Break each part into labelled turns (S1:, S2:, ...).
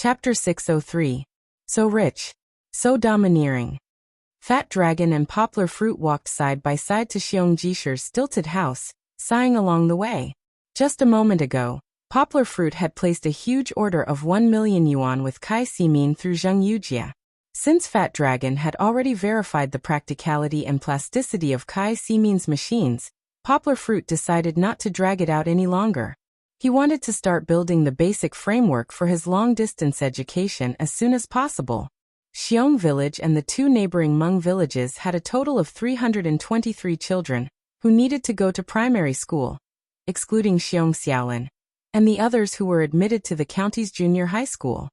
S1: Chapter 603. So rich. So domineering. Fat Dragon and Poplar Fruit walked side by side to Xiong Jishi's stilted house, sighing along the way. Just a moment ago, Poplar Fruit had placed a huge order of 1 million yuan with Kai Simin through Zheng Yujia. Since Fat Dragon had already verified the practicality and plasticity of Kai Simin's machines, Poplar Fruit decided not to drag it out any longer. He wanted to start building the basic framework for his long-distance education as soon as possible. Xiong village and the two neighboring Hmong villages had a total of 323 children who needed to go to primary school, excluding Xiong Xiaolin, and the others who were admitted to the county's junior high school.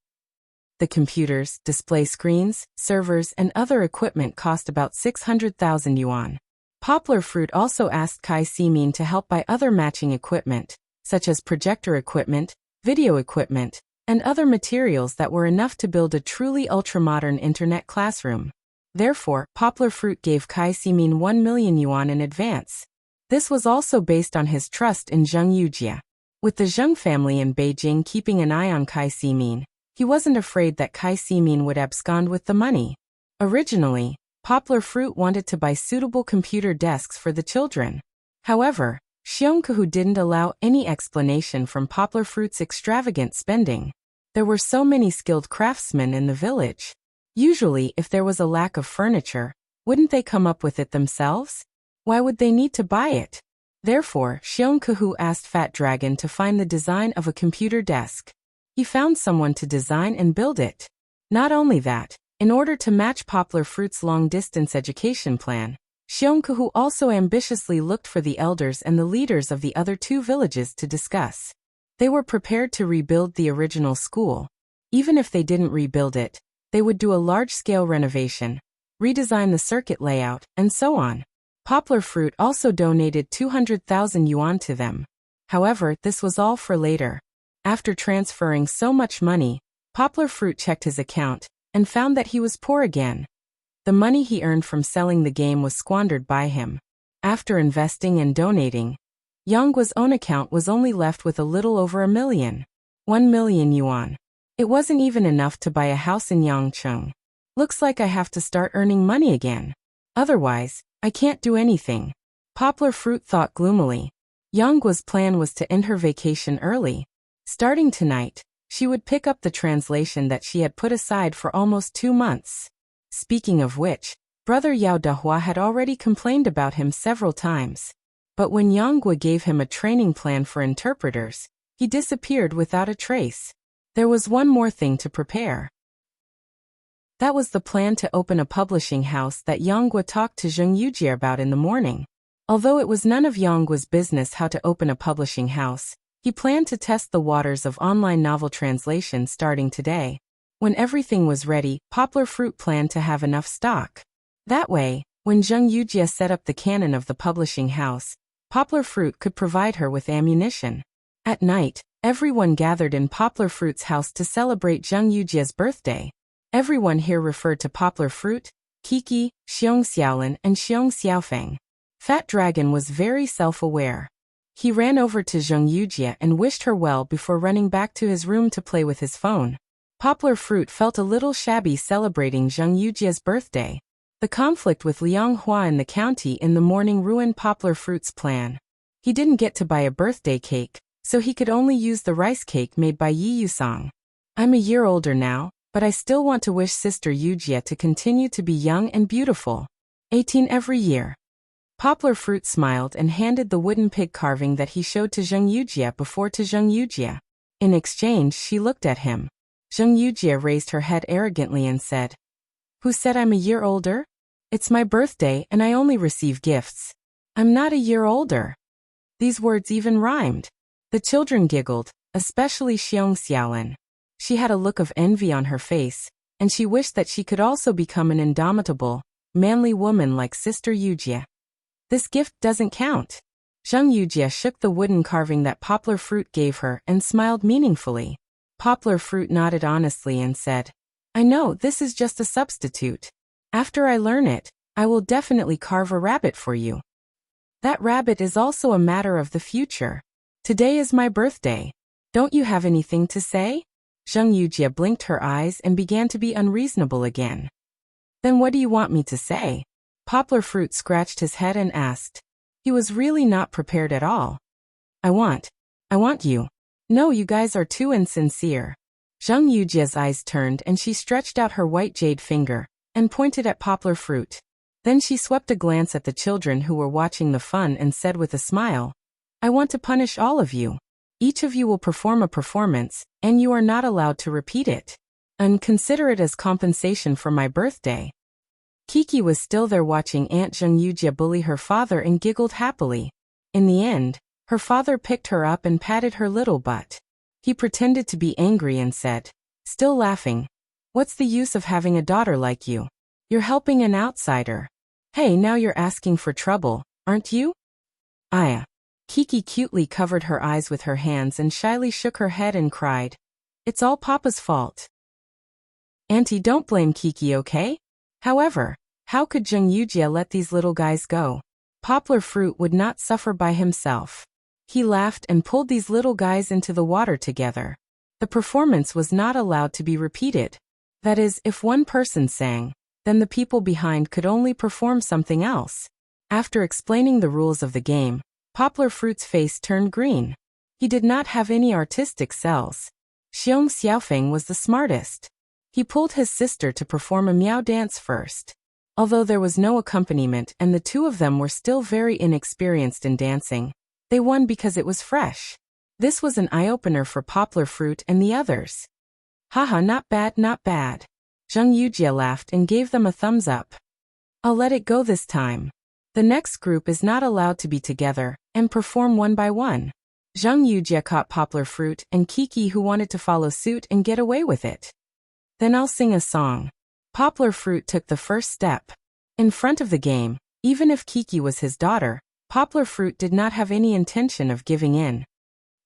S1: The computers, display screens, servers, and other equipment cost about 600,000 yuan. Poplar Fruit also asked Kai Simin to help buy other matching equipment, such as projector equipment, video equipment, and other materials that were enough to build a truly ultra-modern internet classroom. Therefore, Poplar Fruit gave Kai Simin 1 million yuan in advance. This was also based on his trust in Zheng Yujia. With the Zheng family in Beijing keeping an eye on Kai Simin, he wasn't afraid that Kai Simin would abscond with the money. Originally, Poplar Fruit wanted to buy suitable computer desks for the children. However, Xiong Kuhu didn't allow any explanation from Poplar Fruit's extravagant spending. There were so many skilled craftsmen in the village. Usually, if there was a lack of furniture, wouldn't they come up with it themselves? Why would they need to buy it? Therefore, Xiong Kuhu asked Fat Dragon to find the design of a computer desk. He found someone to design and build it. Not only that, in order to match Poplar Fruit's long-distance education plan, Xiong Kuhu also ambitiously looked for the elders and the leaders of the other two villages to discuss. They were prepared to rebuild the original school. Even if they didn't rebuild it, they would do a large-scale renovation, redesign the circuit layout, and so on. Poplar Fruit also donated 200,000 yuan to them. However, this was all for later. After transferring so much money, Poplar Fruit checked his account and found that he was poor again. The money he earned from selling the game was squandered by him. After investing and donating, Yanggua's own account was only left with a little over 1 million. 1 million yuan. It wasn't even enough to buy a house in Yangcheng. Looks like I have to start earning money again. Otherwise, I can't do anything. Poplar Fruit thought gloomily. Yanggua's plan was to end her vacation early. Starting tonight, she would pick up the translation that she had put aside for almost 2 months. Speaking of which, Brother Yao Dahua had already complained about him several times. But when Yanggua gave him a training plan for interpreters, he disappeared without a trace. There was one more thing to prepare. That was the plan to open a publishing house that Yanggua talked to Zheng Yujie about in the morning. Although it was none of Yanggua's business how to open a publishing house, he planned to test the waters of online novel translation starting today. When everything was ready, Poplar Fruit planned to have enough stock. That way, when Zheng Yujie set up the canon of the publishing house, Poplar Fruit could provide her with ammunition. At night, everyone gathered in Poplar Fruit's house to celebrate Zheng Yujie's birthday. Everyone here referred to Poplar Fruit, Kiki, Xiong Xiaolin, and Xiong Xiaofeng. Fat Dragon was very self-aware. He ran over to Zheng Yujie and wished her well before running back to his room to play with his phone. Poplar Fruit felt a little shabby celebrating Zheng Yujie's birthday. The conflict with Liang Hua in the county in the morning ruined Poplar Fruit's plan. He didn't get to buy a birthday cake, so he could only use the rice cake made by Yi Yusong. I'm a year older now, but I still want to wish Sister Yujie to continue to be young and beautiful. 18 every year. Poplar Fruit smiled and handed the wooden pig carving that he showed to Zheng Yujie before to Zheng Yujie. In exchange, she looked at him. Zheng Yujie raised her head arrogantly and said, "Who said I'm a year older? It's my birthday and I only receive gifts. I'm not a year older." These words even rhymed. The children giggled, especially Xiong Xiaolin. She had a look of envy on her face, and she wished that she could also become an indomitable, manly woman like Sister Yujie. This gift doesn't count. Zheng Yujie shook the wooden carving that Poplar Fruit gave her and smiled meaningfully. Poplar Fruit nodded honestly and said, "I know this is just a substitute. After I learn it, I will definitely carve a rabbit for you. That rabbit is also a matter of the future. Today is my birthday. Don't you have anything to say?" Zheng Yujie blinked her eyes and began to be unreasonable again. Then what do you want me to say? Poplar Fruit scratched his head and asked. He was really not prepared at all. I want you. No, you guys are too insincere. Zheng Yujie's eyes turned and she stretched out her white jade finger and pointed at Poplar Fruit. Then she swept a glance at the children who were watching the fun and said with a smile, I want to punish all of you. Each of you will perform a performance, and you are not allowed to repeat it. And consider it as compensation for my birthday. Kiki was still there watching Aunt Zheng Yujie bully her father and giggled happily. In the end, her father picked her up and patted her little butt. He pretended to be angry and said, still laughing, what's the use of having a daughter like you? You're helping an outsider. Hey, now you're asking for trouble, aren't you? Aya. Kiki cutely covered her eyes with her hands and shyly shook her head and cried, it's all Papa's fault. Auntie, don't blame Kiki, okay? However, how could Zheng Yujie let these little guys go? Poplar Fruit would not suffer by himself. He laughed and pulled these little guys into the water together. The performance was not allowed to be repeated. That is, if one person sang, then the people behind could only perform something else. After explaining the rules of the game, Poplar Fruit's face turned green. He did not have any artistic cells. Xiong Xiaofeng was the smartest. He pulled his sister to perform a meow dance first. Although there was no accompaniment and the two of them were still very inexperienced in dancing, they won because it was fresh. This was an eye-opener for Poplar Fruit and the others. Haha, not bad, not bad. Zheng Yujie laughed and gave them a thumbs up. I'll let it go this time. The next group is not allowed to be together and perform one by one. Zheng Yujie caught Poplar Fruit and Kiki, who wanted to follow suit and get away with it. Then I'll sing a song. Poplar Fruit took the first step. In front of the game, even if Kiki was his daughter, Poplar Fruit did not have any intention of giving in.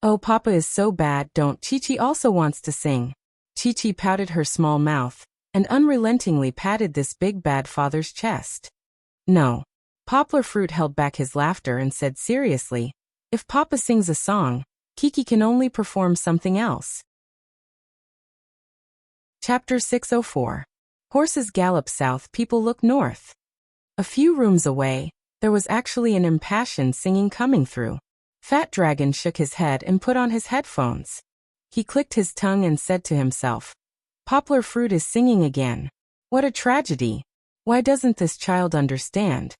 S1: Oh, Papa is so bad, don't. Chi-Chi also wants to sing. Chi-Chi pouted her small mouth and unrelentingly patted this big bad father's chest. No. Poplar Fruit held back his laughter and said seriously, if Papa sings a song, Kiki can only perform something else. Chapter 604. Horses gallop south, people look north. A few rooms away, there was actually an impassioned singing coming through. Fat Dragon shook his head and put on his headphones. He clicked his tongue and said to himself, Poplar Fruit is singing again. What a tragedy. Why doesn't this child understand?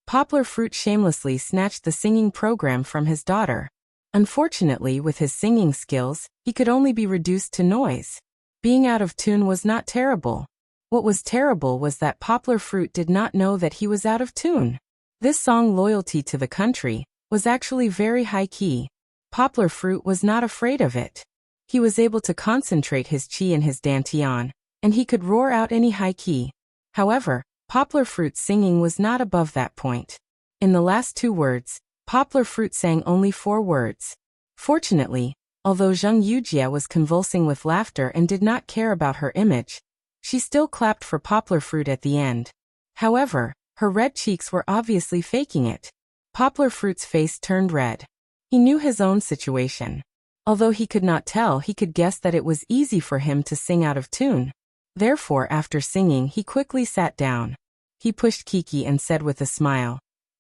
S1: Poplar Fruit shamelessly snatched the singing program from his daughter. Unfortunately, with his singing skills, he could only be reduced to noise. Being out of tune was not terrible. What was terrible was that Poplar Fruit did not know that he was out of tune. This song, Loyalty to the Country, was actually very high key. Poplar Fruit was not afraid of it. He was able to concentrate his chi in his dantian, and he could roar out any high key. However, Poplar Fruit's singing was not above that point. In the last 2 words, Poplar Fruit sang only 4 words. Fortunately, although Zheng Yujie was convulsing with laughter and did not care about her image, she still clapped for Poplar Fruit at the end. However, her red cheeks were obviously faking it. Poplar Fruit's face turned red. He knew his own situation. Although he could not tell, he could guess that it was easy for him to sing out of tune. Therefore, after singing, he quickly sat down. He pushed Kiki and said with a smile,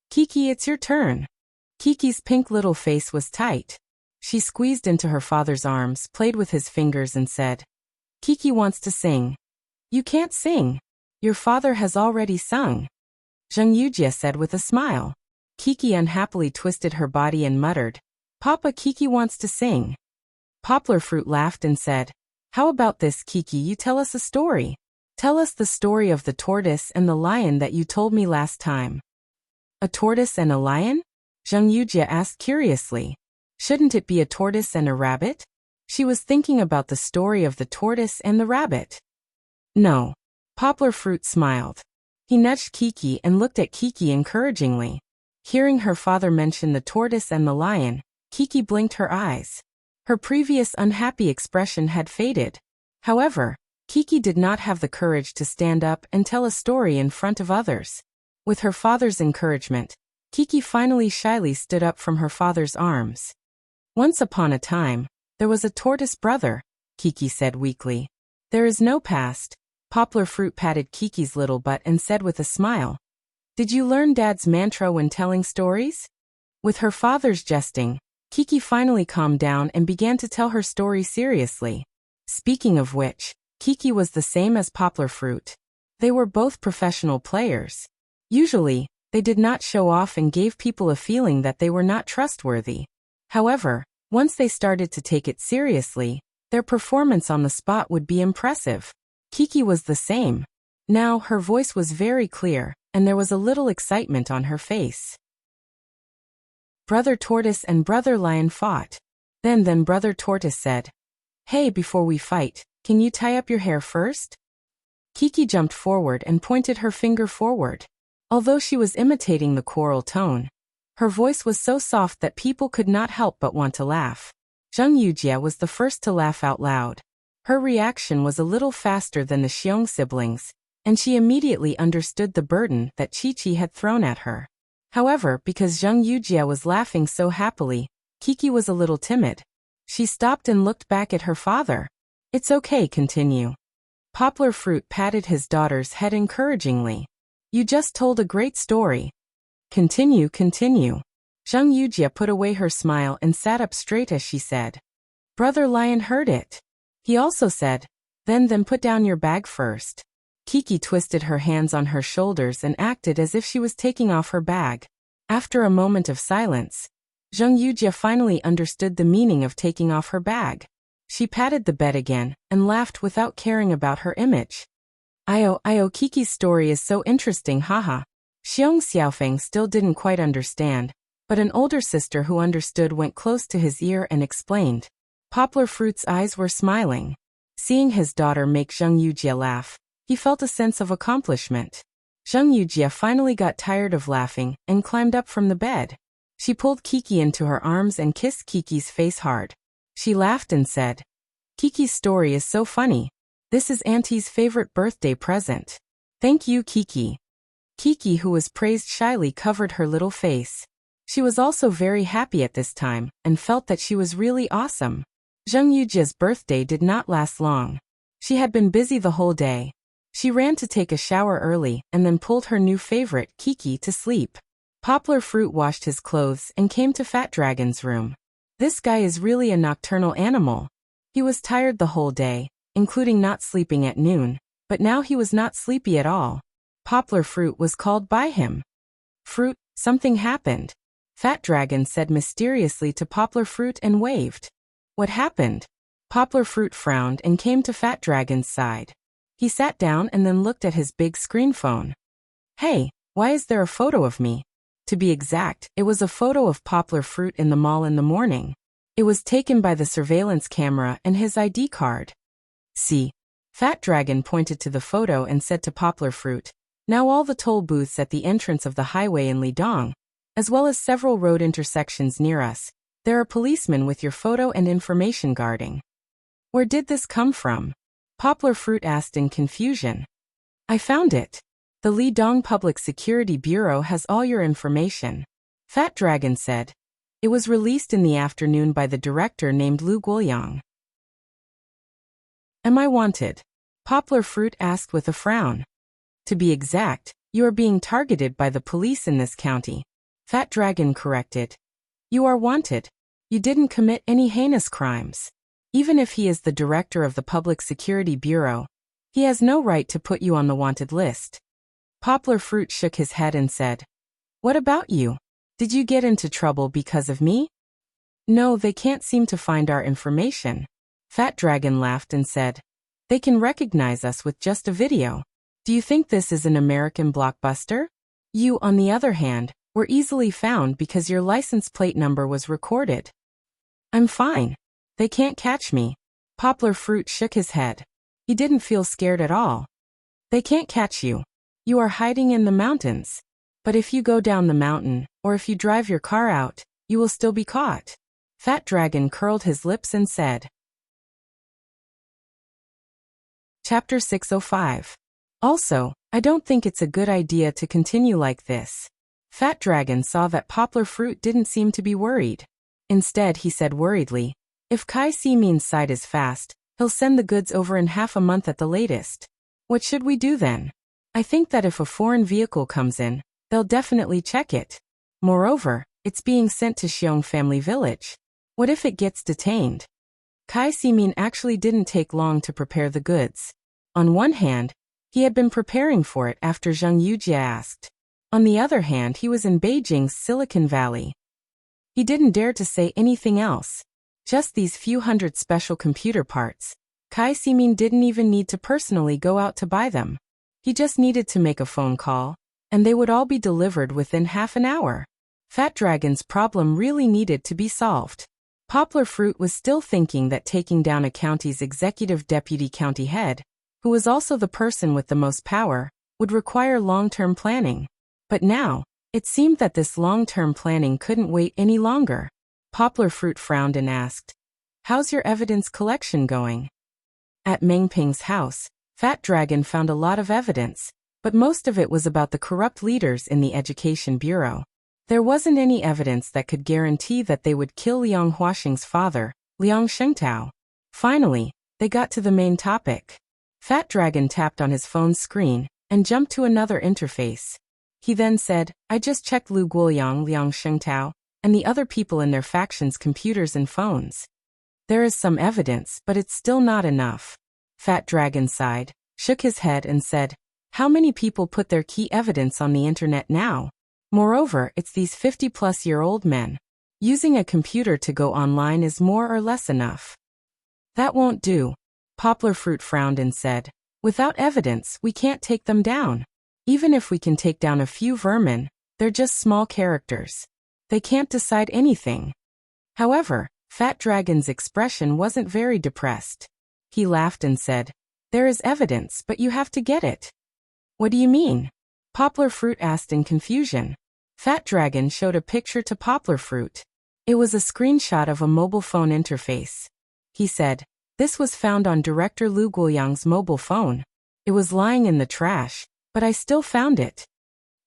S1: Kiki, it's your turn. Kiki's pink little face was tight. She squeezed into her father's arms, played with his fingers and said, Kiki wants to sing. You can't sing. Your father has already sung. Zheng Yujie said with a smile. Kiki unhappily twisted her body and muttered, Papa, Kiki wants to sing. Poplar Fruit laughed and said, how about this, Kiki, you tell us a story. Tell us the story of the tortoise and the lion that you told me last time. A tortoise and a lion? Zheng Yujie asked curiously. Shouldn't it be a tortoise and a rabbit? She was thinking about the story of the tortoise and the rabbit. No. Poplar Fruit smiled. He nudged Kiki and looked at Kiki encouragingly. Hearing her father mention the tortoise and the lion, Kiki blinked her eyes. Her previous unhappy expression had faded. However, Kiki did not have the courage to stand up and tell a story in front of others. With her father's encouragement, Kiki finally shyly stood up from her father's arms. Once upon a time, there was a tortoise brother. Kiki said weakly. There is no past. Poplar Fruit patted Kiki's little butt and said with a smile. Did you learn Dad's mantra when telling stories? With her father's jesting, Kiki finally calmed down and began to tell her story seriously. Speaking of which, Kiki was the same as Poplar Fruit. They were both professional players. Usually, they did not show off and gave people a feeling that they were not trustworthy. However, once they started to take it seriously, their performance on the spot would be impressive. Kiki was the same. Now her voice was very clear, and there was a little excitement on her face. Brother Tortoise and Brother Lion fought. Then Brother Tortoise said, "Hey, before we fight, can you tie up your hair first?" Kiki jumped forward and pointed her finger forward. Although she was imitating the choral tone, her voice was so soft that people could not help but want to laugh. Zheng Yujie was the first to laugh out loud. Her reaction was a little faster than the Xiong siblings, and she immediately understood the burden that Chi-Chi had thrown at her. However, because Zheng Yujie was laughing so happily, Kiki was a little timid. She stopped and looked back at her father. "It's okay, continue." Poplar Fruit patted his daughter's head encouragingly. "You just told a great story. Continue. Zheng Yujie put away her smile and sat up straight as she said. Brother Lion heard it. He also said, then put down your bag first." Kiki twisted her hands on her shoulders and acted as if she was taking off her bag. After a moment of silence, Zheng Yujie finally understood the meaning of taking off her bag. She patted the bed again and laughed without caring about her image. Io, Kiki's story is so interesting, haha. Xiong Xiaofeng still didn't quite understand, but an older sister who understood went close to his ear and explained. Poplar Fruit's eyes were smiling. Seeing his daughter make Zheng Yujie laugh, he felt a sense of accomplishment. Zheng Yujie finally got tired of laughing and climbed up from the bed. She pulled Kiki into her arms and kissed Kiki's face hard. She laughed and said, "Kiki's story is so funny. This is Auntie's favorite birthday present. Thank you, Kiki." Kiki, who was praised shyly, covered her little face. She was also very happy at this time and felt that she was really awesome. Zheng Yujie's birthday did not last long. She had been busy the whole day. She ran to take a shower early and then pulled her new favorite, Kiki, to sleep. Poplar Fruit washed his clothes and came to Fat Dragon's room. This guy is really a nocturnal animal. He was tired the whole day, including not sleeping at noon, but now he was not sleepy at all. Poplar Fruit was called by him. "Fruit, something happened," Fat Dragon said mysteriously to Poplar Fruit and waved. "What happened?" Poplar Fruit frowned and came to Fat Dragon's side. He sat down and then looked at his big screen phone. "Hey, why is there a photo of me?" To be exact, it was a photo of Poplar Fruit in the mall in the morning. It was taken by the surveillance camera and his ID card. "See?" Fat Dragon pointed to the photo and said to Poplar Fruit, "Now all the toll booths at the entrance of the highway in Lidong, as well as several road intersections near us, there are policemen with your photo and information guarding." "Where did this come from?" Poplar Fruit asked in confusion. "I found it. The Lidong Public Security Bureau has all your information," Fat Dragon said. "It was released in the afternoon by the director named Lu Guoyang." "Am I wanted?" Poplar Fruit asked with a frown. "To be exact, you are being targeted by the police in this county," Fat Dragon corrected. "You are wanted. You didn't commit any heinous crimes. Even if he is the director of the Public Security Bureau, he has no right to put you on the wanted list." Poplar Fruit shook his head and said, "What about you? Did you get into trouble because of me?" "No, they can't seem to find our information." Fat Dragon laughed and said, "They can recognize us with just a video. Do you think this is an American blockbuster? You, on the other hand, were easily found because your license plate number was recorded." "I'm fine. They can't catch me." Poplar Fruit shook his head. He didn't feel scared at all. "They can't catch you. You are hiding in the mountains. But if you go down the mountain, or if you drive your car out, you will still be caught." Fat Dragon curled his lips and said. Chapter 605. Also, I don't think it's a good idea to continue like this. Fat Dragon saw that Poplar Fruit didn't seem to be worried. Instead, he said worriedly, "If Kai Si means side is fast, He'll send the goods over in half a month at the latest. What should we do then? I think that if a foreign vehicle comes in, they'll definitely check it. Moreover, it's being sent to Xiong family village. What if it gets detained? Kai Simin actually didn't take long to prepare the goods. On one hand, he had been preparing for it after Zhang Yujia asked. On the other hand, he was in Beijing's Silicon Valley. He didn't dare to say anything else. Just these few hundred special computer parts. Kai Simin didn't even need to personally go out to buy them. He just needed to make a phone call, and they would all be delivered within half an hour. Fat Dragon's problem really needed to be solved. Poplar Fruit was still thinking that taking down a county's executive deputy county head, who was also the person with the most power, would require long-term planning. But now, it seemed that this long-term planning couldn't wait any longer. Poplar Fruit frowned and asked, "How's your evidence collection going?" At Mengping's house, Fat Dragon found a lot of evidence, but most of it was about the corrupt leaders in the Education Bureau. There wasn't any evidence that could guarantee that they would kill Liang Huaxing's father, Liang Shengtao. Finally, they got to the main topic. Fat Dragon tapped on his phone's screen and jumped to another interface. He then said, "I just checked Lu Guoyang, Liang Shengtao, and the other people in their faction's computers and phones. There is some evidence, but it's still not enough." Fat Dragon sighed, shook his head and said, "How many people put their key evidence on the internet now? Moreover, it's these 50-plus-year-old men. Using a computer to go online is more or less enough." "That won't do." Poplar Fruit frowned and said, "Without evidence, we can't take them down. Even if we can take down a few vermin, they're just small characters. They can't decide anything." However, Fat Dragon's expression wasn't very depressed. He laughed and said, "There is evidence, but you have to get it." "What do you mean?" Poplar Fruit asked in confusion. Fat Dragon showed a picture to Poplar Fruit. It was a screenshot of a mobile phone interface. He said, "This was found on Director Lu Guoyang's mobile phone. It was lying in the trash, but I still found it."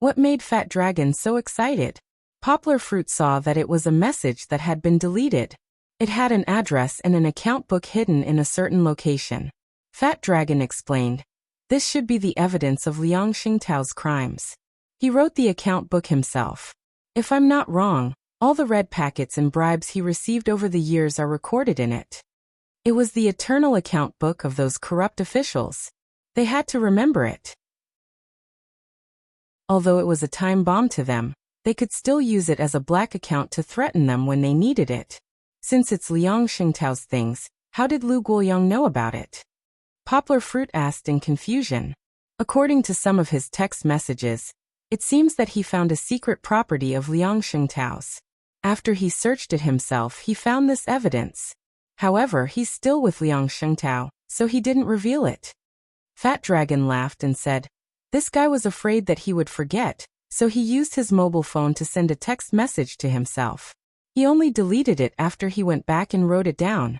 S1: What made Fat Dragon so excited? Poplar Fruit saw that it was a message that had been deleted. It had an address and an account book hidden in a certain location. Fat Dragon explained, "This should be the evidence of Liang Xingtao's crimes. He wrote the account book himself. If I'm not wrong, all the red packets and bribes he received over the years are recorded in it. It was the eternal account book of those corrupt officials. They had to remember it. Although it was a time bomb to them, they could still use it as a black account to threaten them when they needed it. Since it's Liang Xingtao's things, how did Lu Guoyang know about it?" Poplar Fruit asked in confusion. According to some of his text messages, it seems that he found a secret property of Liang Xingtao's. After he searched it himself, he found this evidence. However, he's still with Liang Shengtao, so he didn't reveal it. Fat Dragon laughed and said, "This guy was afraid that he would forget, so he used his mobile phone to send a text message to himself. He only deleted it after he went back and wrote it down.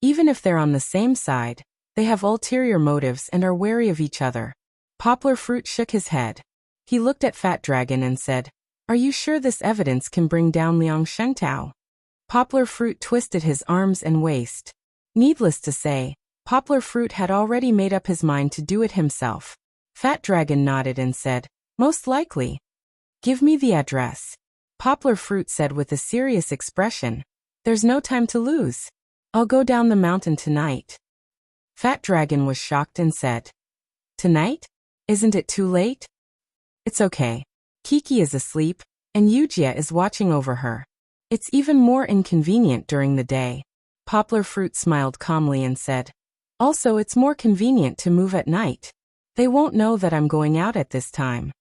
S1: Even if they're on the same side, they have ulterior motives and are wary of each other." Poplar Fruit shook his head. He looked at Fat Dragon and said, "Are you sure this evidence can bring down Liang Shengtao?" Poplar Fruit twisted his arms and waist. Needless to say, Poplar Fruit had already made up his mind to do it himself. Fat Dragon nodded and said, "Most likely." "Give me the address," Poplar Fruit said with a serious expression. "There's no time to lose. I'll go down the mountain tonight." Fat Dragon was shocked and said, "Tonight? Isn't it too late?" "It's okay. Kiki is asleep, and Yujia is watching over her. It's even more inconvenient during the day." Poplar Fruit smiled calmly and said, "Also, it's more convenient to move at night. They won't know that I'm going out at this time."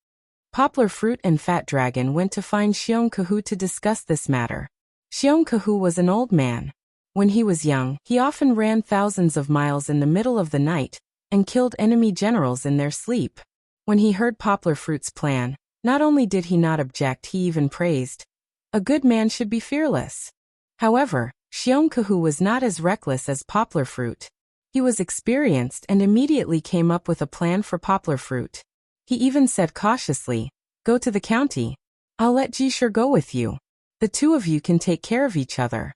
S1: Poplar Fruit and Fat Dragon went to find Xiong Kahu to discuss this matter. Xiong Kahu was an old man. When he was young, he often ran thousands of miles in the middle of the night and killed enemy generals in their sleep. When he heard Poplar Fruit's plan, not only did he not object, he even praised, "A good man should be fearless." However, Xiong Kahu was not as reckless as Poplar Fruit. He was experienced and immediately came up with a plan for Poplar Fruit. He even said cautiously, "Go to the county. I'll let Jishir go with you. The two of you can take care of each other."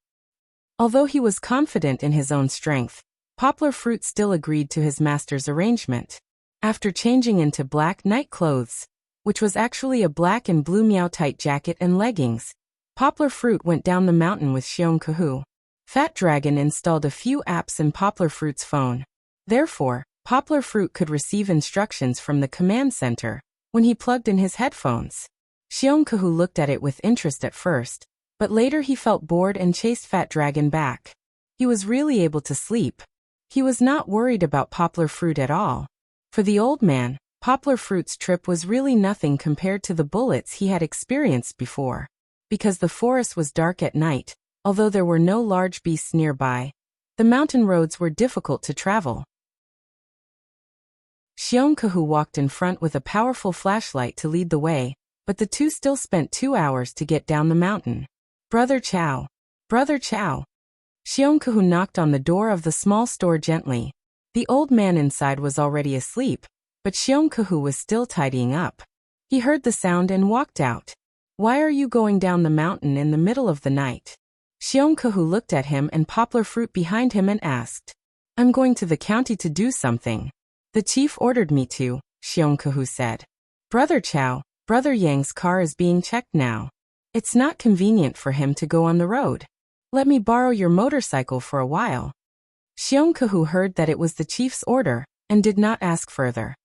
S1: Although he was confident in his own strength, Poplar Fruit still agreed to his master's arrangement. After changing into black night clothes, which was actually a black and blue meow-tight jacket and leggings, Poplar Fruit went down the mountain with Xiongkahu. Fat Dragon installed a few apps in Poplar Fruit's phone. Therefore, Poplar Fruit could receive instructions from the command center when he plugged in his headphones. Xiongkahu looked at it with interest at first, but later he felt bored and chased Fat Dragon back. He was really able to sleep. He was not worried about Poplar Fruit at all. For the old man, Poplar Fruit's trip was really nothing compared to the bullets he had experienced before. Because the forest was dark at night, although there were no large beasts nearby, the mountain roads were difficult to travel. Xiongkahu walked in front with a powerful flashlight to lead the way, but the two still spent 2 hours to get down the mountain. Brother Chow. Brother Chow. Xiongkahu knocked on the door of the small store gently. The old man inside was already asleep, but Xiongkahu was still tidying up. He heard the sound and walked out. Why are you going down the mountain in the middle of the night? Xiongkahu looked at him and Poplar Fruit behind him and asked. I'm going to the county to do something. The chief ordered me to, Xiongkahu said. Brother Chow, Brother Yang's car is being checked now. It's not convenient for him to go on the road. Let me borrow your motorcycle for a while. Xiongkahu heard that it was the chief's order, and did not ask further.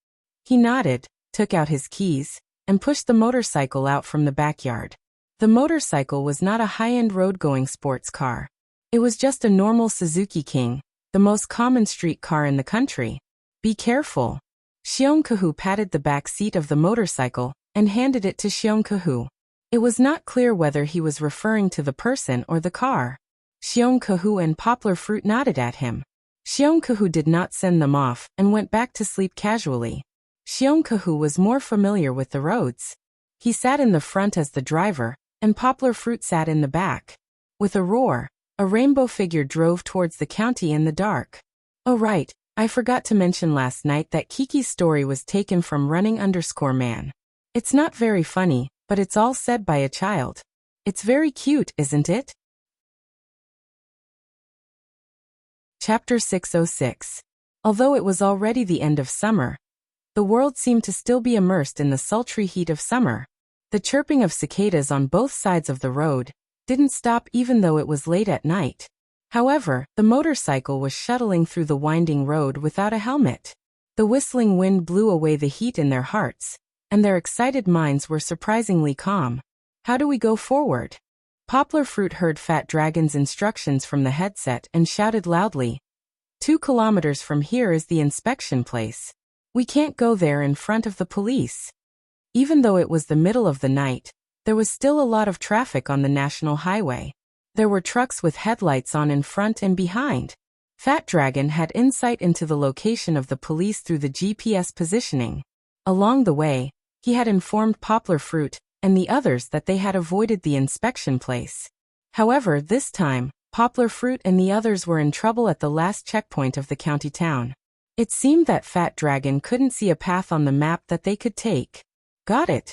S1: He nodded, took out his keys, and pushed the motorcycle out from the backyard. The motorcycle was not a high-end road-going sports car. It was just a normal Suzuki King, the most common street car in the country. Be careful. Xiongkahu patted the back seat of the motorcycle, and handed it to Xiongkahu. It was not clear whether he was referring to the person or the car. Xiongkahu and Poplar Fruit nodded at him. Xiongkahu did not send them off and went back to sleep casually. Xiongkahu was more familiar with the roads. He sat in the front as the driver, and Poplar Fruit sat in the back. With a roar, a rainbow figure drove towards the county in the dark. Oh right, I forgot to mention last night that Kiki's story was taken from Running_Man. It's not very funny, but it's all said by a child. It's very cute, isn't it? Chapter 606. Although it was already the end of summer, the world seemed to still be immersed in the sultry heat of summer. The chirping of cicadas on both sides of the road didn't stop even though it was late at night. However, the motorcycle was shuttling through the winding road without a helmet. The whistling wind blew away the heat in their hearts, and their excited minds were surprisingly calm. How do we go forward? Poplar Fruit heard Fat Dragon's instructions from the headset and shouted loudly. 2 kilometers from here is the inspection place. We can't go there in front of the police. Even though it was the middle of the night, there was still a lot of traffic on the national highway. There were trucks with headlights on in front and behind. Fat Dragon had insight into the location of the police through the GPS positioning. Along the way, he had informed Poplar Fruit and the others that they had avoided the inspection place. However, this time, Poplar Fruit and the others were in trouble at the last checkpoint of the county town. It seemed that Fat Dragon couldn't see a path on the map that they could take. Got it.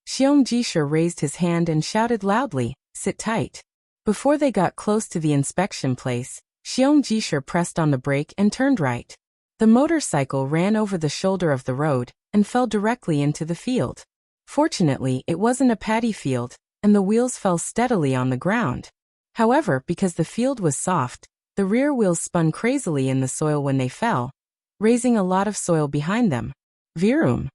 S1: Xiong Jisher raised his hand and shouted loudly, sit tight. Before they got close to the inspection place, Xiong Jisher pressed on the brake and turned right. The motorcycle ran over the shoulder of the road and fell directly into the field. Fortunately, it wasn't a paddy field, and the wheels fell steadily on the ground. However, because the field was soft, the rear wheels spun crazily in the soil when they fell, raising a lot of soil behind them. Virum.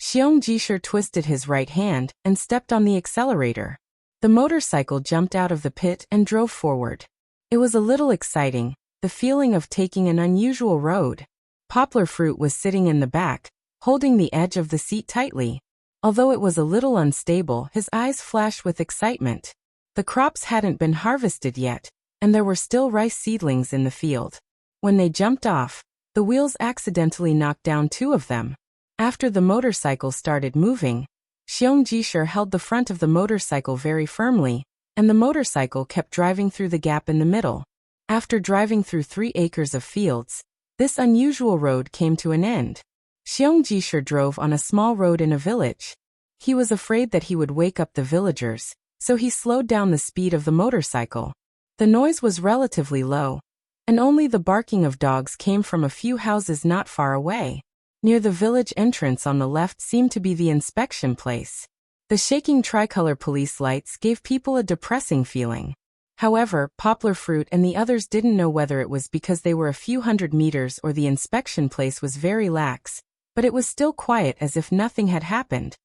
S1: Xiong Jisher twisted his right hand and stepped on the accelerator. The motorcycle jumped out of the pit and drove forward. It was a little exciting, the feeling of taking an unusual road. Poplar Fruit was sitting in the back, holding the edge of the seat tightly. Although it was a little unstable, his eyes flashed with excitement. The crops hadn't been harvested yet, and there were still rice seedlings in the field. When they jumped off, the wheels accidentally knocked down 2 of them. After the motorcycle started moving, Xiong Jisher held the front of the motorcycle very firmly, and the motorcycle kept driving through the gap in the middle. After driving through 3 acres of fields, this unusual road came to an end. Xiong Jisher drove on a small road in a village. He was afraid that he would wake up the villagers, so he slowed down the speed of the motorcycle. The noise was relatively low, and only the barking of dogs came from a few houses not far away. Near the village entrance on the left seemed to be the inspection place. The shaking tricolor police lights gave people a depressing feeling. However, Poplar Fruit and the others didn't know whether it was because they were a few hundred meters or the inspection place was very lax, but it was still quiet as if nothing had happened.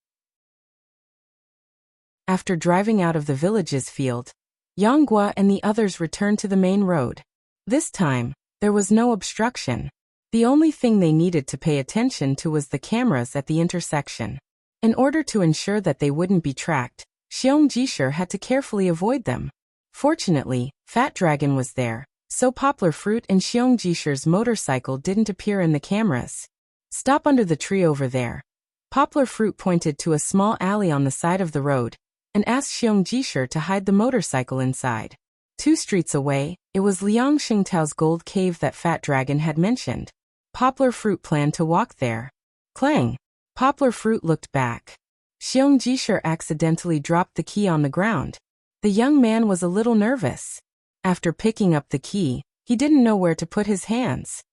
S1: After driving out of the village's field, Yang Guo and the others returned to the main road. This time, there was no obstruction. The only thing they needed to pay attention to was the cameras at the intersection. In order to ensure that they wouldn't be tracked, Xiong Jisher had to carefully avoid them. Fortunately, Fat Dragon was there, so Poplar Fruit and Xiong Jisher's motorcycle didn't appear in the cameras. Stop under the tree over there. Poplar Fruit pointed to a small alley on the side of the road, and asked Xiong Jisher to hide the motorcycle inside. 2 streets away, it was Liang Xingtao's gold cave that Fat Dragon had mentioned. Poplar Fruit planned to walk there. Clang! Poplar Fruit looked back. Xiong Jisher accidentally dropped the key on the ground. The young man was a little nervous. After picking up the key, he didn't know where to put his hands.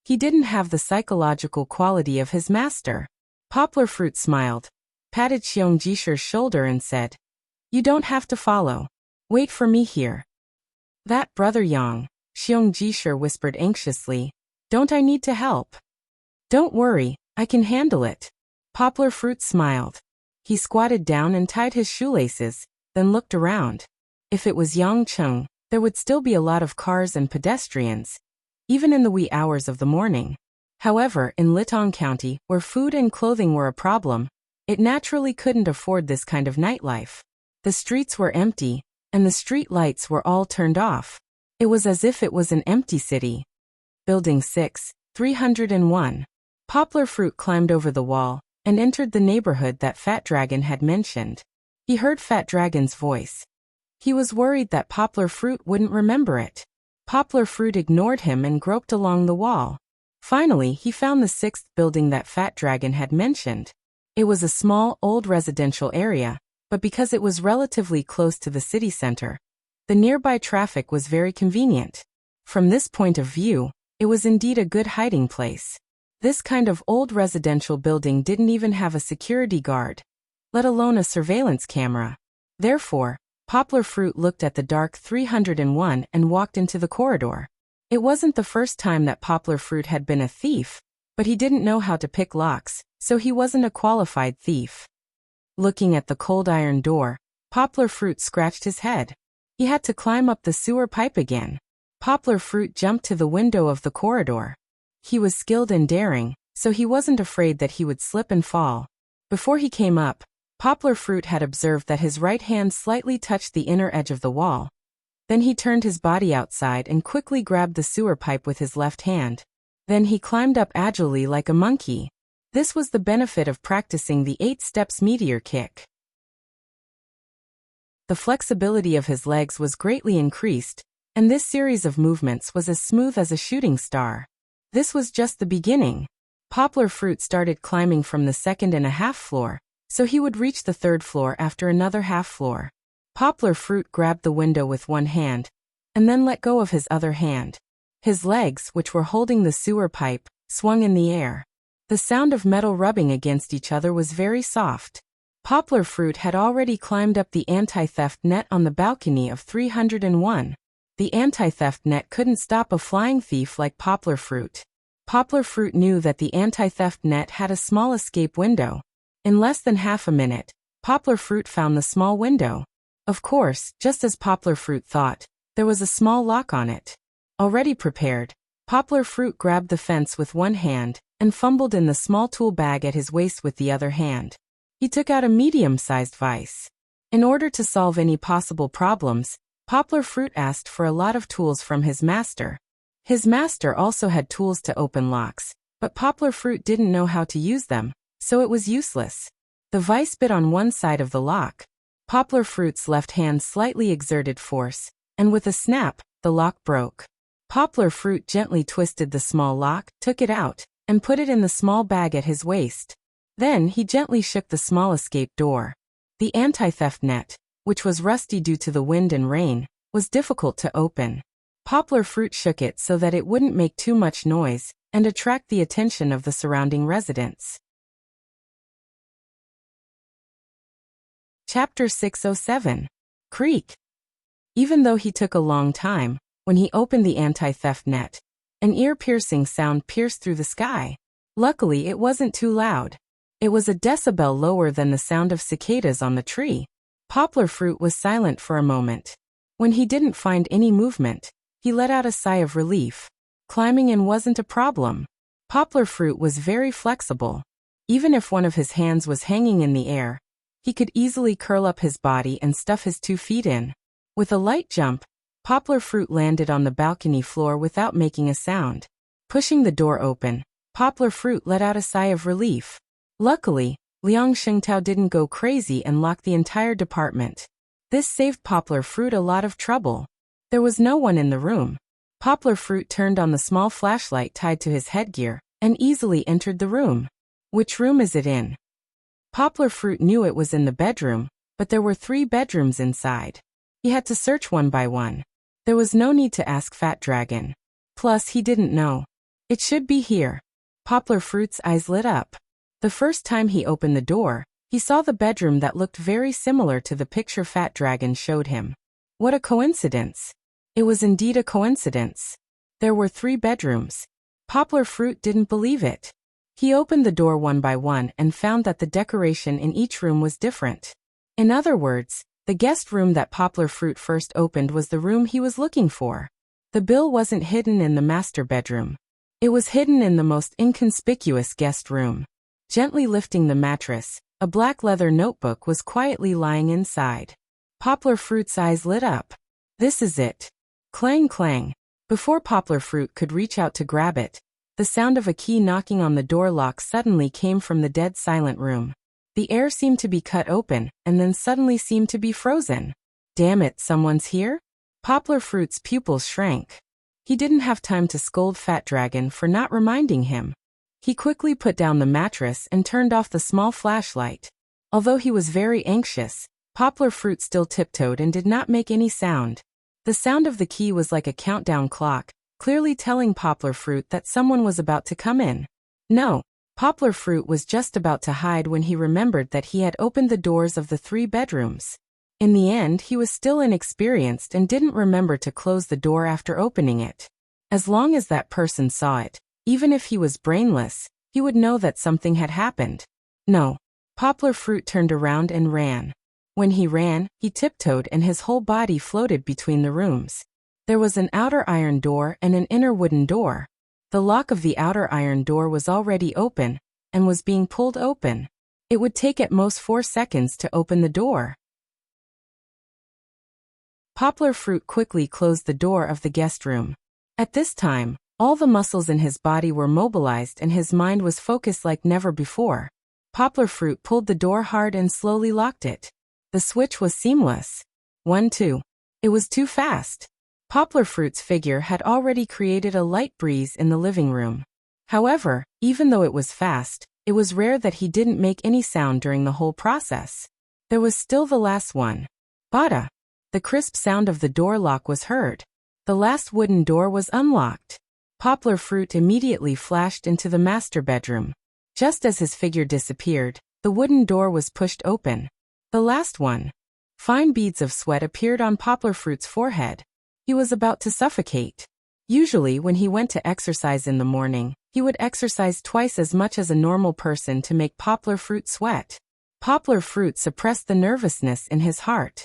S1: He didn't have the psychological quality of his master. Poplar Fruit smiled, patted Xiong Jisher's shoulder and said, "You don't have to follow. Wait for me here." "That brother Yang," Xiong Jisher whispered anxiously, "don't I need to help?" "Don't worry, I can handle it." Poplar Fruit smiled. He squatted down and tied his shoelaces, then looked around. If it was Yangcheng, there would still be a lot of cars and pedestrians, even in the wee hours of the morning. However, in Litong County, where food and clothing were a problem, it naturally couldn't afford this kind of nightlife. The streets were empty, and the street lights were all turned off. It was as if it was an empty city. Building 6, 301. Poplar Fruit climbed over the wall and entered the neighborhood that Fat Dragon had mentioned. He heard Fat Dragon's voice. He was worried that Poplar Fruit wouldn't remember it. Poplar Fruit ignored him and groped along the wall. Finally, he found the 6th building that Fat Dragon had mentioned. It was a small, old residential area, but because it was relatively close to the city center, the nearby traffic was very convenient. From this point of view, it was indeed a good hiding place. This kind of old residential building didn't even have a security guard, let alone a surveillance camera. Therefore, Poplar Fruit looked at the dark 301 and walked into the corridor. It wasn't the first time that Poplar Fruit had been a thief, but he didn't know how to pick locks, so he wasn't a qualified thief. Looking at the cold iron door, Poplar Fruit scratched his head. He had to climb up the sewer pipe again. Poplar Fruit jumped to the window of the corridor. He was skilled and daring, so he wasn't afraid that he would slip and fall. Before he came up, Poplar Fruit had observed that his right hand slightly touched the inner edge of the wall. Then he turned his body outside and quickly grabbed the sewer pipe with his left hand. Then he climbed up agilely like a monkey. This was the benefit of practicing the 8 steps meteor kick. The flexibility of his legs was greatly increased, and this series of movements was as smooth as a shooting star. This was just the beginning. Poplar Fruit started climbing from the 2.5 floor, so he would reach the 3rd floor after another half floor. Poplar Fruit grabbed the window with one hand, and then let go of his other hand. His legs, which were holding the sewer pipe, swung in the air. The sound of metal rubbing against each other was very soft. Poplar Fruit had already climbed up the anti-theft net on the balcony of 301. The anti-theft net couldn't stop a flying thief like Poplar Fruit. Poplar Fruit knew that the anti-theft net had a small escape window. In less than half a minute, Poplar Fruit found the small window. Of course, just as Poplar Fruit thought, there was a small lock on it. Already prepared, Poplar Fruit grabbed the fence with one hand and fumbled in the small tool bag at his waist with the other hand. He took out a medium-sized vise. In order to solve any possible problems, Poplar Fruit asked for a lot of tools from his master. His master also had tools to open locks, but Poplar Fruit didn't know how to use them, so it was useless. The vise bit on one side of the lock. Poplar Fruit's left hand slightly exerted force, and with a snap, the lock broke. Poplar Fruit gently twisted the small lock, took it out, and put it in the small bag at his waist. Then he gently shook the small escape door. The anti-theft net, which was rusty due to the wind and rain, was difficult to open. Poplar fruit shook it so that it wouldn't make too much noise and attract the attention of the surrounding residents. Chapter 607. Creak. Even though he took a long time, when he opened the anti-theft net, an ear-piercing sound pierced through the sky. Luckily, it wasn't too loud. It was a decibel lower than the sound of cicadas on the tree. Poplar fruit was silent for a moment. When he didn't find any movement, he let out a sigh of relief. Climbing in wasn't a problem. Poplar fruit was very flexible. Even if one of his hands was hanging in the air, he could easily curl up his body and stuff his 2 feet in. With a light jump, Poplar fruit landed on the balcony floor without making a sound. Pushing the door open, Poplar fruit let out a sigh of relief. Luckily, Liang Shengtao didn't go crazy and lock the entire department. This saved Poplar fruit a lot of trouble. There was no one in the room. Poplar fruit turned on the small flashlight tied to his headgear and easily entered the room. Which room is it in? Poplar fruit knew it was in the bedroom, but there were 3 bedrooms inside. He had to search one by one. There was no need to ask Fat Dragon. Plus, he didn't know. It should be here. Poplar fruit's eyes lit up. The first time he opened the door, he saw the bedroom that looked very similar to the picture Fat Dragon showed him. What a coincidence. It was indeed a coincidence. There were 3 bedrooms. Poplar fruit didn't believe it. He opened the door one by one and found that the decoration in each room was different. In other words, the guest room that Poplar fruit first opened was the room he was looking for. The bill wasn't hidden in the master bedroom. It was hidden in the most inconspicuous guest room. Gently lifting the mattress, a black leather notebook was quietly lying inside. Poplar fruit's eyes lit up. This is it. Clang clang. Before Poplar fruit could reach out to grab it, the sound of a key knocking on the door lock suddenly came from the dead silent room. The air seemed to be cut open, and then suddenly seemed to be frozen. Damn it, someone's here? Poplar fruit's pupils shrank. He didn't have time to scold Fat Dragon for not reminding him. He quickly put down the mattress and turned off the small flashlight. Although he was very anxious, Poplar fruit still tiptoed and did not make any sound. The sound of the key was like a countdown clock, clearly telling Poplar fruit that someone was about to come in. No. Poplar fruit was just about to hide when he remembered that he had opened the doors of the 3 bedrooms. In the end, he was still inexperienced and didn't remember to close the door after opening it. As long as that person saw it, even if he was brainless, he would know that something had happened. No. Poplar fruit turned around and ran. When he ran, he tiptoed and his whole body floated between the rooms. There was an outer iron door and an inner wooden door. The lock of the outer iron door was already open, and was being pulled open. It would take at most 4 seconds to open the door. Poplar fruit quickly closed the door of the guest room. At this time, all the muscles in his body were mobilized and his mind was focused like never before. Poplar fruit pulled the door hard and slowly locked it. The switch was seamless. 1, 2. It was too fast. Poplar fruit's figure had already created a light breeze in the living room. However, even though it was fast, it was rare that he didn't make any sound during the whole process. There was still the last one. Bada! The crisp sound of the door lock was heard. The last wooden door was unlocked. Poplar fruit immediately flashed into the master bedroom. Just as his figure disappeared, the wooden door was pushed open. The last one. Fine beads of sweat appeared on Poplar fruit's forehead. He was about to suffocate. Usually when he went to exercise in the morning, he would exercise twice as much as a normal person to make Poplar fruit sweat. Poplar fruit suppressed the nervousness in his heart.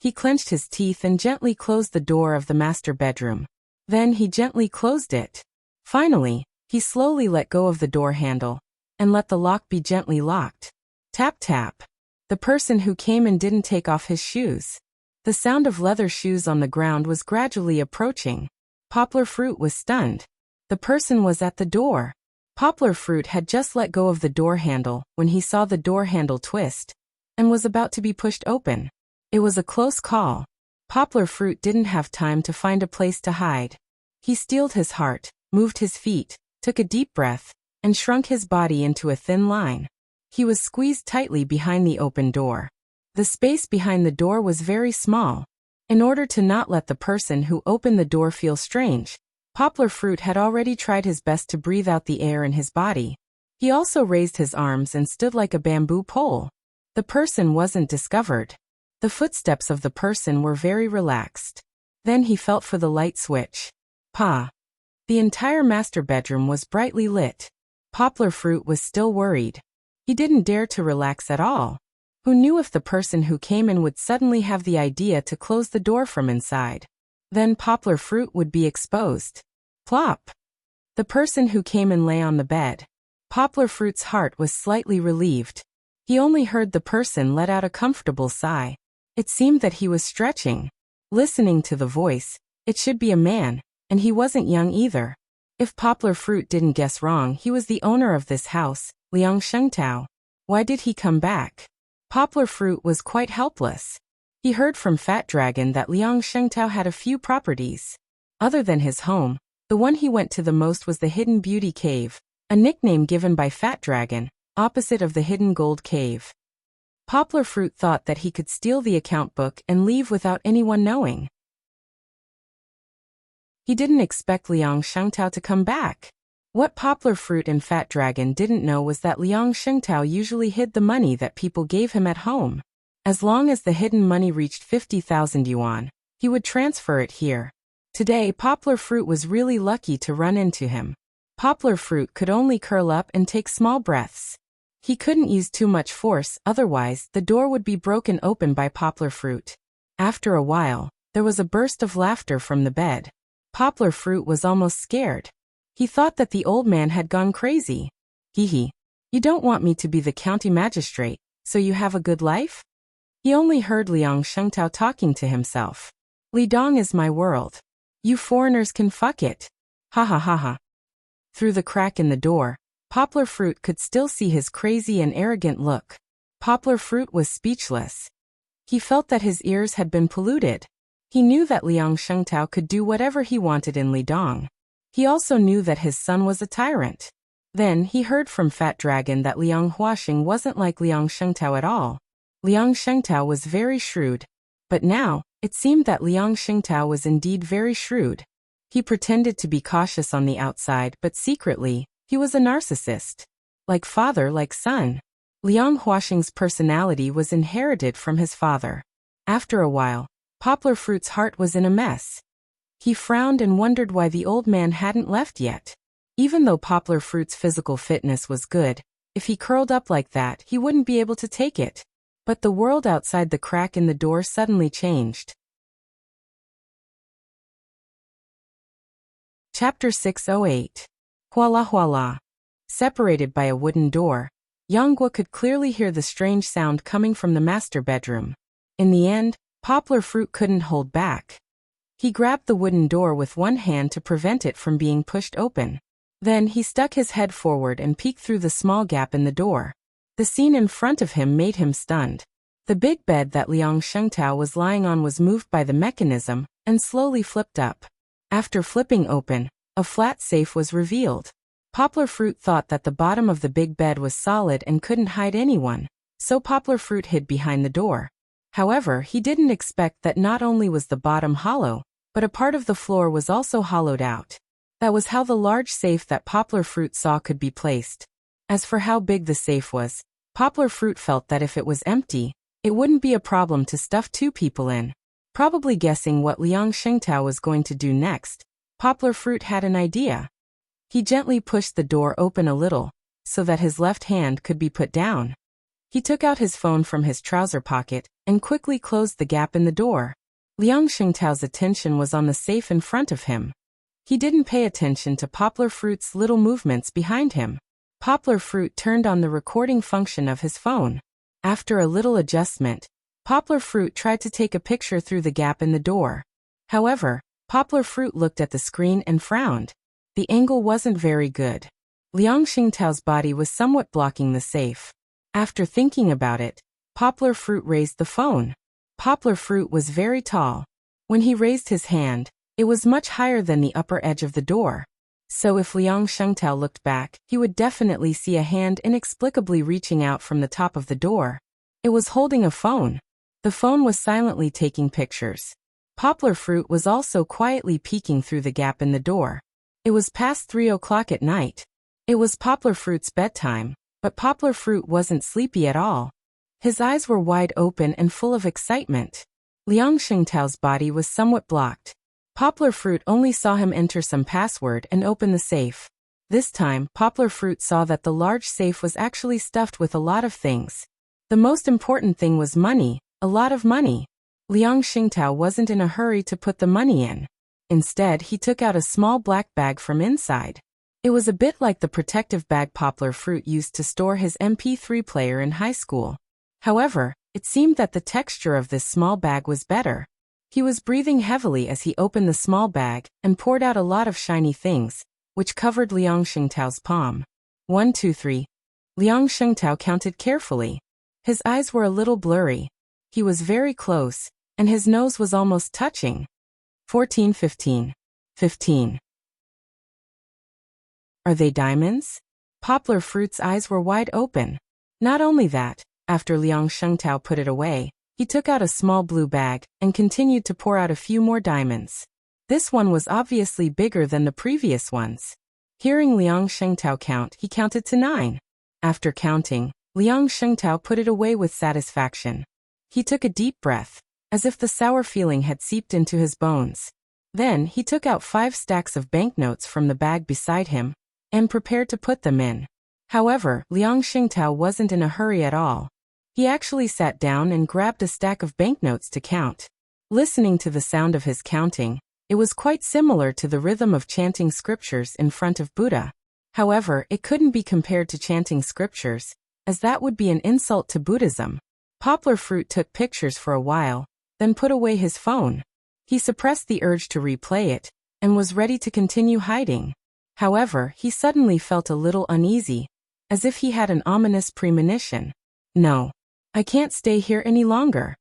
S1: He clenched his teeth and gently closed the door of the master bedroom. Then he gently closed it. Finally, he slowly let go of the door handle and let the lock be gently locked. Tap tap. The person who came in didn't take off his shoes. The sound of leather shoes on the ground was gradually approaching. Poplar fruit was stunned. The person was at the door. Poplar fruit had just let go of the door handle when he saw the door handle twist and was about to be pushed open. It was a close call. Poplar fruit didn't have time to find a place to hide. He steeled his heart, moved his feet, took a deep breath, and shrunk his body into a thin line. He was squeezed tightly behind the open door. The space behind the door was very small. In order to not let the person who opened the door feel strange, Poplar Fruit had already tried his best to breathe out the air in his body. He also raised his arms and stood like a bamboo pole. The person wasn't discovered. The footsteps of the person were very relaxed. Then he felt for the light switch. Pa! The entire master bedroom was brightly lit. Poplar Fruit was still worried. He didn't dare to relax at all. Who knew if the person who came in would suddenly have the idea to close the door from inside? Then Poplar Fruit would be exposed. Plop! The person who came in lay on the bed. Poplar Fruit's heart was slightly relieved. He only heard the person let out a comfortable sigh. It seemed that he was stretching. Listening to the voice, it should be a man, and he wasn't young either. If Poplar Fruit didn't guess wrong, he was the owner of this house, Liang Shengtao. Why did he come back? Poplar Fruit was quite helpless. He heard from Fat Dragon that Liang Shengtao had a few properties. Other than his home, the one he went to the most was the Hidden Beauty Cave, a nickname given by Fat Dragon, opposite of the Hidden Gold Cave. Poplar Fruit thought that he could steal the account book and leave without anyone knowing. He didn't expect Liang Shengtao to come back. What Poplar Fruit and Fat Dragon didn't know was that Liang Shengtao usually hid the money that people gave him at home. As long as the hidden money reached 50,000 yuan, he would transfer it here. Today, Poplar Fruit was really lucky to run into him. Poplar Fruit could only curl up and take small breaths. He couldn't use too much force, otherwise the door would be broken open by Poplar Fruit. After a while, there was a burst of laughter from the bed. Poplar Fruit was almost scared. He thought that the old man had gone crazy. Hee. You don't want me to be the county magistrate, so you have a good life? He only heard Liang Shengtao talking to himself. Lidong is my world. You foreigners can fuck it. Ha ha ha ha. Through the crack in the door, Poplar Fruit could still see his crazy and arrogant look. Poplar Fruit was speechless. He felt that his ears had been polluted. He knew that Liang Shengtao could do whatever he wanted in Lidong. He also knew that his son was a tyrant. Then he heard from Fat Dragon that Liang Huaxing wasn't like Liang Shengtao at all. Liang Shengtao was very shrewd. But now, it seemed that Liang Shengtao was indeed very shrewd. He pretended to be cautious on the outside, but secretly, he was a narcissist. Like father, like son. Liang Huaxing's personality was inherited from his father. After a while, Poplar Fruit's heart was in a mess. He frowned and wondered why the old man hadn't left yet. Even though Poplar Fruit's physical fitness was good, if he curled up like that, he wouldn't be able to take it. But the world outside the crack in the door suddenly changed. Chapter 608. Huala Huala. Separated by a wooden door, Yanghua could clearly hear the strange sound coming from the master bedroom. In the end, Poplar Fruit couldn't hold back. He grabbed the wooden door with one hand to prevent it from being pushed open. Then he stuck his head forward and peeked through the small gap in the door. The scene in front of him made him stunned. The big bed that Liang Shengtao was lying on was moved by the mechanism and slowly flipped up. After flipping open, a flat safe was revealed. Poplar Fruit thought that the bottom of the big bed was solid and couldn't hide anyone, so Poplar Fruit hid behind the door. However, he didn't expect that not only was the bottom hollow, but a part of the floor was also hollowed out. That was how the large safe that Poplar Fruit saw could be placed. As for how big the safe was, Poplar Fruit felt that if it was empty, it wouldn't be a problem to stuff two people in. Probably guessing what Liang Shengtao was going to do next, Poplar Fruit had an idea. He gently pushed the door open a little, so that his left hand could be put down. He took out his phone from his trouser pocket and quickly closed the gap in the door. Liang Shengtao's attention was on the safe in front of him. He didn't pay attention to Poplar Fruit's little movements behind him. Poplar Fruit turned on the recording function of his phone. After a little adjustment, Poplar Fruit tried to take a picture through the gap in the door. However, Poplar Fruit looked at the screen and frowned. The angle wasn't very good. Liang Shengtao's body was somewhat blocking the safe. After thinking about it, Poplar Fruit raised the phone. Poplar Fruit was very tall. When he raised his hand, it was much higher than the upper edge of the door. So if Liang Shengtao looked back, he would definitely see a hand inexplicably reaching out from the top of the door. It was holding a phone. The phone was silently taking pictures. Poplar Fruit was also quietly peeking through the gap in the door. It was past 3 o'clock at night. It was Poplar Fruit's bedtime, but Poplar Fruit wasn't sleepy at all. His eyes were wide open and full of excitement. Liang Shengtao's body was somewhat blocked. Poplar Fruit only saw him enter some password and open the safe. This time, Poplar Fruit saw that the large safe was actually stuffed with a lot of things. The most important thing was money, a lot of money. Liang Shengtao wasn't in a hurry to put the money in. Instead, he took out a small black bag from inside. It was a bit like the protective bag Poplar Fruit used to store his MP3 player in high school. However, it seemed that the texture of this small bag was better. He was breathing heavily as he opened the small bag and poured out a lot of shiny things, which covered Liang Shengtao's palm. 1, 2, 3. Liang Shengtao counted carefully. His eyes were a little blurry. He was very close, and his nose was almost touching. 14, 15. 15. Are they diamonds? Poplar Fruit's eyes were wide open. Not only that, after Liang Shengtao put it away, he took out a small blue bag and continued to pour out a few more diamonds. This one was obviously bigger than the previous ones. Hearing Liang Shengtao count, he counted to 9. After counting, Liang Shengtao put it away with satisfaction. He took a deep breath, as if the sour feeling had seeped into his bones. Then he took out 5 stacks of banknotes from the bag beside him and prepared to put them in. However, Liang Shengtao wasn't in a hurry at all. He actually sat down and grabbed a stack of banknotes to count. Listening to the sound of his counting, it was quite similar to the rhythm of chanting scriptures in front of Buddha. However, it couldn't be compared to chanting scriptures, as that would be an insult to Buddhism. Poplar Fruit took pictures for a while, then put away his phone. He suppressed the urge to replay it, and was ready to continue hiding. However, he suddenly felt a little uneasy, as if he had an ominous premonition. No. I can't stay here any longer.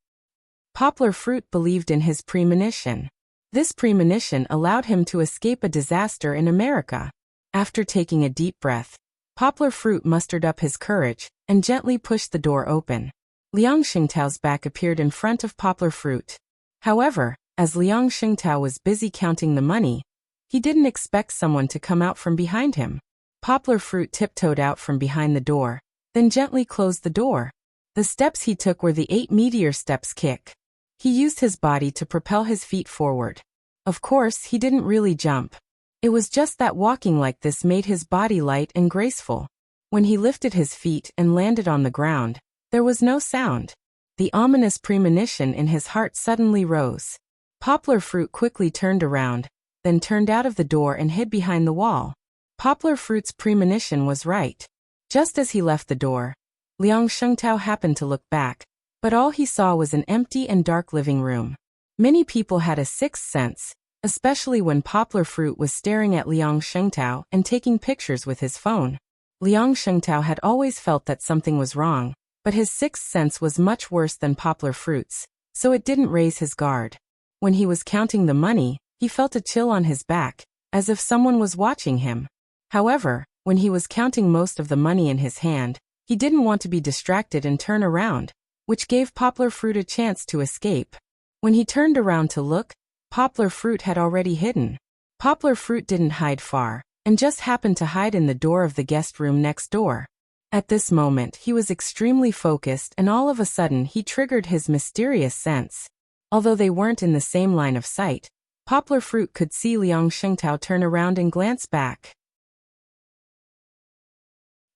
S1: Poplar Fruit believed in his premonition. This premonition allowed him to escape a disaster in America. After taking a deep breath, Poplar Fruit mustered up his courage and gently pushed the door open. Liang Shengtao's back appeared in front of Poplar Fruit. However, as Liang Shengtao was busy counting the money, he didn't expect someone to come out from behind him. Poplar Fruit tiptoed out from behind the door, then gently closed the door. The steps he took were the 8 meteor steps kick. He used his body to propel his feet forward. Of course, he didn't really jump. It was just that walking like this made his body light and graceful. When he lifted his feet and landed on the ground, there was no sound. The ominous premonition in his heart suddenly rose. Poplar Fruit quickly turned around, then turned out of the door and hid behind the wall. Poplar Fruit's premonition was right. Just as he left the door, Liang Shengtao happened to look back, but all he saw was an empty and dark living room. Many people had a sixth sense, especially when Poplar Fruit was staring at Liang Shengtao and taking pictures with his phone. Liang Shengtao had always felt that something was wrong, but his sixth sense was much worse than Poplar Fruit's, so it didn't raise his guard. When he was counting the money, he felt a chill on his back, as if someone was watching him. However, when he was counting most of the money in his hand, he didn't want to be distracted and turn around, which gave Poplar Fruit a chance to escape. When he turned around to look, Poplar Fruit had already hidden. Poplar Fruit didn't hide far, and just happened to hide in the door of the guest room next door. At this moment, he was extremely focused, and all of a sudden he triggered his mysterious sense. Although they weren't in the same line of sight, Poplar Fruit could see Liang Shengtao turn around and glance back.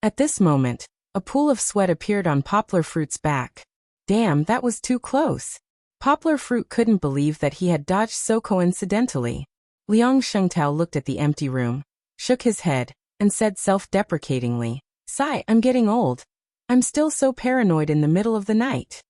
S1: At this moment, a pool of sweat appeared on Poplar Fruit's back. Damn, that was too close. Poplar Fruit couldn't believe that he had dodged so coincidentally. Liang Shengtao looked at the empty room, shook his head, and said self-deprecatingly, "Sigh, I'm getting old. I'm still so paranoid in the middle of the night."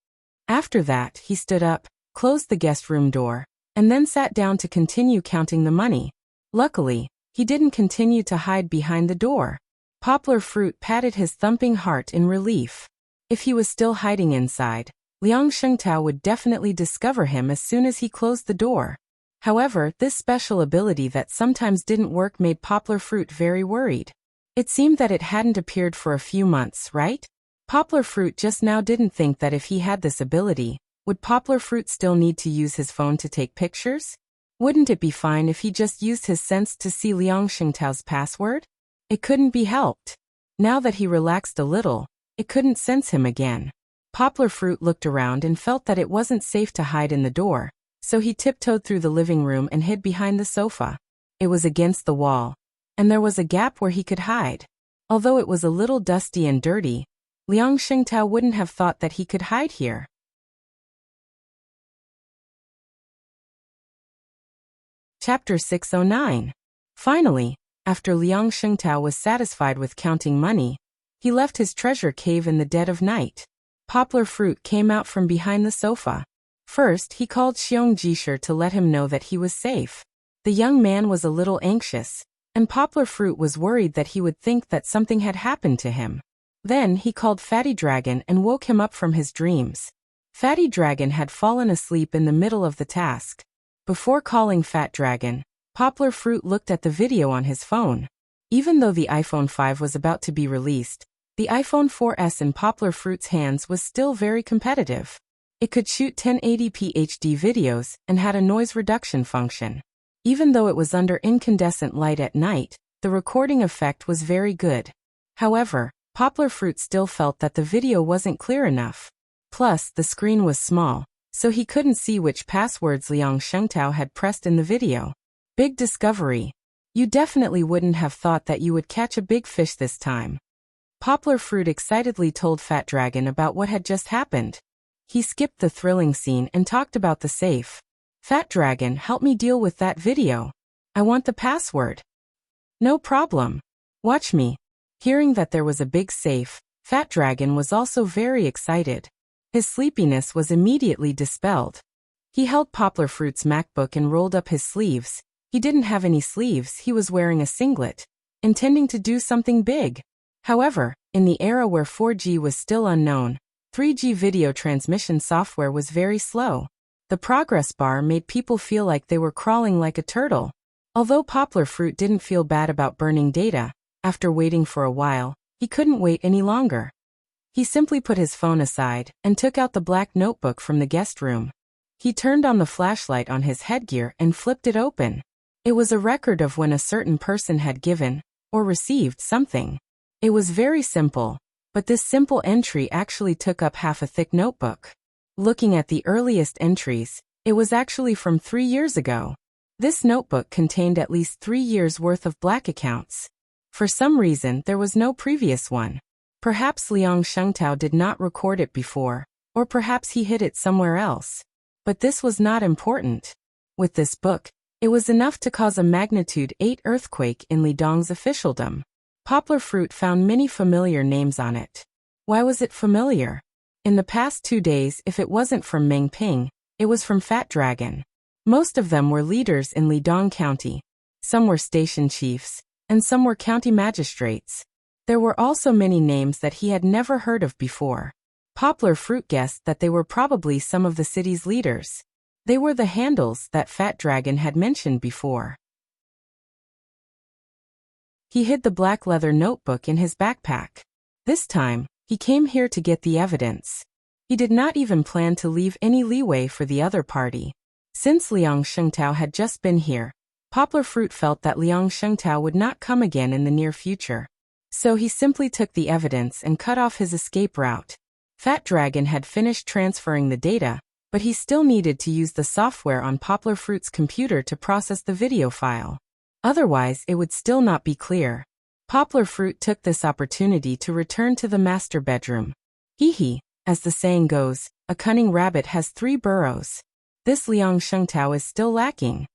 S1: After that, he stood up, closed the guest room door, and then sat down to continue counting the money. Luckily, he didn't continue to hide behind the door. Poplar Fruit patted his thumping heart in relief. If he was still hiding inside, Liang Shengtao would definitely discover him as soon as he closed the door. However, this special ability that sometimes didn't work made Poplar Fruit very worried. It seemed that it hadn't appeared for a few months, right? Poplar Fruit just now didn't think that if he had this ability, Would Poplar Fruit still need to use his phone to take pictures? Wouldn't it be fine if he just used his sense to see Liang Shengtao's password? It couldn't be helped. Now that he relaxed a little, it couldn't sense him again. Poplar Fruit looked around and felt that it wasn't safe to hide in the door, so he tiptoed through the living room and hid behind the sofa. It was against the wall, and there was a gap where he could hide. Although it was a little dusty and dirty, Liang Shengtao wouldn't have thought that he could hide here. Chapter 609. Finally, after Liang Shengtao was satisfied with counting money, he left his treasure cave in the dead of night. Poplar Fruit came out from behind the sofa. First, he called Xiong Jisher to let him know that he was safe. The young man was a little anxious, and Poplar Fruit was worried that he would think that something had happened to him. Then he called Fatty Dragon and woke him up from his dreams. Fatty Dragon had fallen asleep in the middle of the task. Before calling Fat Dragon, Poplar Fruit looked at the video on his phone. Even though the iPhone 5 was about to be released, the iPhone 4S in Poplar Fruit's hands was still very competitive. It could shoot 1080p HD videos and had a noise reduction function. Even though it was under incandescent light at night, the recording effect was very good. However, Poplar Fruit still felt that the video wasn't clear enough. Plus, the screen was small, so he couldn't see which passwords Liang Shengtao had pressed in the video. Big discovery. You definitely wouldn't have thought that you would catch a big fish this time. Poplar Fruit excitedly told Fat Dragon about what had just happened. He skipped the thrilling scene and talked about the safe. Fat Dragon, help me deal with that video. I want the password. No problem. Watch me. Hearing that there was a big safe, Fat Dragon was also very excited. His sleepiness was immediately dispelled. He held Poplar Fruit's MacBook and rolled up his sleeves. He didn't have any sleeves, he was wearing a singlet, intending to do something big. However, in the era where 4G was still unknown, 3G video transmission software was very slow. The progress bar made people feel like they were crawling like a turtle. Although Poplar Fruit didn't feel bad about burning data, after waiting for a while, he couldn't wait any longer. He simply put his phone aside and took out the black notebook from the guest room. He turned on the flashlight on his headgear and flipped it open. It was a record of when a certain person had given or received something. It was very simple, but this simple entry actually took up half a thick notebook. Looking at the earliest entries, it was actually from 3 years ago. This notebook contained at least 3 years' worth of black accounts. For some reason, there was no previous one. Perhaps Liang Shengtao did not record it before, or perhaps he hid it somewhere else. But this was not important. With this book, it was enough to cause a magnitude 8 earthquake in Lidong's officialdom. Poplar Fruit found many familiar names on it. Why was it familiar? In the past 2 days, if it wasn't from Meng Ping, it was from Fat Dragon. Most of them were leaders in Lidong County. Some were station chiefs, and some were county magistrates. There were also many names that he had never heard of before. Poplar Fruit guessed that they were probably some of the city's leaders. They were the handles that Fat Dragon had mentioned before. He hid the black leather notebook in his backpack. This time, he came here to get the evidence. He did not even plan to leave any leeway for the other party. Since Liang Shengtao had just been here, Poplar Fruit felt that Liang Shengtao would not come again in the near future. So he simply took the evidence and cut off his escape route. Fat Dragon had finished transferring the data, but he still needed to use the software on Poplar Fruit's computer to process the video file. Otherwise, it would still not be clear. Poplar Fruit took this opportunity to return to the master bedroom. Hee, as the saying goes, a cunning rabbit has 3 burrows. This Liang Shengtao is still lacking.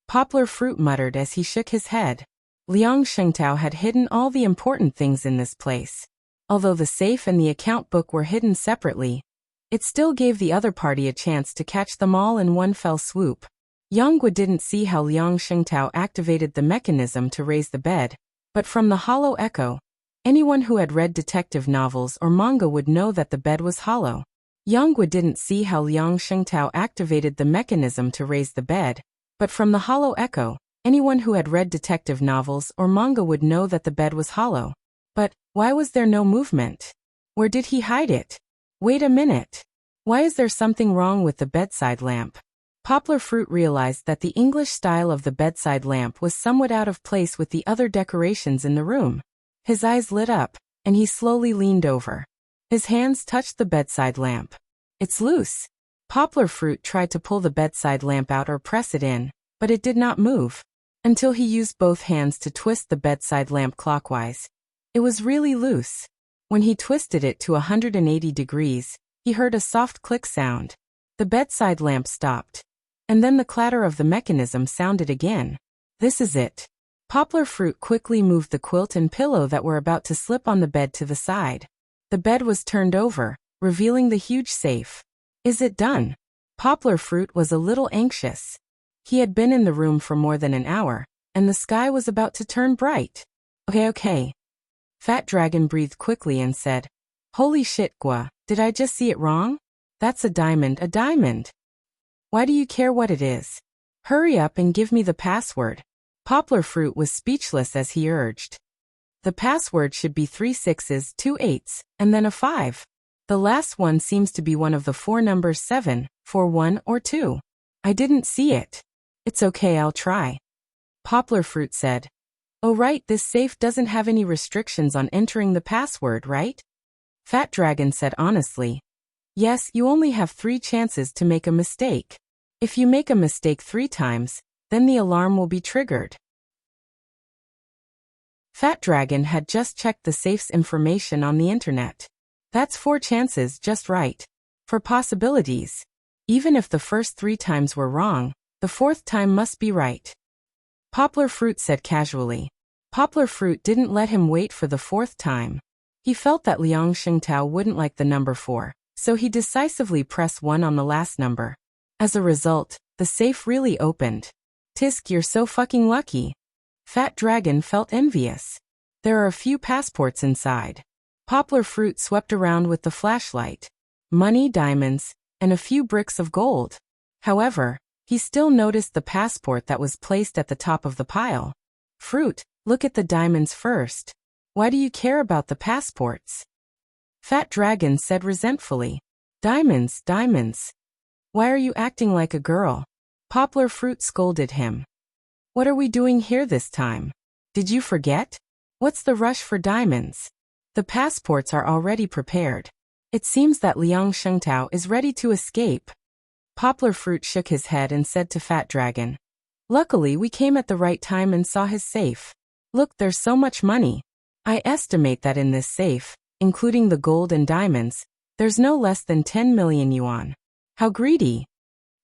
S1: Poplar Fruit muttered as he shook his head. Liang Shengtao had hidden all the important things in this place. Although the safe and the account book were hidden separately, it still gave the other party a chance to catch them all in one fell swoop. Yongguo didn't see how Liang Shengtao activated the mechanism to raise the bed, but from the hollow echo, anyone who had read detective novels or manga would know that the bed was hollow. Yongguo didn't see how Liang Shengtao activated the mechanism to raise the bed, but from the hollow echo, anyone who had read detective novels or manga would know that the bed was hollow. But why was there no movement? Where did he hide it? Wait a minute. Why is there something wrong with the bedside lamp? Poplar Fruit realized that the English style of the bedside lamp was somewhat out of place with the other decorations in the room. His eyes lit up, and he slowly leaned over. His hands touched the bedside lamp. It's loose. Poplar Fruit tried to pull the bedside lamp out or press it in, but it did not move, until he used both hands to twist the bedside lamp clockwise. It was really loose. When he twisted it to 180 degrees, he heard a soft click sound. The bedside lamp stopped. And then the clatter of the mechanism sounded again. This is it. Poplar Fruit quickly moved the quilt and pillow that were about to slip on the bed to the side. The bed was turned over, revealing the huge safe. Is it done? Poplar Fruit was a little anxious. He had been in the room for more than an hour, and the sky was about to turn bright. Okay. Fat Dragon breathed quickly and said, Holy shit, Gua, did I just see it wrong? That's a diamond, a diamond. Why do you care what it is? Hurry up and give me the password. Poplar Fruit was speechless as he urged. The password should be 3 6s, 2 8s, and then a 5. The last one seems to be one of the 4 numbers 7, 4 1 or 2. I didn't see it. It's okay, I'll try. Poplar Fruit said. Oh right, this safe doesn't have any restrictions on entering the password, right? Fat Dragon said honestly. Yes, you only have 3 chances to make a mistake. If you make a mistake 3 times, then the alarm will be triggered. Fat Dragon had just checked the safe's information on the internet. That's 4 chances just right. For possibilities. Even if the first 3 times were wrong, the 4th time must be right. Poplar Fruit said casually. Poplar Fruit didn't let him wait for the 4th time. He felt that Liang Shengtao wouldn't like the number 4. So he decisively pressed 1 on the last number. As a result, the safe really opened. Tisk, you're so fucking lucky. Fat Dragon felt envious. There are a few passports inside. Poplar Fruit swept around with the flashlight. Money, diamonds, and a few bricks of gold. However, he still noticed the passport that was placed at the top of the pile. Fruit, look at the diamonds first. Why do you care about the passports? Fat Dragon said resentfully. Diamonds, diamonds. Why are you acting like a girl? Poplar Fruit scolded him. What are we doing here this time? Did you forget? What's the rush for diamonds? The passports are already prepared. It seems that Liang Shengtao is ready to escape. Poplar Fruit shook his head and said to Fat Dragon. Luckily we came at the right time and saw his safe. Look, there's so much money. I estimate that in this safe, including the gold and diamonds, there's no less than 10 million yuan. How greedy.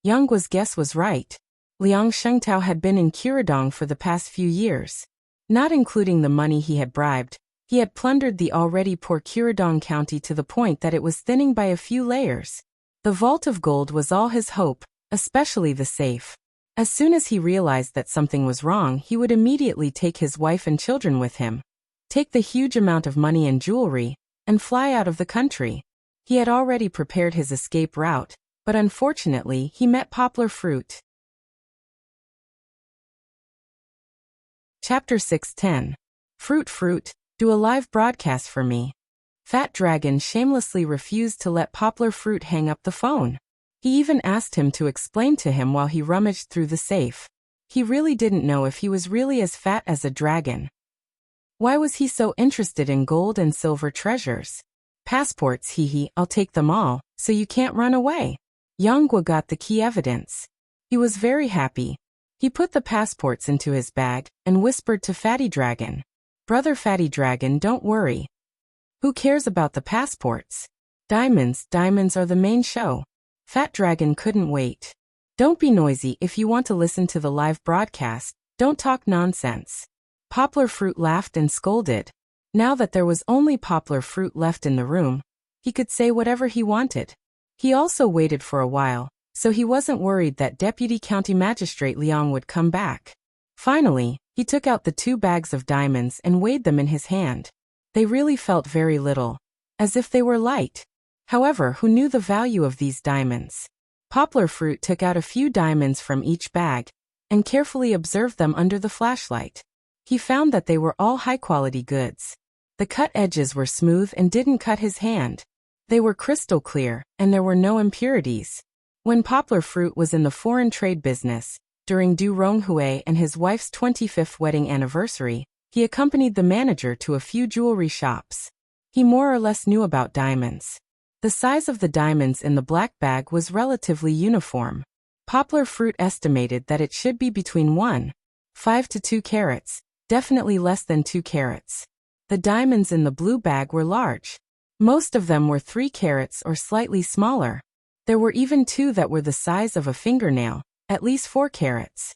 S1: Yang Gua's guess was right. Liang Shengtao had been in Qiridong for the past few years. Not including the money he had bribed, he had plundered the already poor Qiridong County to the point that it was thinning by a few layers. The vault of gold was all his hope, especially the safe. As soon as he realized that something was wrong, he would immediately take his wife and children with him, take the huge amount of money and jewelry, and fly out of the country. He had already prepared his escape route, but unfortunately he met Poplar Fruit. Chapter 610. Fruit, do a live broadcast for me. Fat Dragon shamelessly refused to let Poplar Fruit hang up the phone. He even asked him to explain to him while he rummaged through the safe. He really didn't know if he was really as fat as a dragon. Why was he so interested in gold and silver treasures? Passports, hee, I'll take them all, so you can't run away. Yang Gua got the key evidence. He was very happy. He put the passports into his bag and whispered to Fatty Dragon. Brother Fatty Dragon, don't worry. Who cares about the passports? Diamonds are the main show. Fat Dragon couldn't wait. Don't be noisy if you want to listen to the live broadcast, don't talk nonsense. Poplar Fruit laughed and scolded. Now that there was only Poplar Fruit left in the room, he could say whatever he wanted. He also waited for a while, so he wasn't worried that Deputy County Magistrate Liang would come back. Finally, he took out the 2 bags of diamonds and weighed them in his hand. They really felt very little, as if they were light. However, who knew the value of these diamonds? Poplar Fruit took out a few diamonds from each bag and carefully observed them under the flashlight. He found that they were all high-quality goods. The cut edges were smooth and didn't cut his hand. They were crystal clear, and there were no impurities. When Poplar Fruit was in the foreign trade business, during Du Ronghui and his wife's 25th wedding anniversary, he accompanied the manager to a few jewelry shops. He more or less knew about diamonds. The size of the diamonds in the black bag was relatively uniform. Poplar Fruit estimated that it should be between 1.5 to 2 carats, definitely less than 2 carats. The diamonds in the blue bag were large. Most of them were 3 carats or slightly smaller. There were even 2 that were the size of a fingernail, at least 4 carats.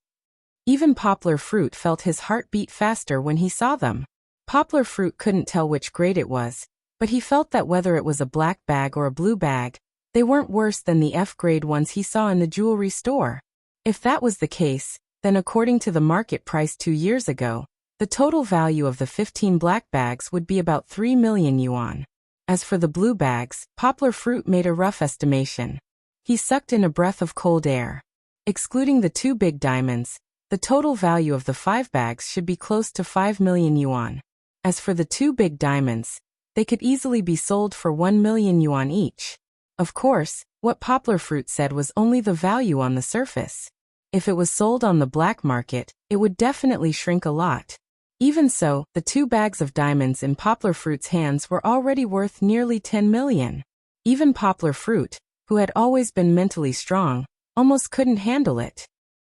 S1: Even Poplar Fruit felt his heart beat faster when he saw them. Poplar Fruit couldn't tell which grade it was, but he felt that whether it was a black bag or a blue bag, they weren't worse than the F-grade ones he saw in the jewelry store. If that was the case, then according to the market price 2 years ago, the total value of the 15 black bags would be about 3 million yuan. As for the blue bags, Poplar Fruit made a rough estimation. He sucked in a breath of cold air. Excluding the 2 big diamonds, the total value of the 5 bags should be close to 5 million yuan. As for the 2 big diamonds, they could easily be sold for 1 million yuan each. Of course, what Poplar Fruit said was only the value on the surface. If it was sold on the black market, it would definitely shrink a lot. Even so, the 2 bags of diamonds in Poplar Fruit's hands were already worth nearly 10 million. Even Poplar Fruit, who had always been mentally strong, almost couldn't handle it.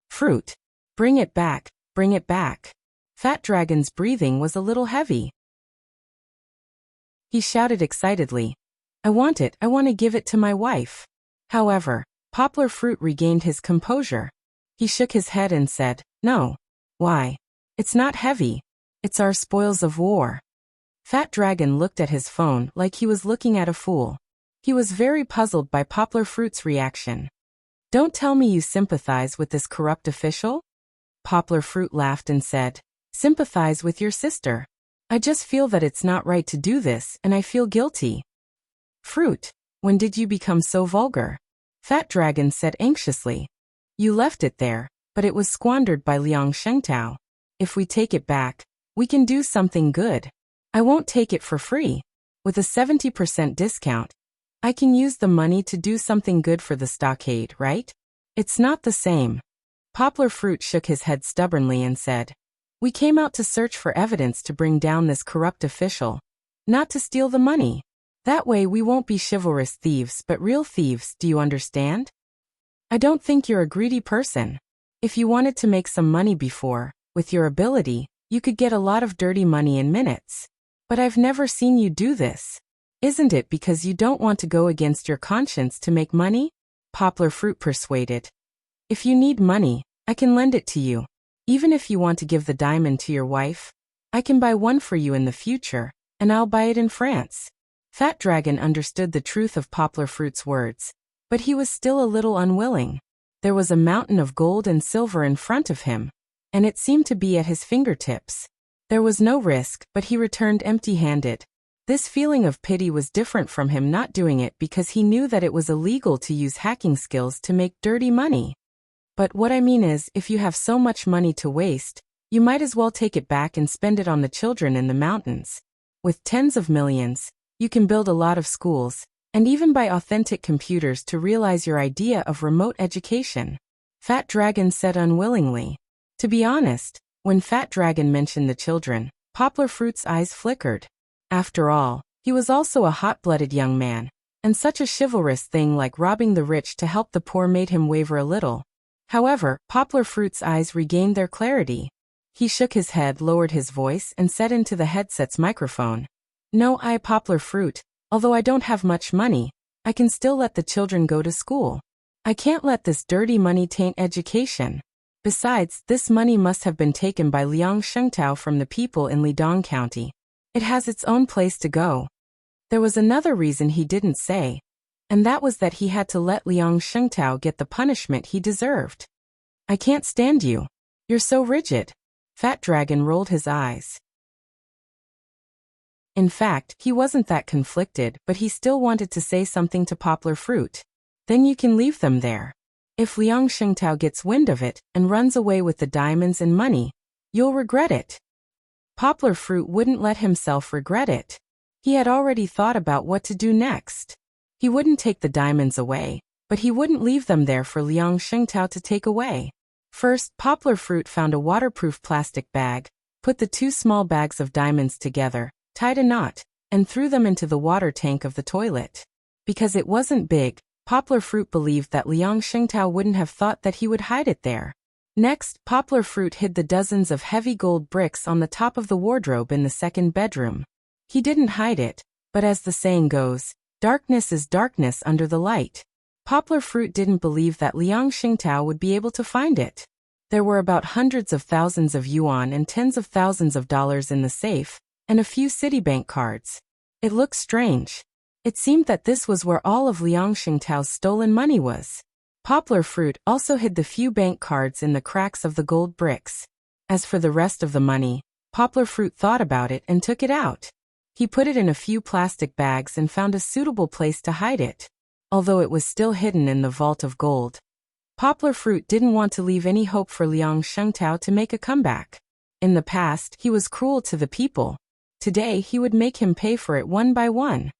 S1: Fruit. Bring it back, bring it back. Fat Dragon's breathing was a little heavy. He shouted excitedly, I want to give it to my wife. However, Poplar Fruit regained his composure. He shook his head and said, No. Why? It's not heavy. It's our spoils of war. Fat Dragon looked at his phone like he was looking at a fool. He was very puzzled by Poplar Fruit's reaction. Don't tell me you sympathize with this corrupt official? Poplar Fruit laughed and said, Sympathize with your sister. I just feel that it's not right to do this and I feel guilty. Fruit, when did you become so vulgar? Fat Dragon said anxiously. You left it there, but it was squandered by Liang Shengtao. If we take it back, we can do something good. I won't take it for free. With a 70% discount, I can use the money to do something good for the stockade, right? It's not the same. Poplar Fruit shook his head stubbornly and said, We came out to search for evidence to bring down this corrupt official, not to steal the money. That way we won't be chivalrous thieves but real thieves, do you understand? I don't think you're a greedy person. If you wanted to make some money before, with your ability, you could get a lot of dirty money in minutes. But I've never seen you do this. Isn't it because you don't want to go against your conscience to make money? Poplar Fruit persuaded. If you need money, I can lend it to you. Even if you want to give the diamond to your wife, I can buy one for you in the future, and I'll buy it in France. Fat Dragon understood the truth of Poplar Fruit's words, but he was still a little unwilling. There was a mountain of gold and silver in front of him, and it seemed to be at his fingertips. There was no risk, but he returned empty-handed. This feeling of pity was different from him not doing it because he knew that it was illegal to use hacking skills to make dirty money. But what I mean is, if you have so much money to waste, you might as well take it back and spend it on the children in the mountains. With tens of millions, you can build a lot of schools, and even buy authentic computers to realize your idea of remote education. Fat Dragon said unwillingly. To be honest, when Fat Dragon mentioned the children, Poplar Fruit's eyes flickered. After all, he was also a hot-blooded young man, and such a chivalrous thing like robbing the rich to help the poor made him waver a little. However, Poplar Fruit's eyes regained their clarity. He shook his head, lowered his voice, and said into the headset's microphone, No, Poplar Fruit, although I don't have much money, I can still let the children go to school. I can't let this dirty money taint education. Besides, this money must have been taken by Liang Shengtao from the people in Lidong County. It has its own place to go. There was another reason he didn't say, and that was that he had to let Liang Shengtao get the punishment he deserved. I can't stand you. You're so rigid. Fat Dragon rolled his eyes. In fact, he wasn't that conflicted, but he still wanted to say something to Poplar Fruit. Then you can leave them there. If Liang Shengtao gets wind of it and runs away with the diamonds and money, you'll regret it. Poplar Fruit wouldn't let himself regret it. He had already thought about what to do next. He wouldn't take the diamonds away, but he wouldn't leave them there for Liang Shengtao to take away. First, Poplar Fruit found a waterproof plastic bag, put the 2 small bags of diamonds together, tied a knot, and threw them into the water tank of the toilet. Because it wasn't big, Poplar Fruit believed that Liang Shengtao wouldn't have thought that he would hide it there. Next, Poplar Fruit hid the dozens of heavy gold bricks on the top of the wardrobe in the second bedroom. He didn't hide it, but as the saying goes, darkness is darkness under the light. Poplar Fruit didn't believe that Liang Shengtao would be able to find it. There were about hundreds of thousands of yuan and tens of thousands of dollars in the safe, and a few Citibank cards. It looked strange. It seemed that this was where all of Liang Shengtao's stolen money was. Poplar Fruit also hid the few bank cards in the cracks of the gold bricks. As for the rest of the money, Poplar Fruit thought about it and took it out. He put it in a few plastic bags and found a suitable place to hide it. Although it was still hidden in the vault of gold, Poplar Fruit didn't want to leave any hope for Liang Shengtao to make a comeback. In the past, he was cruel to the people. Today, he would make him pay for it one by one.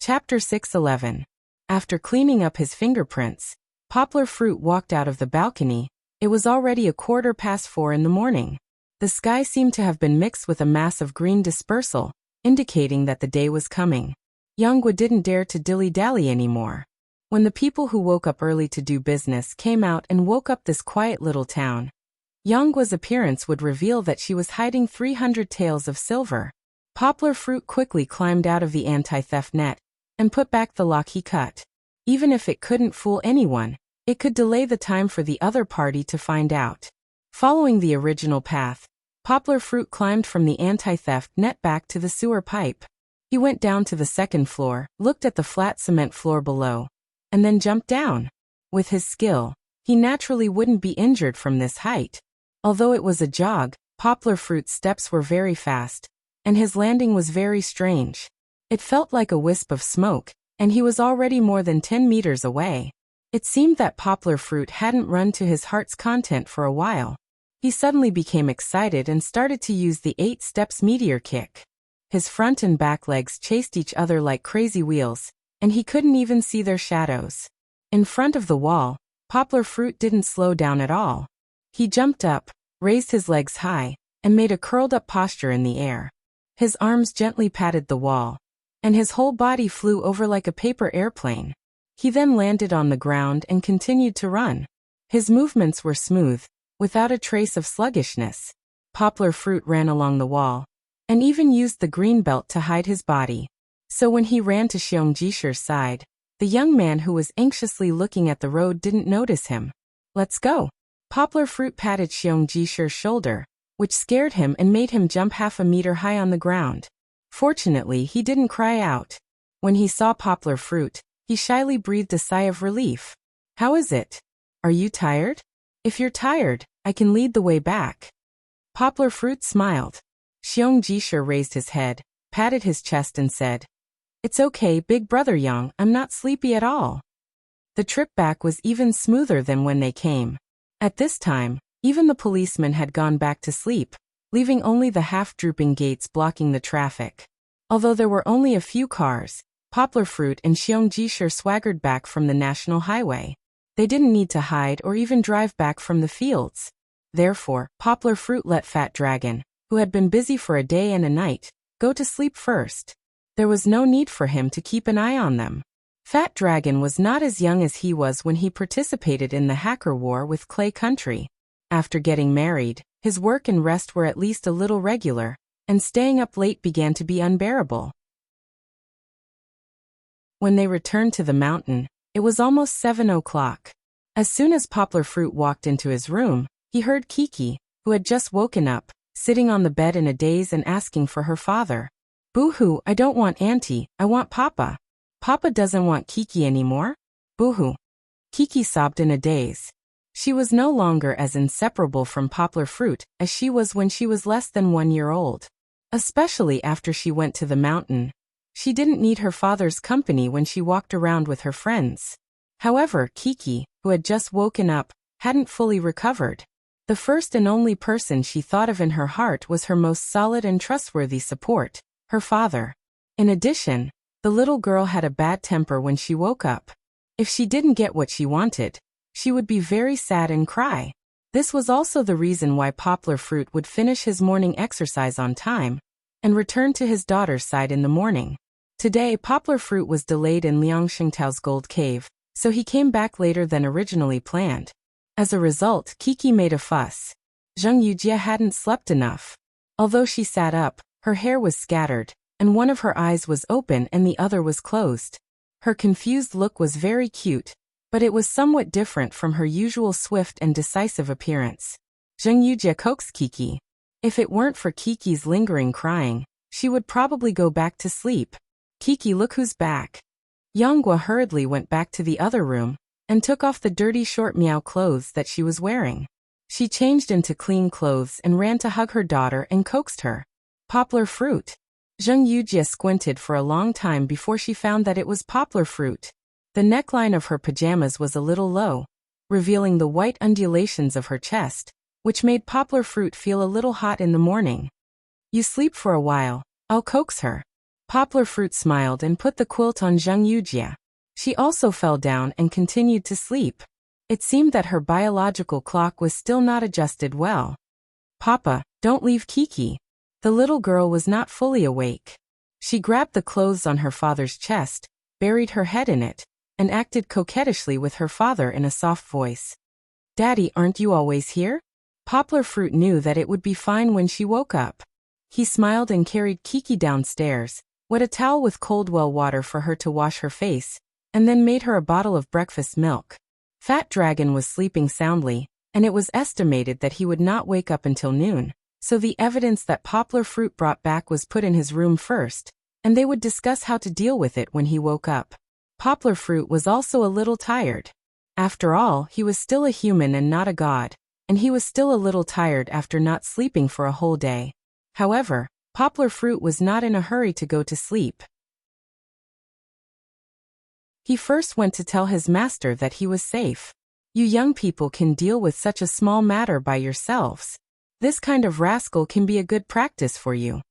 S1: Chapter 6:11. After cleaning up his fingerprints, Poplar Fruit walked out of the balcony. It was already 4:15 in the morning. The sky seemed to have been mixed with a mass of green dispersal, indicating that the day was coming. Youngwa didn't dare to dilly-dally anymore. When the people who woke up early to do business came out and woke up this quiet little town, Youngwa's appearance would reveal that she was hiding 300 taels of silver. Poplar Fruit quickly climbed out of the anti-theft net and put back the lock he cut. Even if it couldn't fool anyone, it could delay the time for the other party to find out. Following the original path, Poplar Fruit climbed from the anti-theft net back to the sewer pipe. He went down to the second floor, looked at the flat cement floor below, and then jumped down. With his skill, he naturally wouldn't be injured from this height. Although it was a jog, Poplar Fruit's steps were very fast, and his landing was very strange. It felt like a wisp of smoke, and he was already more than 10 meters away. It seemed that Poplar Fruit hadn't run to his heart's content for a while. He suddenly became excited and started to use the 8 steps meteor kick. His front and back legs chased each other like crazy wheels, and he couldn't even see their shadows. In front of the wall, Poplar Fruit didn't slow down at all. He jumped up, raised his legs high, and made a curled-up posture in the air. His arms gently patted the wall, and his whole body flew over like a paper airplane. He then landed on the ground and continued to run. His movements were smooth, without a trace of sluggishness. Poplar Fruit ran along the wall, and even used the green belt to hide his body. So when he ran to Xiong Jisher's side, the young man who was anxiously looking at the road didn't notice him. "Let's go." Poplar Fruit patted Xiong Jisher's shoulder, which scared him and made him jump half a meter high on the ground. Fortunately, he didn't cry out. When he saw Poplar Fruit, he shyly breathed a sigh of relief. "How is it? Are you tired? If you're tired, I can lead the way back." Poplar Fruit smiled. Xiong Jisher raised his head, patted his chest and said, "It's okay, big brother Yang, I'm not sleepy at all." The trip back was even smoother than when they came. At this time, even the policemen had gone back to sleep, leaving only the half-drooping gates blocking the traffic. Although there were only a few cars, Poplar Fruit and Xiong Jisher swaggered back from the national highway. They didn't need to hide or even drive back from the fields. Therefore, Poplar Fruit let Fat Dragon, who had been busy for a day and a night, go to sleep first. There was no need for him to keep an eye on them. Fat Dragon was not as young as he was when he participated in the hacker war with Clay Country. After getting married, his work and rest were at least a little regular, and staying up late began to be unbearable. When they returned to the mountain, it was almost 7 o'clock. As soon as Poplar Fruit walked into his room, he heard Kiki, who had just woken up, sitting on the bed in a daze and asking for her father. "Boo-hoo, I don't want Auntie, I want Papa." "Papa doesn't want Kiki anymore?" "Boo-hoo." Kiki sobbed in a daze. She was no longer as inseparable from Poplar Fruit as she was when she was less than 1 year old. Especially after she went to the mountain. She didn't need her father's company when she walked around with her friends. However, Kiki, who had just woken up, hadn't fully recovered. The first and only person she thought of in her heart was her most solid and trustworthy support, her father. In addition, the little girl had a bad temper when she woke up. If she didn't get what she wanted, she would be very sad and cry. This was also the reason why Poplar Fruit would finish his morning exercise on time and return to his daughter's side in the morning. Today, Poplar Fruit was delayed in Liang Shengtao's gold cave, so he came back later than originally planned. As a result, Kiki made a fuss. Zheng Yujie hadn't slept enough. Although she sat up, her hair was scattered, and one of her eyes was open and the other was closed. Her confused look was very cute, but it was somewhat different from her usual swift and decisive appearance. Zheng Yujie coaxed Kiki. If it weren't for Kiki's lingering crying, she would probably go back to sleep. Kiki, look who's back. Yanghua hurriedly went back to the other room and took off the dirty short meow clothes that she was wearing. She changed into clean clothes and ran to hug her daughter and coaxed her. Poplar Fruit. Zheng Yujie squinted for a long time before she found that it was Poplar Fruit. The neckline of her pajamas was a little low, revealing the white undulations of her chest, which made Poplar Fruit feel a little hot in the morning. You sleep for a while, I'll coax her. Poplar Fruit smiled and put the quilt on Zheng Yujie. She also fell down and continued to sleep. It seemed that her biological clock was still not adjusted well. Papa, don't leave Kiki. The little girl was not fully awake. She grabbed the clothes on her father's chest, buried her head in it, and acted coquettishly with her father in a soft voice. Daddy, aren't you always here? Poplar Fruit knew that it would be fine when she woke up. He smiled and carried Kiki downstairs, wet a towel with cold well water for her to wash her face, and then made her a bottle of breakfast milk. Fat Dragon was sleeping soundly, and it was estimated that he would not wake up until noon, so the evidence that Poplar Fruit brought back was put in his room first, and they would discuss how to deal with it when he woke up. Poplar Fruit was also a little tired. After all, he was still a human and not a god, and he was still a little tired after not sleeping for a whole day. However, Poplar Fruit was not in a hurry to go to sleep. He first went to tell his master that he was safe. You young people can deal with such a small matter by yourselves. This kind of rascal can be a good practice for you.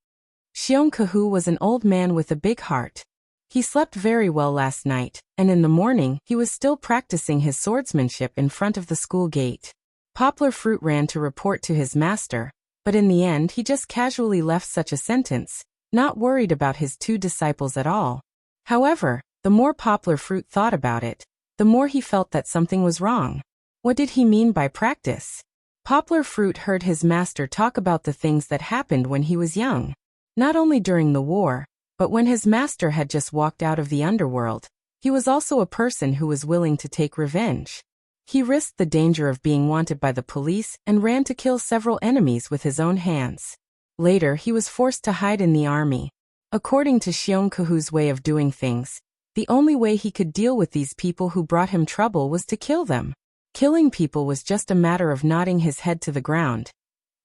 S1: Xiong Kahu was an old man with a big heart. He slept very well last night, and in the morning he was still practicing his swordsmanship in front of the school gate. Poplar Fruit ran to report to his master, but in the end he just casually left such a sentence, not worried about his two disciples at all. However, the more Poplar Fruit thought about it, the more he felt that something was wrong. What did he mean by practice? Poplar Fruit heard his master talk about the things that happened when he was young. Not only during the war, but when his master had just walked out of the underworld, he was also a person who was willing to take revenge. He risked the danger of being wanted by the police and ran to kill several enemies with his own hands. Later, he was forced to hide in the army. According to Xiong Kahu's way of doing things, the only way he could deal with these people who brought him trouble was to kill them. Killing people was just a matter of nodding his head to the ground.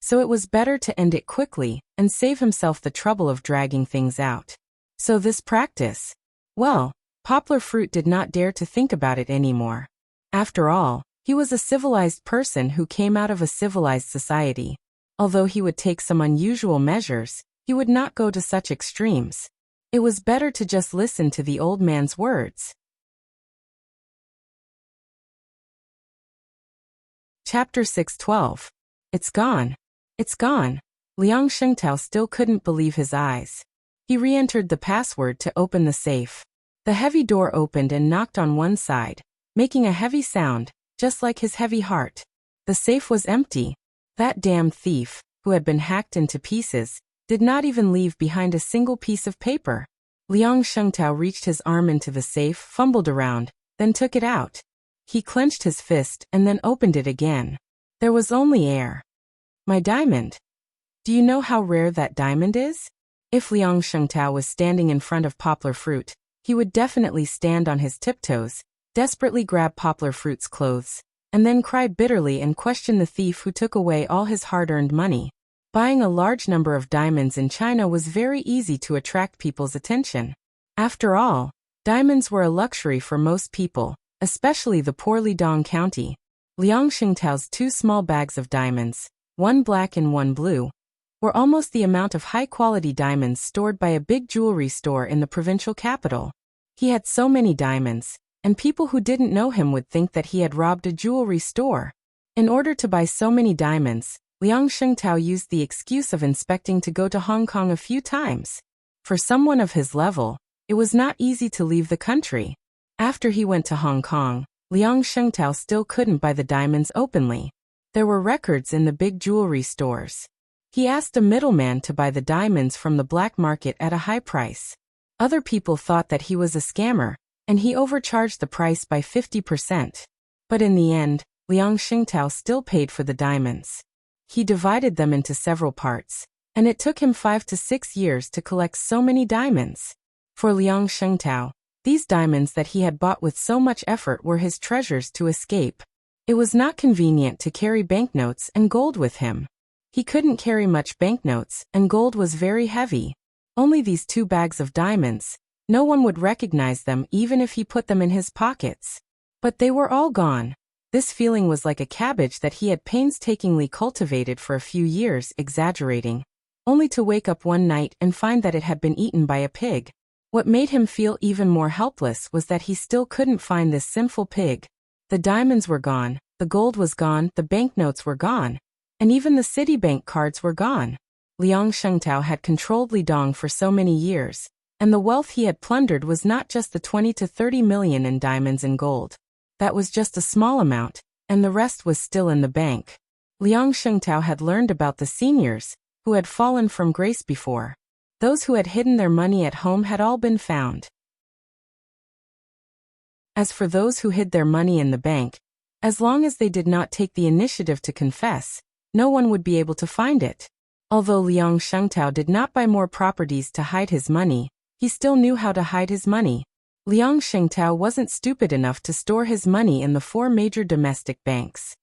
S1: So it was better to end it quickly and save himself the trouble of dragging things out. So this practice? Well, Poplar Fruit did not dare to think about it anymore. After all, he was a civilized person who came out of a civilized society. Although he would take some unusual measures, he would not go to such extremes. It was better to just listen to the old man's words. Chapter 6:12. It's gone. It's gone. Liang Shengtao still couldn't believe his eyes. He re-entered the password to open the safe. The heavy door opened and knocked on one side, making a heavy sound, just like his heavy heart. The safe was empty. That damn thief, who had been hacked into pieces, did not even leave behind a single piece of paper. Liang Shengtao reached his arm into the safe, fumbled around, then took it out. He clenched his fist and then opened it again. There was only air. My diamond. Do you know how rare that diamond is? If Liang Shengtao was standing in front of Poplar Fruit, he would definitely stand on his tiptoes, desperately grab Poplar Fruit's clothes, and then cry bitterly and question the thief who took away all his hard-earned money. Buying a large number of diamonds in China was very easy to attract people's attention. After all, diamonds were a luxury for most people, especially the poor Lidong County. Liang Shengtao's 2 small bags of diamonds, one black and one blue, were almost the amount of high-quality diamonds stored by a big jewelry store in the provincial capital. He had so many diamonds, and people who didn't know him would think that he had robbed a jewelry store. In order to buy so many diamonds, Liang Shengtao used the excuse of inspecting to go to Hong Kong a few times. For someone of his level, it was not easy to leave the country. After he went to Hong Kong, Liang Shengtao still couldn't buy the diamonds openly. There were records in the big jewelry stores. He asked a middleman to buy the diamonds from the black market at a high price. Other people thought that he was a scammer, and he overcharged the price by 50%. But in the end, Liang Shengtao still paid for the diamonds. He divided them into several parts, and it took him 5 to 6 years to collect so many diamonds. For Liang Shengtao, these diamonds that he had bought with so much effort were his treasures to escape. It was not convenient to carry banknotes and gold with him. He couldn't carry much banknotes, and gold was very heavy. Only these 2 bags of diamonds. No one would recognize them even if he put them in his pockets. But they were all gone. This feeling was like a cabbage that he had painstakingly cultivated for a few years, exaggerating, only to wake up one night and find that it had been eaten by a pig. What made him feel even more helpless was that he still couldn't find this sinful pig. The diamonds were gone, the gold was gone, the banknotes were gone, and even the Citibank cards were gone. Liang Shengtao had controlled Lidong for so many years, and the wealth he had plundered was not just the 20 to 30 million in diamonds and gold. That was just a small amount, and the rest was still in the bank. Liang Shengtao had learned about the seniors, who had fallen from grace before. Those who had hidden their money at home had all been found. As for those who hid their money in the bank, as long as they did not take the initiative to confess, no one would be able to find it. Although Liang Shengtao did not buy more properties to hide his money, he still knew how to hide his money. Liang Shengtao wasn't stupid enough to store his money in the 4 major domestic banks.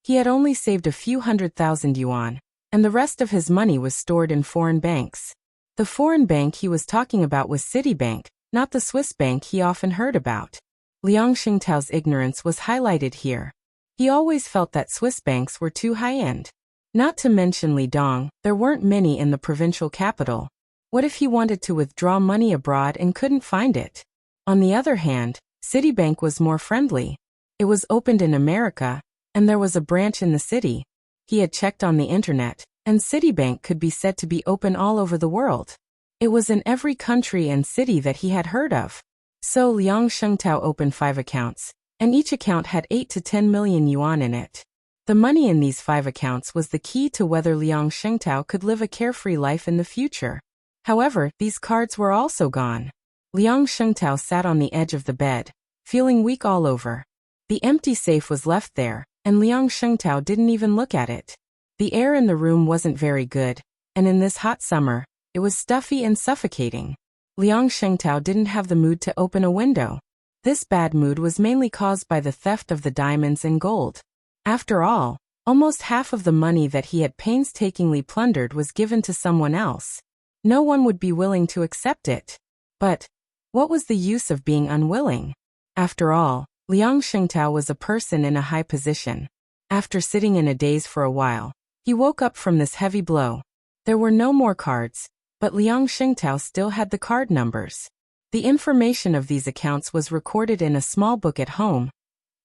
S1: He had only saved a few 100,000 yuan, and the rest of his money was stored in foreign banks. The foreign bank he was talking about was Citibank, not the Swiss bank he often heard about. Liang Shengtao's ignorance was highlighted here. He always felt that Swiss banks were too high-end. Not to mention Lidong, there weren't many in the provincial capital. What if he wanted to withdraw money abroad and couldn't find it? On the other hand, Citibank was more friendly. It was opened in America, and there was a branch in the city. He had checked on the internet, and Citibank could be said to be open all over the world. It was in every country and city that he had heard of. So Liang Shengtao opened 5 accounts, and each account had 8 to 10 million yuan in it. The money in these 5 accounts was the key to whether Liang Shengtao could live a carefree life in the future. However, these cards were also gone. Liang Shengtao sat on the edge of the bed, feeling weak all over. The empty safe was left there, and Liang Shengtao didn't even look at it. The air in the room wasn't very good, and in this hot summer, it was stuffy and suffocating. Liang Shengtao didn't have the mood to open a window. This bad mood was mainly caused by the theft of the diamonds and gold. After all, almost half of the money that he had painstakingly plundered was given to someone else. No one would be willing to accept it. But what was the use of being unwilling? After all, Liang Shengtao was a person in a high position. After sitting in a daze for a while, he woke up from this heavy blow. There were no more cards, but Liang Shengtao still had the card numbers. The information of these accounts was recorded in a small book at home,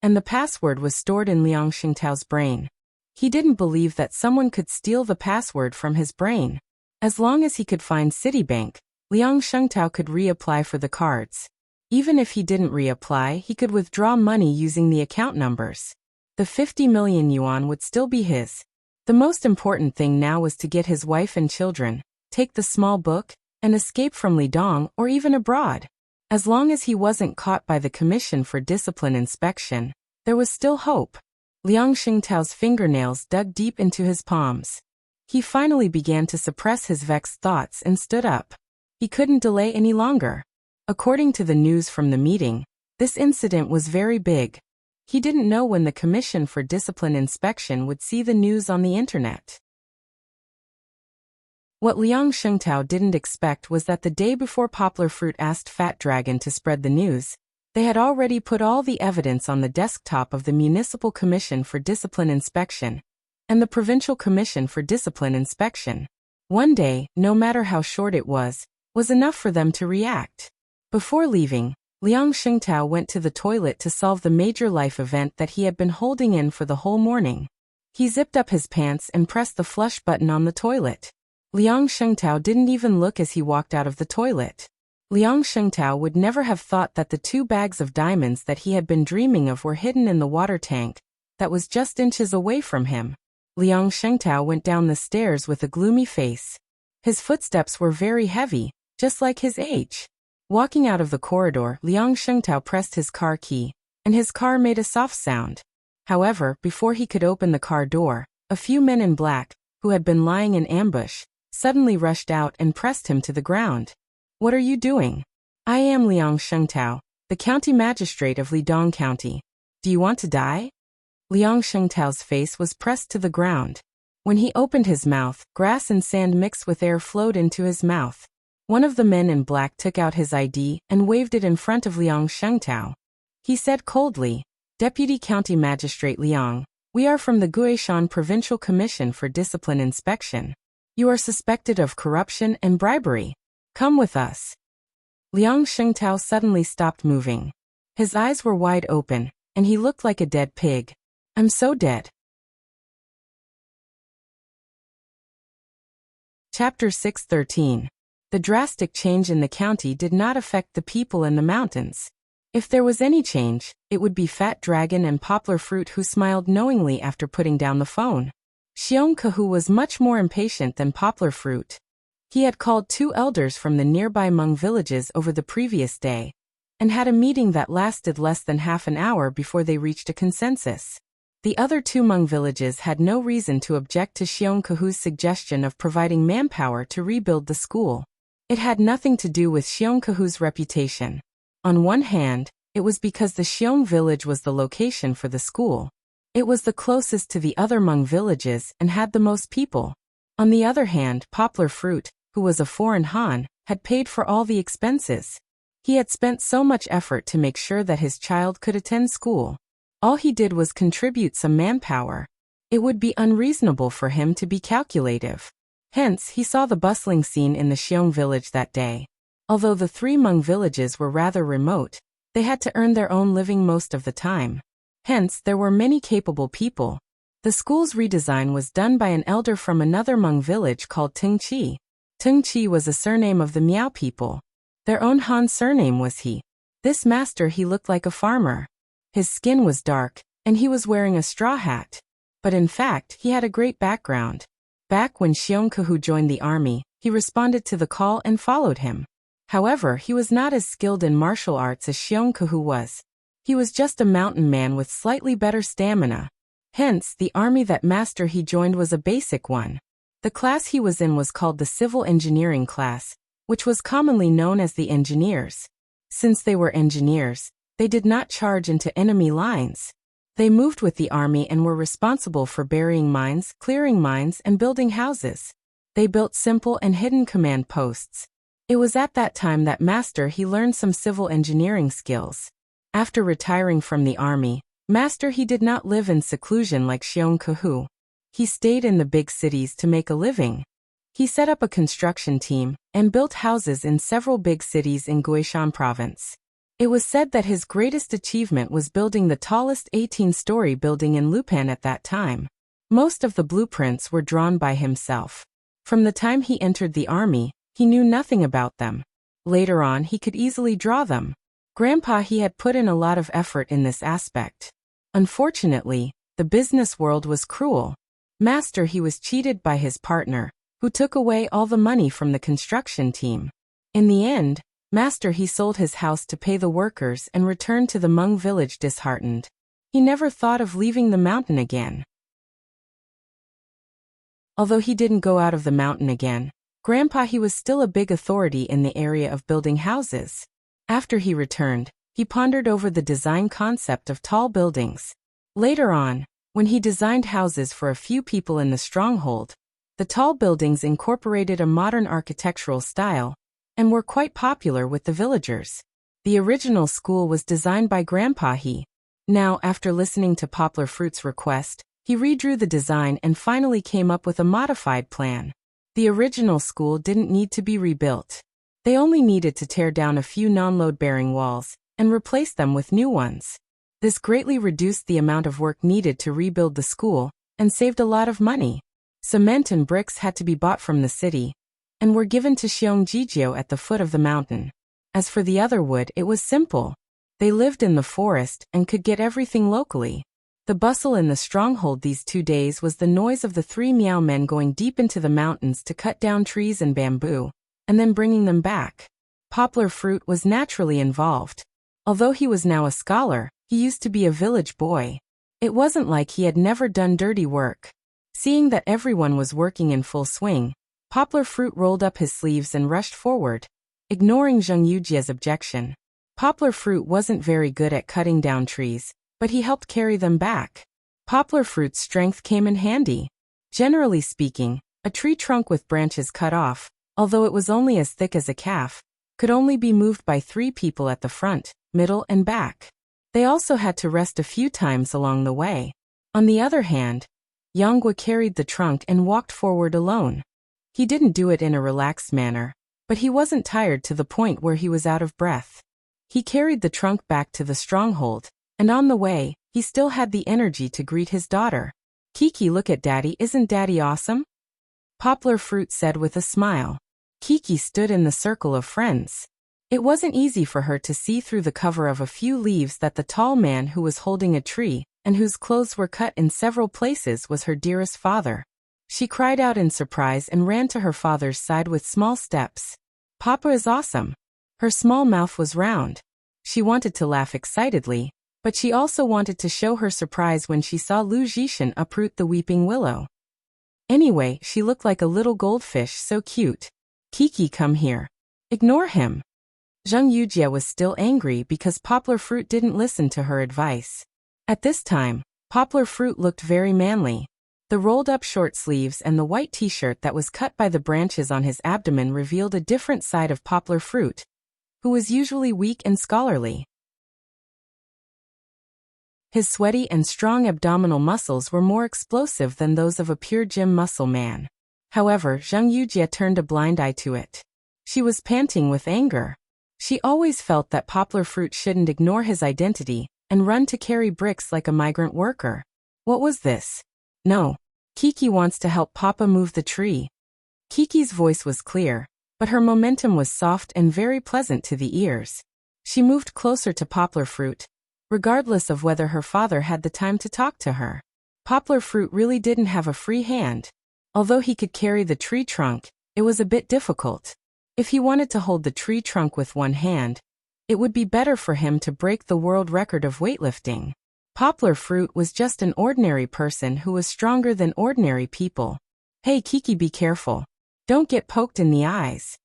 S1: and the password was stored in Liang Shengtao's brain. He didn't believe that someone could steal the password from his brain. As long as he could find Citibank, Liang Shengtao could reapply for the cards. Even if he didn't reapply, he could withdraw money using the account numbers. The 50 million yuan would still be his. The most important thing now was to get his wife and children, take the small book, and escape from Lidong or even abroad. As long as he wasn't caught by the Commission for Discipline Inspection, there was still hope. Liang Shengtao's fingernails dug deep into his palms. He finally began to suppress his vexed thoughts and stood up. He couldn't delay any longer. According to the news from the meeting, this incident was very big. He didn't know when the Commission for Discipline Inspection would see the news on the internet. What Liang Shengtao didn't expect was that the day before Poplar Fruit asked Fat Dragon to spread the news, they had already put all the evidence on the desktop of the Municipal Commission for Discipline Inspection and the Provincial Commission for Discipline Inspection. One day, no matter how short it was enough for them to react. Before leaving, Liang Shengtao went to the toilet to solve the major life event that he had been holding in for the whole morning. He zipped up his pants and pressed the flush button on the toilet. Liang Shengtao didn't even look as he walked out of the toilet. Liang Shengtao would never have thought that the 2 bags of diamonds that he had been dreaming of were hidden in the water tank that was just inches away from him. Liang Shengtao went down the stairs with a gloomy face. His footsteps were very heavy, just like his age. Walking out of the corridor, Liang Shengtao pressed his car key, and his car made a soft sound. However, before he could open the car door, a few men in black, who had been lying in ambush, suddenly rushed out and pressed him to the ground. "What are you doing?" "I am Liang Shengtao, the county magistrate of Lidong County. Do you want to die?" Liang Shengtao's face was pressed to the ground. When he opened his mouth, grass and sand mixed with air flowed into his mouth. One of the men in black took out his ID and waved it in front of Liang Shengtao. He said coldly, "Deputy County Magistrate Liang, we are from the Guishan Provincial Commission for Discipline Inspection. You are suspected of corruption and bribery. Come with us." Liang Shengtao suddenly stopped moving. His eyes were wide open, and he looked like a dead pig. "I'm so dead." Chapter 6:13. The drastic change in the county did not affect the people in the mountains. If there was any change, it would be Fat Dragon and Poplar Fruit, who smiled knowingly after putting down the phone. Xiong Kahu was much more impatient than Poplar Fruit. He had called 2 elders from the nearby Hmong villages over the previous day, and had a meeting that lasted less than half an hour before they reached a consensus. The other 2 Hmong villages had no reason to object to Xiong Kahu's suggestion of providing manpower to rebuild the school. It had nothing to do with Xiong Kahu's reputation. On one hand, it was because the Xiong village was the location for the school. It was the closest to the other Hmong villages and had the most people. On the other hand, Poplar Fruit, who was a foreign Han, had paid for all the expenses. He had spent so much effort to make sure that his child could attend school. All he did was contribute some manpower. It would be unreasonable for him to be calculative. Hence, he saw the bustling scene in the Xiong village that day. Although the 3 Hmong villages were rather remote, they had to earn their own living most of the time. Hence, there were many capable people. The school's redesign was done by an elder from another Hmong village called Tung Chi. Tung Chi was a surname of the Miao people. Their own Han surname was He. This master, he looked like a farmer. His skin was dark, and he was wearing a straw hat. But in fact, he had a great background. Back when Xiong Kahu joined the army, he responded to the call and followed him. However, he was not as skilled in martial arts as Xiong Kahu was. He was just a mountain man with slightly better stamina. Hence, the army that master he joined was a basic one. The class he was in was called the Civil Engineering class, which was commonly known as the engineers. Since they were engineers, they did not charge into enemy lines. They moved with the army and were responsible for burying mines, clearing mines, and building houses. They built simple and hidden command posts. It was at that time that master he learned some civil engineering skills. After retiring from the army, master he did not live in seclusion like Xiong Kahu. He stayed in the big cities to make a living. He set up a construction team and built houses in several big cities in Guishan province. It was said that his greatest achievement was building the tallest 18-story building in Lupan at that time. Most of the blueprints were drawn by himself. From the time he entered the army, he knew nothing about them. Later on, he could easily draw them. Grandpa he had put in a lot of effort in this aspect. Unfortunately, the business world was cruel. Master he was cheated by his partner, who took away all the money from the construction team. In the end, master he sold his house to pay the workers and returned to the Hmong village disheartened. He never thought of leaving the mountain again. Although he didn't go out of the mountain again, Grandpa he was still a big authority in the area of building houses. After he returned, he pondered over the design concept of tall buildings. Later on, when he designed houses for a few people in the stronghold, the tall buildings incorporated a modern architectural style and were quite popular with the villagers. The original school was designed by Grandpa he. Now, after listening to Poplar Fruit's request, he redrew the design and finally came up with a modified plan. The original school didn't need to be rebuilt. They only needed to tear down a few non-load-bearing walls and replace them with new ones. This greatly reduced the amount of work needed to rebuild the school and saved a lot of money. Cement and bricks had to be bought from the city and were given to Xiongjijiu at the foot of the mountain. As for the other wood, it was simple. They lived in the forest and could get everything locally. The bustle in the stronghold these 2 days was the noise of the 3 Miao men going deep into the mountains to cut down trees and bamboo, and then bringing them back. Poplar Fruit was naturally involved. Although he was now a scholar, he used to be a village boy. It wasn't like he had never done dirty work. Seeing that everyone was working in full swing, Poplar Fruit rolled up his sleeves and rushed forward, ignoring Zheng Yujia's objection. Poplar Fruit wasn't very good at cutting down trees, but he helped carry them back. Poplar Fruit's strength came in handy. Generally speaking, a tree trunk with branches cut off, although it was only as thick as a calf, could only be moved by 3 people at the front, middle, and back. They also had to rest a few times along the way. On the other hand, Yanghua carried the trunk and walked forward alone. He didn't do it in a relaxed manner, but he wasn't tired to the point where he was out of breath. He carried the trunk back to the stronghold, and on the way, he still had the energy to greet his daughter. "Kiki, look at Daddy, isn't Daddy awesome?" Poplar Fruit said with a smile. Kiki stood in the circle of friends. It wasn't easy for her to see through the cover of a few leaves that the tall man who was holding a tree, and whose clothes were cut in several places, was her dearest father. She cried out in surprise and ran to her father's side with small steps. "Papa is awesome." Her small mouth was round. She wanted to laugh excitedly, but she also wanted to show her surprise when she saw Lu Zhishan uproot the weeping willow. Anyway, she looked like a little goldfish, so cute. "Kiki, come here." "Ignore him." Zheng Yujie was still angry because Poplar Fruit didn't listen to her advice. At this time, Poplar Fruit looked very manly. The rolled-up short sleeves and the white t-shirt that was cut by the branches on his abdomen revealed a different side of Poplar Fruit, who was usually weak and scholarly. His sweaty and strong abdominal muscles were more explosive than those of a pure gym muscle man. However, Zheng Yujie turned a blind eye to it. She was panting with anger. She always felt that Poplar Fruit shouldn't ignore his identity and run to carry bricks like a migrant worker. What was this? "No. Kiki wants to help Papa move the tree." Kiki's voice was clear, but her momentum was soft and very pleasant to the ears. She moved closer to Poplar Fruit, regardless of whether her father had the time to talk to her. Poplar Fruit really didn't have a free hand. Although he could carry the tree trunk, it was a bit difficult. If he wanted to hold the tree trunk with one hand, it would be better for him to break the world record of weightlifting. Poplar Fruit was just an ordinary person who was stronger than ordinary people. "Hey Kiki, be careful. Don't get poked in the eyes."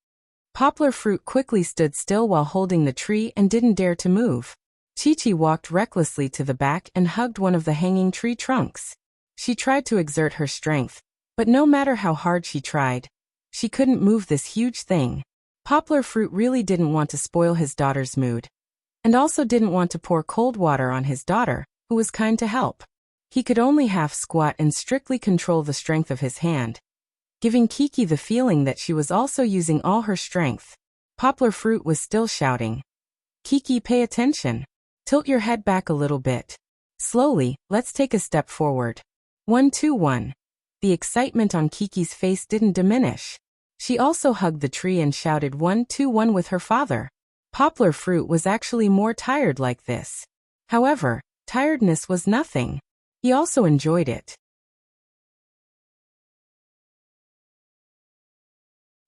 S1: Poplar Fruit quickly stood still while holding the tree and didn't dare to move. Chi-Chi walked recklessly to the back and hugged one of the hanging tree trunks. She tried to exert her strength, but no matter how hard she tried, she couldn't move this huge thing. Poplar Fruit really didn't want to spoil his daughter's mood, and also didn't want to pour cold water on his daughter, who was kind to help. He could only half squat and strictly control the strength of his hand, giving Kiki the feeling that she was also using all her strength. Poplar Fruit was still shouting, "Kiki, pay attention. Tilt your head back a little bit. Slowly, let's take a step forward. 1, 2, 1. The excitement on Kiki's face didn't diminish. She also hugged the tree and shouted 1, 2, 1 with her father. Poplar Fruit was actually more tired like this. However, tiredness was nothing. He also enjoyed it.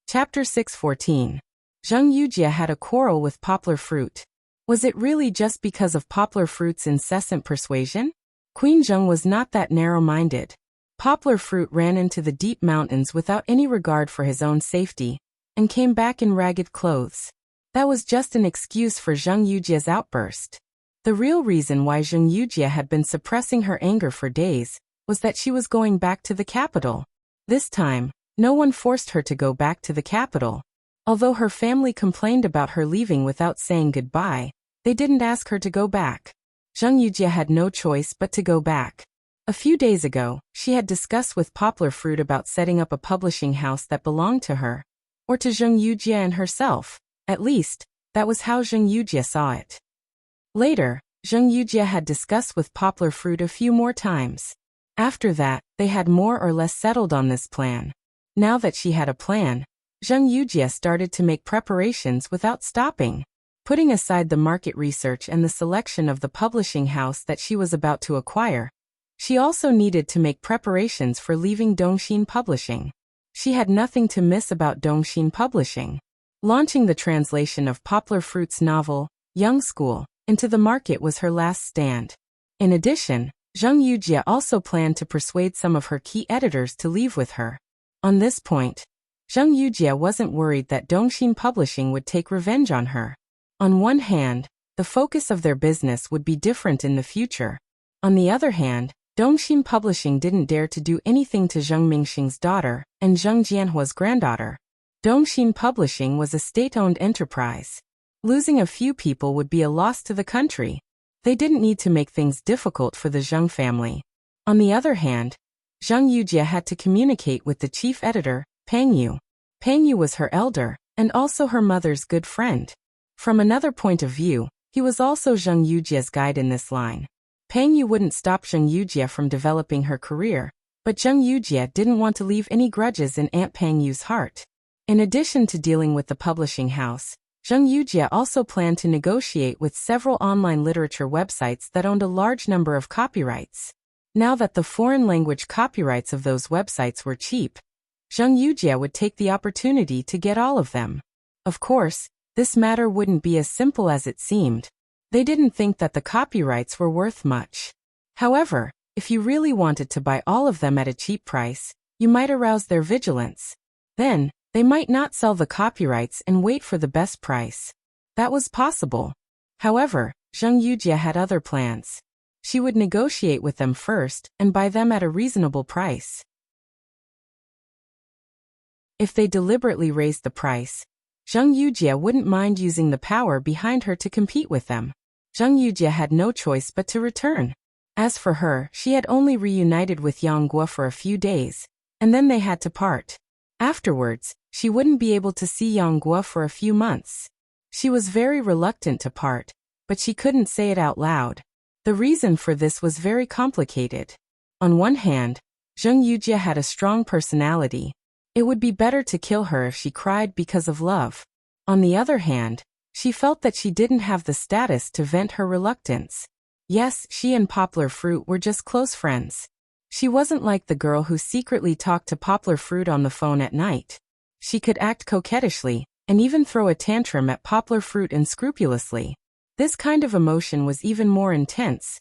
S1: Chapter 6:14. Zheng Yujie had a quarrel with Poplar Fruit. Was it really just because of Poplar Fruit's incessant persuasion? Queen Zheng was not that narrow-minded. Poplar Fruit ran into the deep mountains without any regard for his own safety, and came back in ragged clothes. That was just an excuse for Zheng Yujie's outburst. The real reason why Zheng Yujie had been suppressing her anger for days was that she was going back to the capital. This time, no one forced her to go back to the capital. Although her family complained about her leaving without saying goodbye, they didn't ask her to go back. Zheng Yujie had no choice but to go back. A few days ago, she had discussed with Poplar Fruit about setting up a publishing house that belonged to her, or to Zheng Yujie and herself. At least, that was how Zheng Yujie saw it. Later, Zheng Yujie had discussed with Poplar Fruit a few more times. After that, they had more or less settled on this plan. Now that she had a plan, Zheng Yujie started to make preparations without stopping. Putting aside the market research and the selection of the publishing house that she was about to acquire, she also needed to make preparations for leaving Dongxin Publishing. She had nothing to miss about Dongxin Publishing. Launching the translation of Poplar Fruit's novel, Young School, into the market was her last stand. In addition, Zheng Yujie also planned to persuade some of her key editors to leave with her. On this point, Zheng Yujie wasn't worried that Dongxin Publishing would take revenge on her. On one hand, the focus of their business would be different in the future. On the other hand, Dongxin Publishing didn't dare to do anything to Zheng Mingxing's daughter and Zheng Jianhua's granddaughter. Dongxin Publishing was a state-owned enterprise. Losing a few people would be a loss to the country. They didn't need to make things difficult for the Zheng family. On the other hand, Zheng Yujie had to communicate with the chief editor, Pang Yu. Pang Yu was her elder, and also her mother's good friend. From another point of view, he was also Zheng Yujie's guide in this line. Pang Yu wouldn't stop Zheng Yujie from developing her career, but Zheng Yujie didn't want to leave any grudges in Aunt Pang Yu's heart. In addition to dealing with the publishing house, Zheng Yujie also planned to negotiate with several online literature websites that owned a large number of copyrights. Now that the foreign language copyrights of those websites were cheap, Zheng Yujie would take the opportunity to get all of them. Of course, this matter wouldn't be as simple as it seemed. They didn't think that the copyrights were worth much. However, if you really wanted to buy all of them at a cheap price, you might arouse their vigilance. Then, they might not sell the copyrights and wait for the best price. That was possible. However, Zheng Yujie had other plans. She would negotiate with them first and buy them at a reasonable price. If they deliberately raised the price, Zheng Yujie wouldn't mind using the power behind her to compete with them. Zheng Yujie had no choice but to return. As for her, she had only reunited with Yang Guo for a few days, and then they had to part. Afterwards, she wouldn't be able to see Yang Guo for a few months. She was very reluctant to part, but she couldn't say it out loud. The reason for this was very complicated. On one hand, Zheng Yujie had a strong personality. It would be better to kill her if she cried because of love. On the other hand, she felt that she didn't have the status to vent her reluctance. Yes, she and Poplar Fruit were just close friends. She wasn't like the girl who secretly talked to Poplar Fruit on the phone at night. She could act coquettishly, and even throw a tantrum at Poplar Fruit unscrupulously. This kind of emotion was even more intense,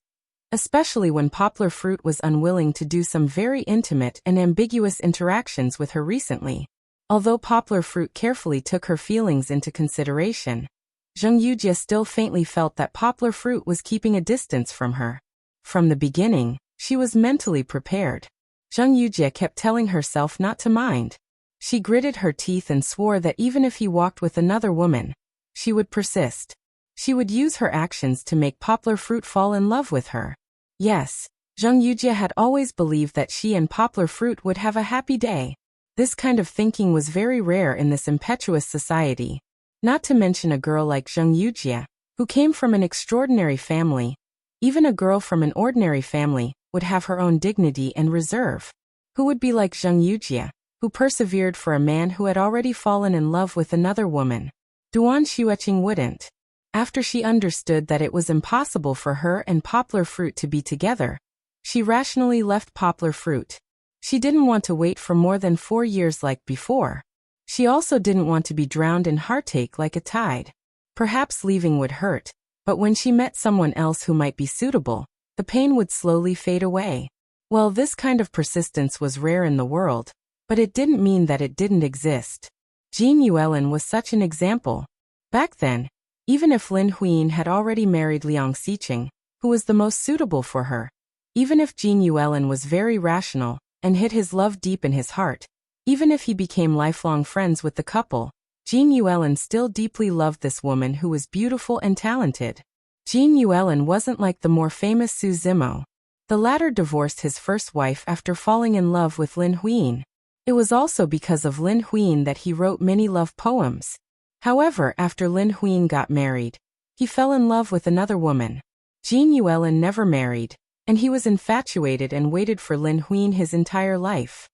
S1: especially when Poplar Fruit was unwilling to do some very intimate and ambiguous interactions with her recently. Although Poplar Fruit carefully took her feelings into consideration, Zheng Yujie still faintly felt that Poplar Fruit was keeping a distance from her. From the beginning, she was mentally prepared. Zheng Yujie kept telling herself not to mind. She gritted her teeth and swore that even if he walked with another woman, she would persist. She would use her actions to make Poplar Fruit fall in love with her. Yes, Zheng Yujie had always believed that she and Poplar Fruit would have a happy day. This kind of thinking was very rare in this impetuous society. Not to mention a girl like Zheng Yujie, who came from an extraordinary family. Even a girl from an ordinary family would have her own dignity and reserve. Who would be like Zheng Yujie, who persevered for a man who had already fallen in love with another woman? Duan Xueqing wouldn't. After she understood that it was impossible for her and Poplar Fruit to be together, she rationally left Poplar Fruit. She didn't want to wait for more than 4 years like before. She also didn't want to be drowned in heartache like a tide. Perhaps leaving would hurt, but when she met someone else who might be suitable, the pain would slowly fade away. Well, this kind of persistence was rare in the world, but it didn't mean that it didn't exist. Jin Yuelin was such an example. Back then, even if Lin Huiying had already married Liang Xiqing, who was the most suitable for her, even if Jin Yuelin was very rational and hid his love deep in his heart, even if he became lifelong friends with the couple, Jin Yuelin still deeply loved this woman who was beautiful and talented. Jin Yuelin wasn't like the more famous Su Zimo. The latter divorced his first wife after falling in love with Lin Huiying. It was also because of Lin Huiying that he wrote many love poems. However, after Lin Huiying got married, he fell in love with another woman. Jin Yuelin never married, and he was infatuated and waited for Lin Huiying his entire life.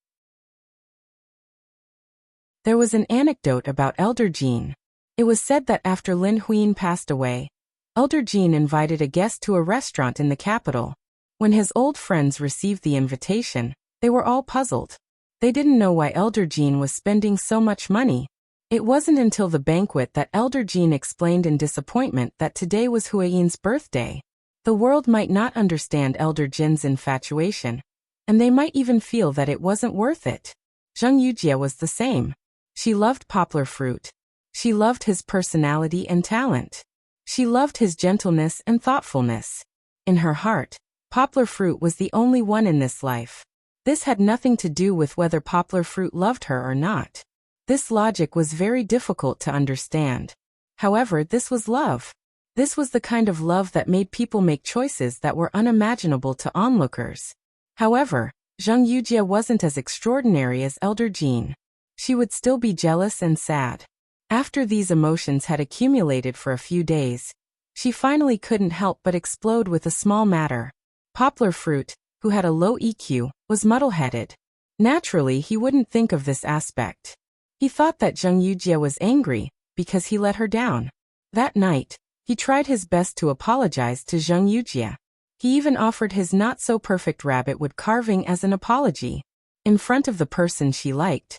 S1: There was an anecdote about Elder Jin. It was said that after Lin Huiying passed away, Elder Jin invited a guest to a restaurant in the capital. When his old friends received the invitation, they were all puzzled. They didn't know why Elder Jin was spending so much money. It wasn't until the banquet that Elder Jin explained in disappointment that today was Huiying's birthday. The world might not understand Elder Jin's infatuation, and they might even feel that it wasn't worth it. Zheng Yujie was the same. She loved poplar fruit. She loved his personality and talent. She loved his gentleness and thoughtfulness. In her heart, poplar fruit was the only one in this life. This had nothing to do with whether poplar fruit loved her or not. This logic was very difficult to understand. However, this was love. This was the kind of love that made people make choices that were unimaginable to onlookers. However, Zheng Yujie wasn't as extraordinary as Elder Jin. She would still be jealous and sad. After these emotions had accumulated for a few days, she finally couldn't help but explode with a small matter. Poplar fruit, who had a low EQ, was muddle-headed. Naturally, he wouldn't think of this aspect. He thought that Zheng Yujie was angry because he let her down. That night, he tried his best to apologize to Zheng Yujie. He even offered his not-so-perfect rabbit wood carving as an apology. In front of the person she liked,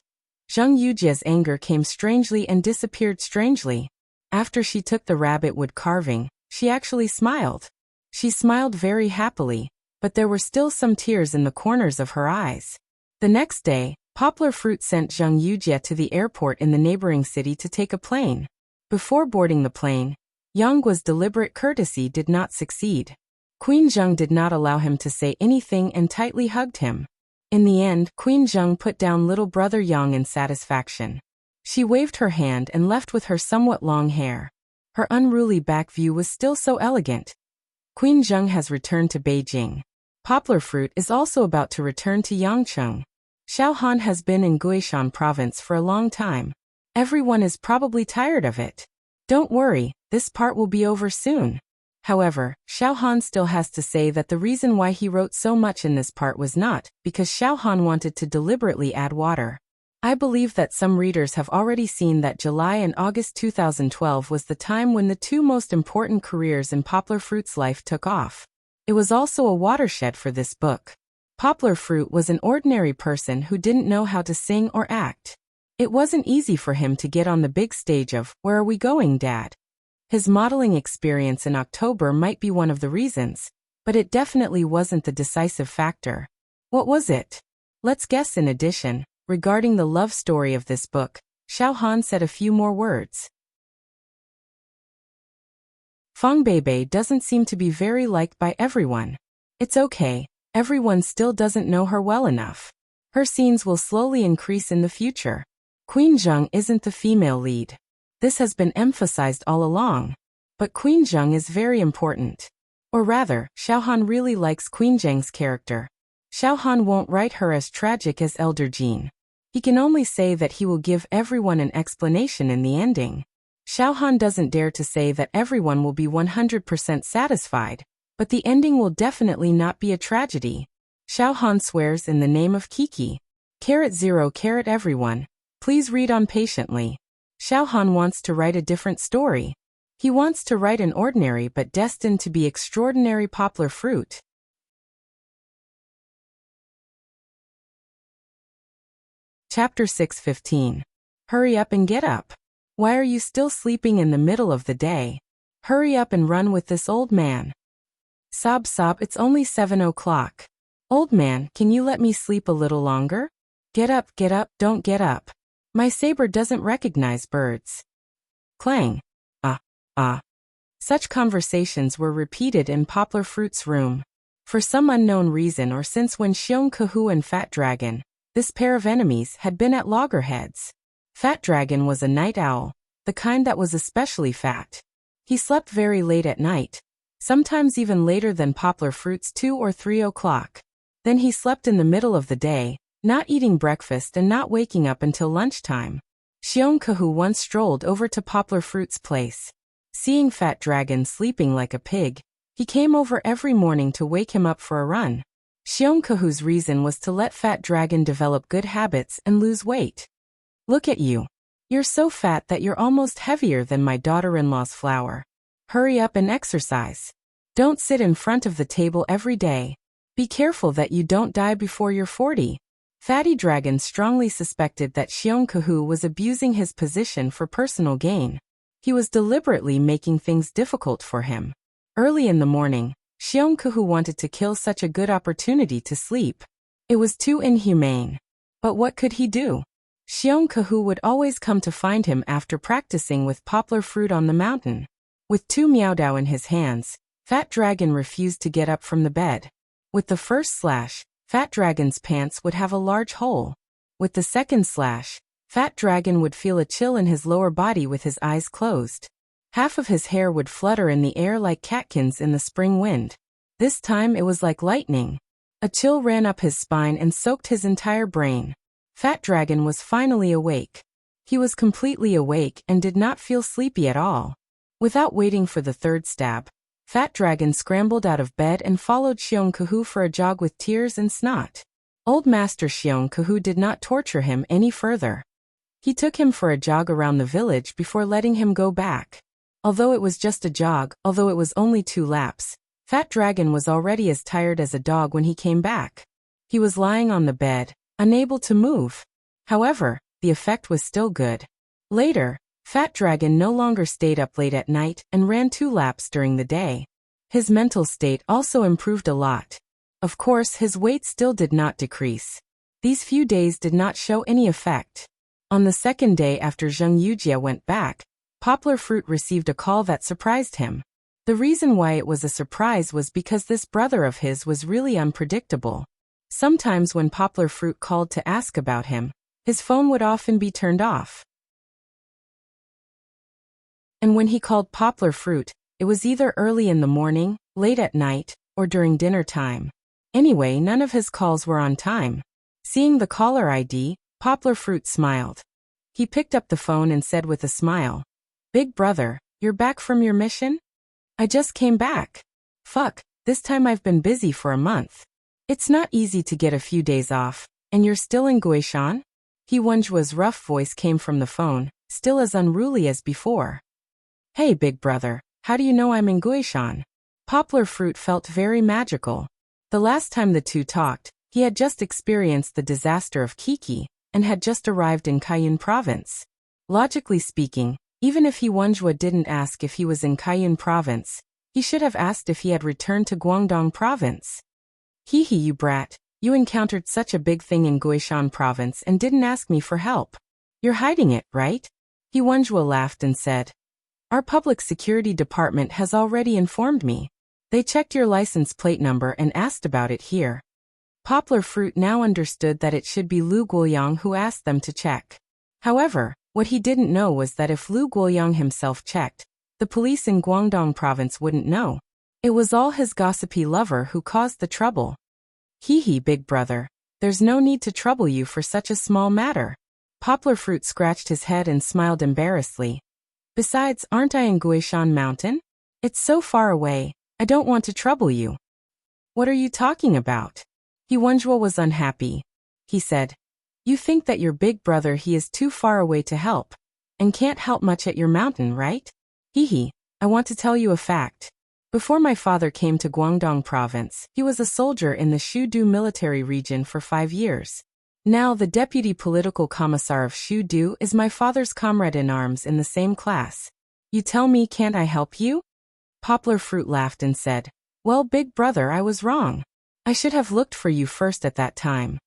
S1: Zheng Yujie's anger came strangely and disappeared strangely. After she took the rabbit wood carving, she actually smiled. She smiled very happily, but there were still some tears in the corners of her eyes. The next day, Poplar Fruit sent Zheng Yujie to the airport in the neighboring city to take a plane. Before boarding the plane, Yang Guo's deliberate courtesy did not succeed. Queen Zheng did not allow him to say anything and tightly hugged him. In the end, Queen Zheng put down little brother Yang in satisfaction. She waved her hand and left with her somewhat long hair. Her unruly back view was still so elegant. Queen Zheng has returned to Beijing. Poplar Fruit is also about to return to Yangcheng. Xiao Han has been in Guishan province for a long time. Everyone is probably tired of it. Don't worry, this part will be over soon. However, Xiao Han still has to say that the reason why he wrote so much in this part was not because Xiao Han wanted to deliberately add water. I believe that some readers have already seen that July and August 2012 was the time when the two most important careers in Poplar Fruit's life took off. It was also a watershed for this book. Poplar Fruit was an ordinary person who didn't know how to sing or act. It wasn't easy for him to get on the big stage of "Where Are We Going, Dad?" His modeling experience in October might be one of the reasons, but it definitely wasn't the decisive factor. What was it? Let's guess. In addition, regarding the love story of this book, Xiao Han said a few more words. Fang Beibei doesn't seem to be very liked by everyone. It's okay, everyone still doesn't know her well enough. Her scenes will slowly increase in the future. Queen Zheng isn't the female lead. This has been emphasized all along. But Queen Zheng is very important. Or rather, Xiao Han really likes Queen Zheng's character. Xiao Han won't write her as tragic as Elder Jin. He can only say that he will give everyone an explanation in the ending. Xiao Han doesn't dare to say that everyone will be 100% satisfied, but the ending will definitely not be a tragedy. Xiao Han swears in the name of Kiki. *0 everyone. Please read on patiently. Xiao Han wants to write a different story. He wants to write an ordinary but destined to be extraordinary poplar fruit. Chapter 6:15. Hurry up and get up. Why are you still sleeping in the middle of the day? Hurry up and run with this old man. Sob sob, it's only 7 o'clock. Old man, can you let me sleep a little longer? Get up, don't get up. My saber doesn't recognize birds. Clang. Such conversations were repeated in Poplar Fruit's room. For some unknown reason, or since when Xiong Kahu and Fat Dragon, this pair of enemies, had been at loggerheads. Fat Dragon was a night owl, the kind that was especially fat. He slept very late at night, sometimes even later than poplar fruit's 2 or 3 o'clock. Then he slept in the middle of the day, not eating breakfast and not waking up until lunchtime. Xiongkahu once strolled over to Poplar Fruit's place. Seeing Fat Dragon sleeping like a pig, he came over every morning to wake him up for a run. Xiongkahu's reason was to let Fat Dragon develop good habits and lose weight. Look at you. You're so fat that you're almost heavier than my daughter-in-law's flour. Hurry up and exercise. Don't sit in front of the table every day. Be careful that you don't die before you're 40. Fatty Dragon strongly suspected that Xiongkahu was abusing his position for personal gain. He was deliberately making things difficult for him. Early in the morning, Xiongkahu wanted to kill such a good opportunity to sleep. It was too inhumane. But what could he do? Xiongkahu would always come to find him after practicing with Poplar Fruit on the mountain. With 2 Miaodao in his hands, Fat Dragon refused to get up from the bed. With the first slash, Fat Dragon's pants would have a large hole. With the second slash, Fat Dragon would feel a chill in his lower body with his eyes closed. Half of his hair would flutter in the air like catkins in the spring wind. This time it was like lightning. A chill ran up his spine and soaked his entire brain. Fat Dragon was finally awake. He was completely awake and did not feel sleepy at all. Without waiting for the third stab, Fat Dragon scrambled out of bed and followed Xiongkahu for a jog with tears and snot. Old Master Xiongkahu did not torture him any further. He took him for a jog around the village before letting him go back. Although it was just a jog, although it was only 2 laps, Fat Dragon was already as tired as a dog when he came back. He was lying on the bed, unable to move. However, the effect was still good. Later, Fat Dragon no longer stayed up late at night and ran 2 laps during the day. His mental state also improved a lot. Of course, his weight still did not decrease. These few days did not show any effect. On the second day after Zheng Yujia went back, Poplar Fruit received a call that surprised him. The reason why it was a surprise was because this brother of his was really unpredictable. Sometimes when Poplar Fruit called to ask about him, his phone would often be turned off. And when he called Poplar Fruit, it was either early in the morning, late at night, or during dinner time. Anyway, none of his calls were on time. Seeing the caller ID, Poplar Fruit smiled. He picked up the phone and said with a smile, "Big brother, you're back from your mission? I just came back. Fuck, this time I've been busy for a month. It's not easy to get a few days off, and you're still in Guishan?" He Wenjua's rough voice came from the phone, still as unruly as before. "Hey big brother, how do you know I'm in Guishan?" Poplar Fruit felt very magical. The last time the two talked, he had just experienced the disaster of Kiki, and had just arrived in Kaiyun province. Logically speaking, even if he Wenjua didn't ask if he was in Kaiyun province, he should have asked if he had returned to Guangdong province. Hee hee you brat, you encountered such a big thing in Guishan province and didn't ask me for help. You're hiding it, right? He Wenjua laughed and said, "Our public security department has already informed me. They checked your license plate number and asked about it here." Poplar Fruit now understood that it should be Lu Guoyang who asked them to check. However, what he didn't know was that if Lu Guoyang himself checked, the police in Guangdong province wouldn't know. It was all his gossipy lover who caused the trouble. Hee hee big brother, there's no need to trouble you for such a small matter. Poplar Fruit scratched his head and smiled embarrassedly. Besides, aren't I in Guishan Mountain? It's so far away, I don't want to trouble you. What are you talking about? He Wenjua was unhappy. He said, "You think that your big brother he is too far away to help, and can't help much at your mountain, right? Hee hee, I want to tell you a fact. Before my father came to Guangdong province, he was a soldier in the Shudu military region for 5 years. Now the deputy political commissar of Shudu is my father's comrade in arms in the same class. You tell me can't I help you?" Poplar Fruit laughed and said, "Well big brother I was wrong. I should have looked for you first at that time.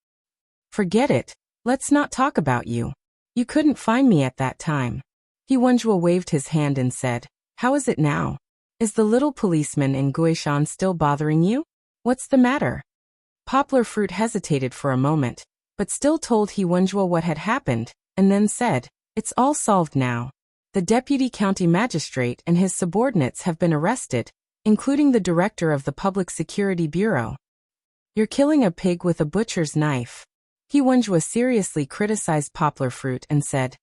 S1: Forget it, let's not talk about you. You couldn't find me at that time." He Wenjua waved his hand and said, "How is it now? Is the little policeman in Guishan still bothering you? What's the matter?" Poplar Fruit hesitated for a moment, but still told He Wenjua what had happened, and then said, "It's all solved now. The deputy county magistrate and his subordinates have been arrested, including the director of the Public Security Bureau. You're killing a pig with a butcher's knife. Wuxia seriously criticized Poplar Fruit and said,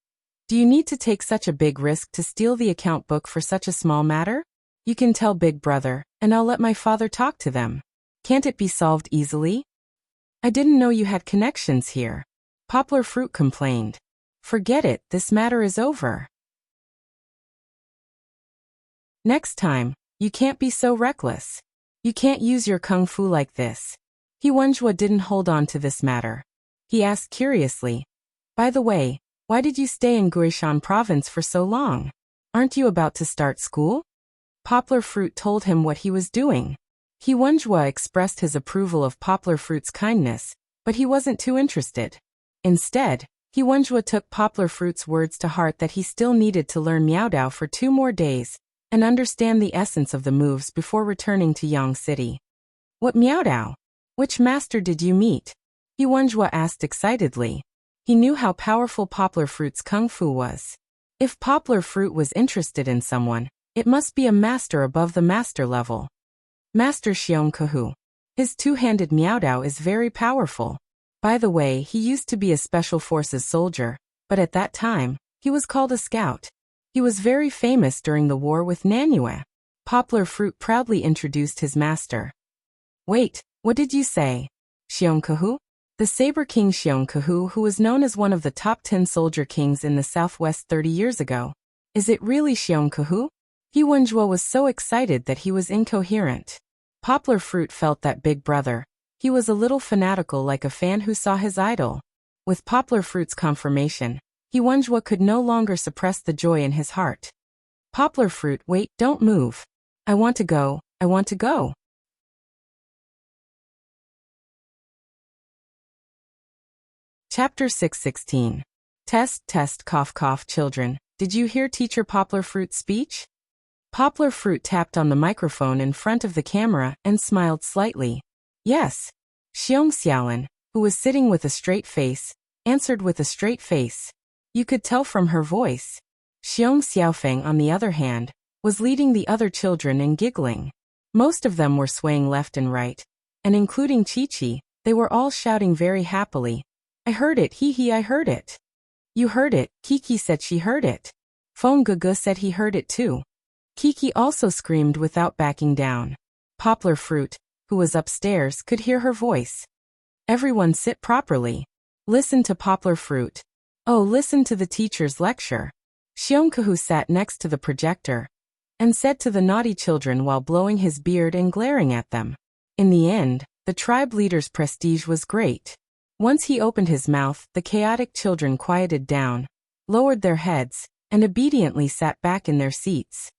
S1: "Do you need to take such a big risk to steal the account book for such a small matter? You can tell Big Brother, and I'll let my father talk to them. Can't it be solved easily?" "I didn't know you had connections here," Poplar Fruit complained. "Forget it, this matter is over. Next time, you can't be so reckless. You can't use your kung fu like this." Wuxia didn't hold on to this matter. He asked curiously, "By the way, why did you stay in Guishan province for so long? Aren't you about to start school?" Poplar Fruit told him what he was doing. Wuxia expressed his approval of Poplar Fruit's kindness, but he wasn't too interested. Instead, Wuxia took Poplar Fruit's words to heart that he still needed to learn Miaodao for 2 more days and understand the essence of the moves before returning to Yang City. "What Miaodao? Which master did you meet?" Wuxia asked excitedly. He knew how powerful Poplar Fruit's kung fu was. If Poplar Fruit was interested in someone, it must be a master above the master level. "Master Xiong Kahu. His two-handed Miaodao is very powerful. By the way, he used to be a special forces soldier, but at that time, he was called a scout. He was very famous during the war with Nanyue." Poplar Fruit proudly introduced his master. "Wait, what did you say? Xiong Kahu? The Saber King Xiong Kahu, who was known as one of the top 10 soldier kings in the southwest 30 years ago. Is it really Xiong Kahu?" Wuxia was so excited that he was incoherent. Poplar Fruit felt that Big Brother. He was a little fanatical, like a fan who saw his idol. With Poplar Fruit's confirmation, Wuxia could no longer suppress the joy in his heart. "Poplar Fruit, wait, don't move. I want to go, I want to go." Chapter 616. Test, cough, cough. Children, did you hear Teacher Poplar Fruit's speech? Poplar Fruit tapped on the microphone in front of the camera and smiled slightly. Yes. Xiong Xiaolin, who was sitting with a straight face, answered with a straight face. You could tell from her voice. Xiong Xiaofeng, on the other hand, was leading the other children in giggling. Most of them were swaying left and right, and including Chi-Chi, they were all shouting very happily. "I heard it, hee, I heard it." "You heard it," Kiki said she heard it. Feng Gugu said he heard it too. Kiki also screamed without backing down. Poplar Fruit, who was upstairs, could hear her voice. "Everyone sit properly. Listen to Poplar Fruit. Oh, listen to the teacher's lecture." Xiong Kahu sat next to the projector and said to the naughty children while blowing his beard and glaring at them. In the end, the tribe leader's prestige was great. Once he opened his mouth, the chaotic children quieted down, lowered their heads, and obediently sat back in their seats.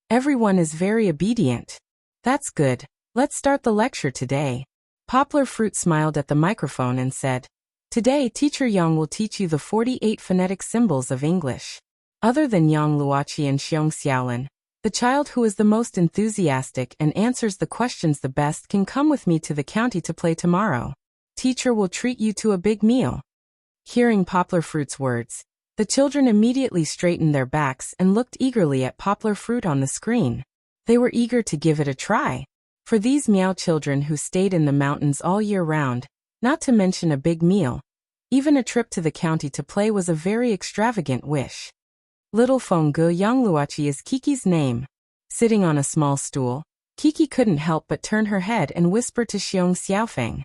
S1: Everyone is very obedient. That's good. Let's start the lecture today. Poplar Fruit smiled at the microphone and said, "Today, Teacher Yang will teach you the 48 phonetic symbols of English." Other than Yang Luoqi and Xiong Xiaolin, the child who is the most enthusiastic and answers the questions the best can come with me to the county to play tomorrow. Teacher will treat you to a big meal. Hearing Poplar Fruit's words, the children immediately straightened their backs and looked eagerly at Poplar Fruit on the screen. They were eager to give it a try. For these Miao children who stayed in the mountains all year round, not to mention a big meal, even a trip to the county to play was a very extravagant wish. Little Fenggu Yangluachi is Kiki's name. Sitting on a small stool, Kiki couldn't help but turn her head and whisper to Xiong Xiaofeng.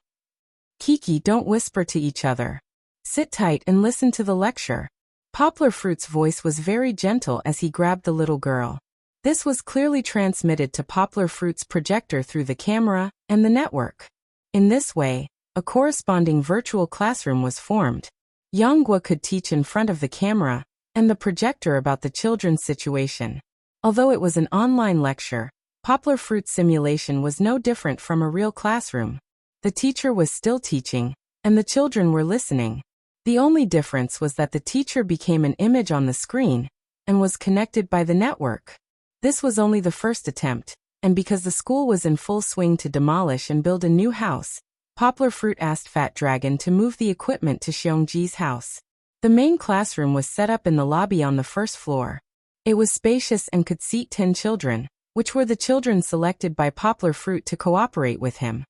S1: "Kiki, don't whisper to each other. Sit tight and listen to the lecture." Poplar Fruit's voice was very gentle as he grabbed the little girl. This was clearly transmitted to Poplar Fruit's projector through the camera and the network. In this way, a corresponding virtual classroom was formed. Yanghua could teach in front of the camera and the projector about the children's situation. Although it was an online lecture, Poplar Fruit's simulation was no different from a real classroom. The teacher was still teaching, and the children were listening. The only difference was that the teacher became an image on the screen and was connected by the network. This was only the first attempt, and because the school was in full swing to demolish and build a new house, Poplar Fruit asked Fat Dragon to move the equipment to Xiongji's house. The main classroom was set up in the lobby on the first floor. It was spacious and could seat 10 children, which were the children selected by Poplar Fruit to cooperate with him.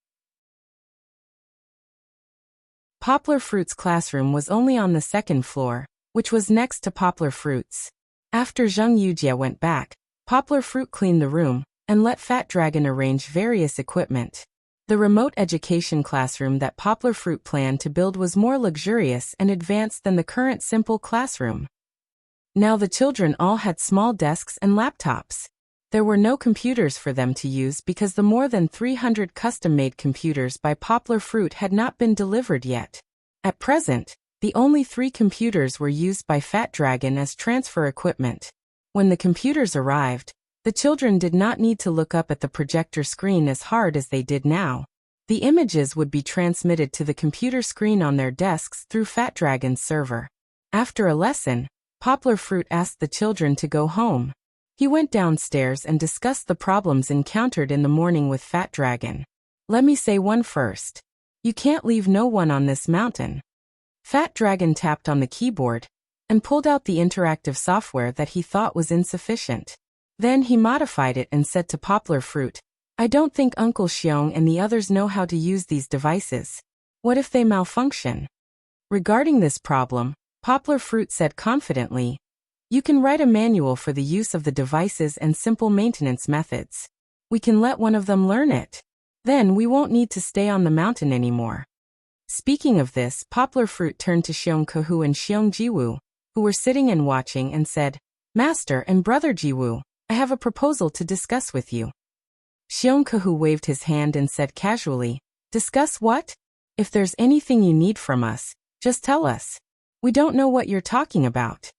S1: Poplar Fruit's classroom was only on the second floor, which was next to Poplar Fruit's. After Zheng Yujie went back, Poplar Fruit cleaned the room and let Fat Dragon arrange various equipment. The remote education classroom that Poplar Fruit planned to build was more luxurious and advanced than the current simple classroom. Now the children all had small desks and laptops. There were no computers for them to use because the more than 300 custom-made computers by Poplar Fruit had not been delivered yet. At present, the only 3 computers were used by Fat Dragon as transfer equipment. When the computers arrived, the children did not need to look up at the projector screen as hard as they did now. The images would be transmitted to the computer screen on their desks through Fat Dragon's server. After a lesson, Poplar Fruit asked the children to go home. He went downstairs and discussed the problems encountered in the morning with Fat Dragon. Let me say one first. You can't leave no one on this mountain. Fat Dragon tapped on the keyboard and pulled out the interactive software that he thought was insufficient. Then he modified it and said to Poplar Fruit, I don't think Uncle Xiong and the others know how to use these devices. What if they malfunction? Regarding this problem, Poplar Fruit said confidently, you can write a manual for the use of the devices and simple maintenance methods. We can let one of them learn it. Then we won't need to stay on the mountain anymore. Speaking of this, Poplar Fruit turned to Xiong Kehu and Xiong Jiwu, who were sitting and watching, and said, Master and Brother Jiwu, I have a proposal to discuss with you. Xiong Kehu waved his hand and said casually, discuss what? If there's anything you need from us, just tell us. We don't know what you're talking about.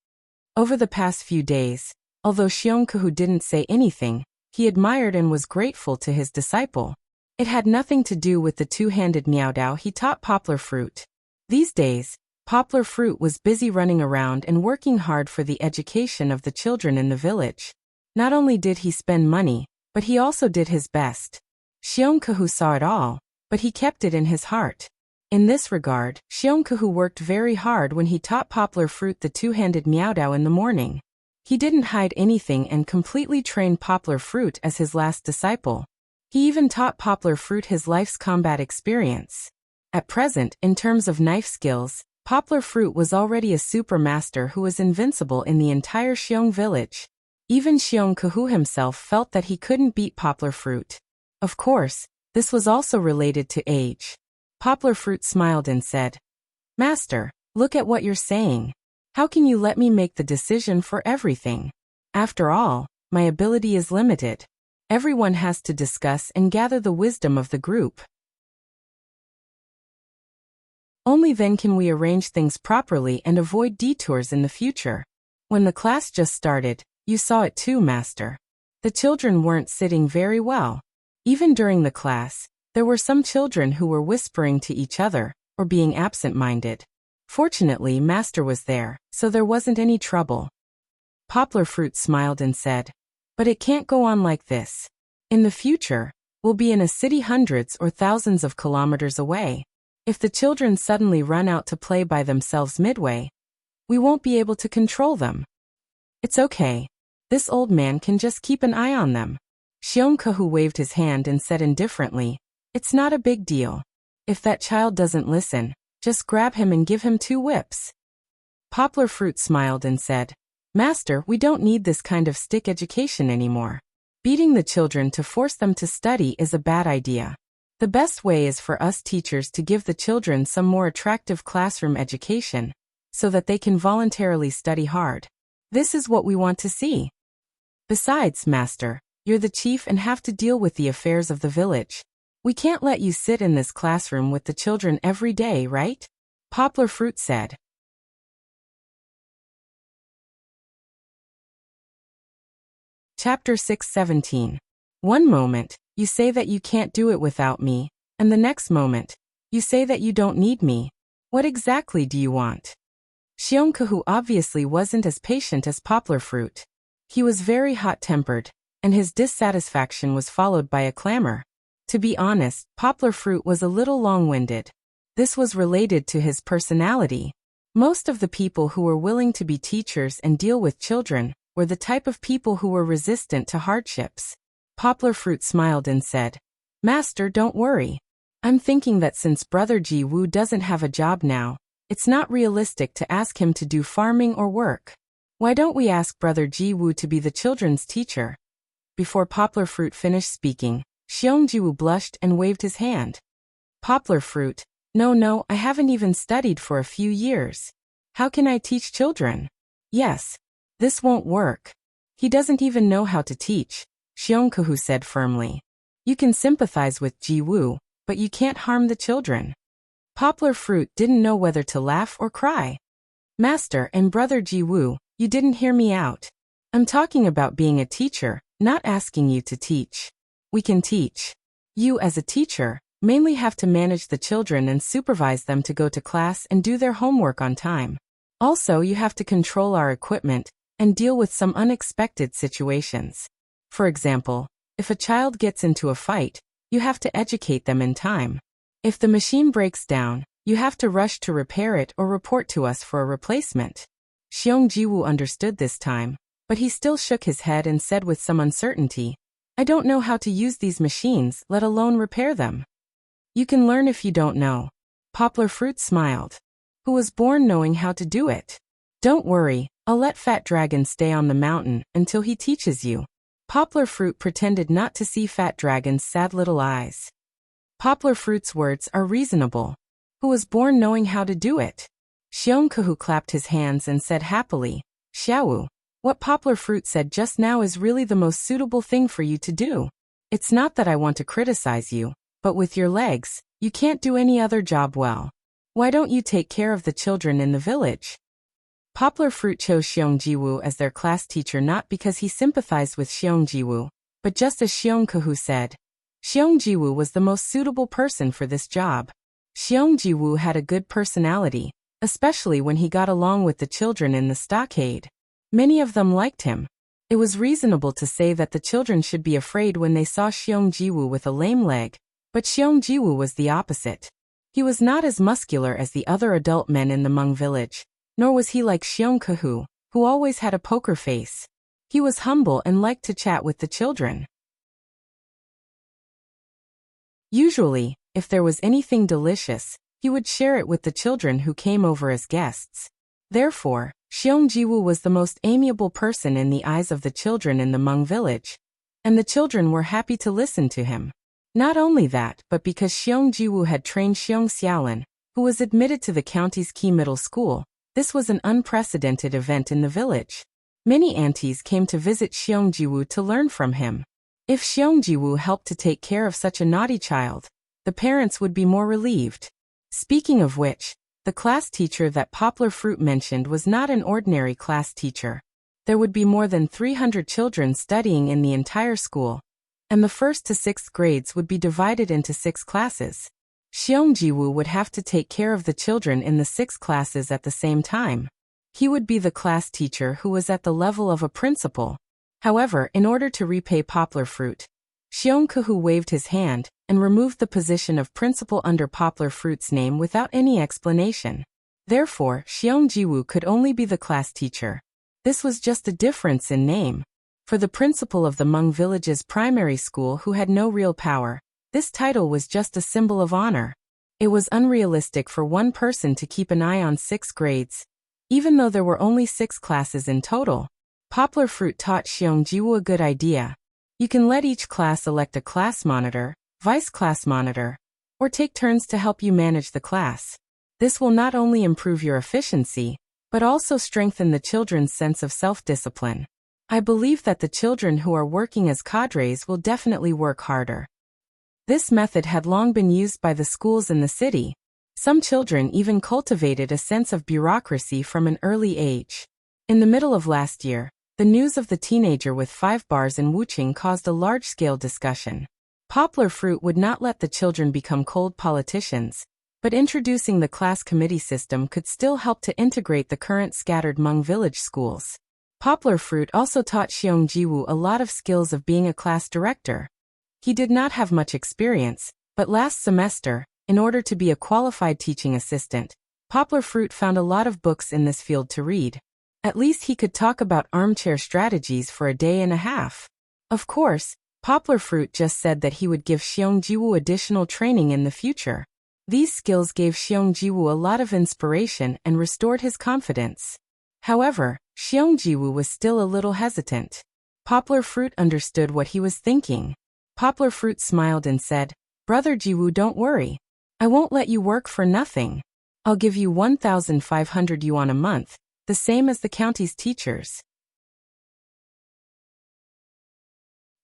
S1: Over the past few days, although Xiong Kehu didn't say anything, he admired and was grateful to his disciple. It had nothing to do with the two-handed Miaodao he taught Poplar Fruit. These days, Poplar Fruit was busy running around and working hard for the education of the children in the village. Not only did he spend money, but he also did his best. Xiong Kehu saw it all, but he kept it in his heart. In this regard, Xiong Kehu worked very hard when he taught Poplar Fruit the two-handed Miaodao in the morning. He didn't hide anything and completely trained Poplar Fruit as his last disciple. He even taught Poplar Fruit his life's combat experience. At present, in terms of knife skills, Poplar Fruit was already a super master who was invincible in the entire Xiong village. Even Xiong Kehu himself felt that he couldn't beat Poplar Fruit. Of course, this was also related to age. Poplar Fruit smiled and said, Master, look at what you're saying. How can you let me make the decision for everything? After all, my ability is limited. Everyone has to discuss and gather the wisdom of the group. Only then can we arrange things properly and avoid detours in the future. When the class just started, you saw it too, Master. The children weren't sitting very well. Even during the class, there were some children who were whispering to each other, or being absent-minded. Fortunately, Master was there, so there wasn't any trouble. Poplar Fruit smiled and said, but it can't go on like this. In the future, we'll be in a city hundreds or thousands of kilometers away. If the children suddenly run out to play by themselves midway, we won't be able to control them. It's okay. This old man can just keep an eye on them. Xiong Kehu waved his hand and said indifferently, it's not a big deal. If that child doesn't listen, just grab him and give him 2 whips. Poplar Fruit smiled and said, Master, we don't need this kind of stick education anymore. Beating the children to force them to study is a bad idea. The best way is for us teachers to give the children some more attractive classroom education, so that they can voluntarily study hard. This is what we want to see. Besides, Master, you're the chief and have to deal with the affairs of the village. We can't let you sit in this classroom with the children every day, right? Poplar Fruit said. Chapter 6:17. One moment, you say that you can't do it without me, and the next moment, you say that you don't need me. What exactly do you want? Xiong Kehu obviously wasn't as patient as Poplar Fruit. He was very hot-tempered, and his dissatisfaction was followed by a clamor. To be honest, Poplar Fruit was a little long-winded. This was related to his personality. Most of the people who were willing to be teachers and deal with children were the type of people who were resistant to hardships. Poplar Fruit smiled and said, Master, don't worry. I'm thinking that since Brother Ji Wu doesn't have a job now, it's not realistic to ask him to do farming or work. Why don't we ask Brother Ji Wu to be the children's teacher? Before Poplar Fruit finished speaking, Xiong Ji Wu blushed and waved his hand. Poplar Fruit, no, I haven't even studied for a few years. How can I teach children? Yes. This won't work. He doesn't even know how to teach, Xiong Kehu said firmly. You can sympathize with Ji Wu, but you can't harm the children. Poplar Fruit didn't know whether to laugh or cry. Master and Brother Ji Wu, you didn't hear me out. I'm talking about being a teacher, not asking you to teach. We can teach. You as a teacher mainly have to manage the children and supervise them to go to class and do their homework on time. Also, you have to control our equipment and deal with some unexpected situations. For example, if a child gets into a fight, you have to educate them in time. If the machine breaks down, you have to rush to repair it or report to us for a replacement. Xiong Jiwu understood this time, but he still shook his head and said with some uncertainty, I don't know how to use these machines, let alone repair them. You can learn if you don't know. Poplar Fruit smiled. Who was born knowing how to do it? Don't worry, I'll let Fat Dragon stay on the mountain until he teaches you. Poplar Fruit pretended not to see Fat Dragon's sad little eyes. Poplar Fruit's words are reasonable. Who was born knowing how to do it? Xiong Kehu clapped his hands and said happily, Xiaowu, what Poplar Fruit said just now is really the most suitable thing for you to do. It's not that I want to criticize you, but with your legs, you can't do any other job well. Why don't you take care of the children in the village? Poplar Fruit chose Xiong Jiwu as their class teacher not because he sympathized with Xiong Jiwu, but just as Xiong Kehu said. Xiong Jiwu was the most suitable person for this job. Xiong Jiwu had a good personality, especially when he got along with the children in the stockade. Many of them liked him. It was reasonable to say that the children should be afraid when they saw Xiong Jiwu with a lame leg, but Xiong Jiwu was the opposite. He was not as muscular as the other adult men in the Hmong village, nor was he like Xiong Kehu, who always had a poker face. He was humble and liked to chat with the children. Usually, if there was anything delicious, he would share it with the children who came over as guests. Therefore, Xiong Jiwu was the most amiable person in the eyes of the children in the Hmong village, and the children were happy to listen to him. Not only that, but because Xiong Jiwu had trained Xiong Xiaolin, who was admitted to the county's key middle school, this was an unprecedented event in the village. Many aunties came to visit Xiong Jiwu to learn from him. If Xiong Jiwu helped to take care of such a naughty child, the parents would be more relieved. Speaking of which, the class teacher that Poplar Fruit mentioned was not an ordinary class teacher. There would be more than 300 children studying in the entire school, and the 1st to 6th grades would be divided into 6 classes. Xiong Jiwu would have to take care of the children in the 6 classes at the same time. He would be the class teacher who was at the level of a principal. However, in order to repay Poplar Fruit, Xiong Kehu waved his hand and removed the position of principal under Poplar Fruit's name without any explanation. Therefore, Xiong Jiwu could only be the class teacher. This was just a difference in name. For the principal of the Hmong village's primary school who had no real power, this title was just a symbol of honor. It was unrealistic for one person to keep an eye on 6 grades, even though there were only 6 classes in total. Poplar Fruit taught Xiong Jiwu a good idea. You can let each class elect a class monitor, vice class monitor, or take turns to help you manage the class. This will not only improve your efficiency, but also strengthen the children's sense of self-discipline. I believe that the children who are working as cadres will definitely work harder. This method had long been used by the schools in the city. Some children even cultivated a sense of bureaucracy from an early age. In the middle of last year, the news of the teenager with 5 bars in Wuxia caused a large-scale discussion. Poplar Fruit would not let the children become cold politicians, but introducing the class committee system could still help to integrate the current scattered Hmong village schools. Poplar Fruit also taught Xiong Jiwu a lot of skills of being a class director. He did not have much experience, but last semester, in order to be a qualified teaching assistant, Poplar Fruit found a lot of books in this field to read. At least he could talk about armchair strategies for a day and a half. Of course, Poplar Fruit just said that he would give Xiong Jiwu additional training in the future. These skills gave Xiong Jiwu a lot of inspiration and restored his confidence. However, Xiong Jiwu was still a little hesitant. Poplar Fruit understood what he was thinking. Poplar Fruit smiled and said, "Brother Jiwu, don't worry. I won't let you work for nothing. I'll give you 1,500 yuan a month, the same as the county's teachers.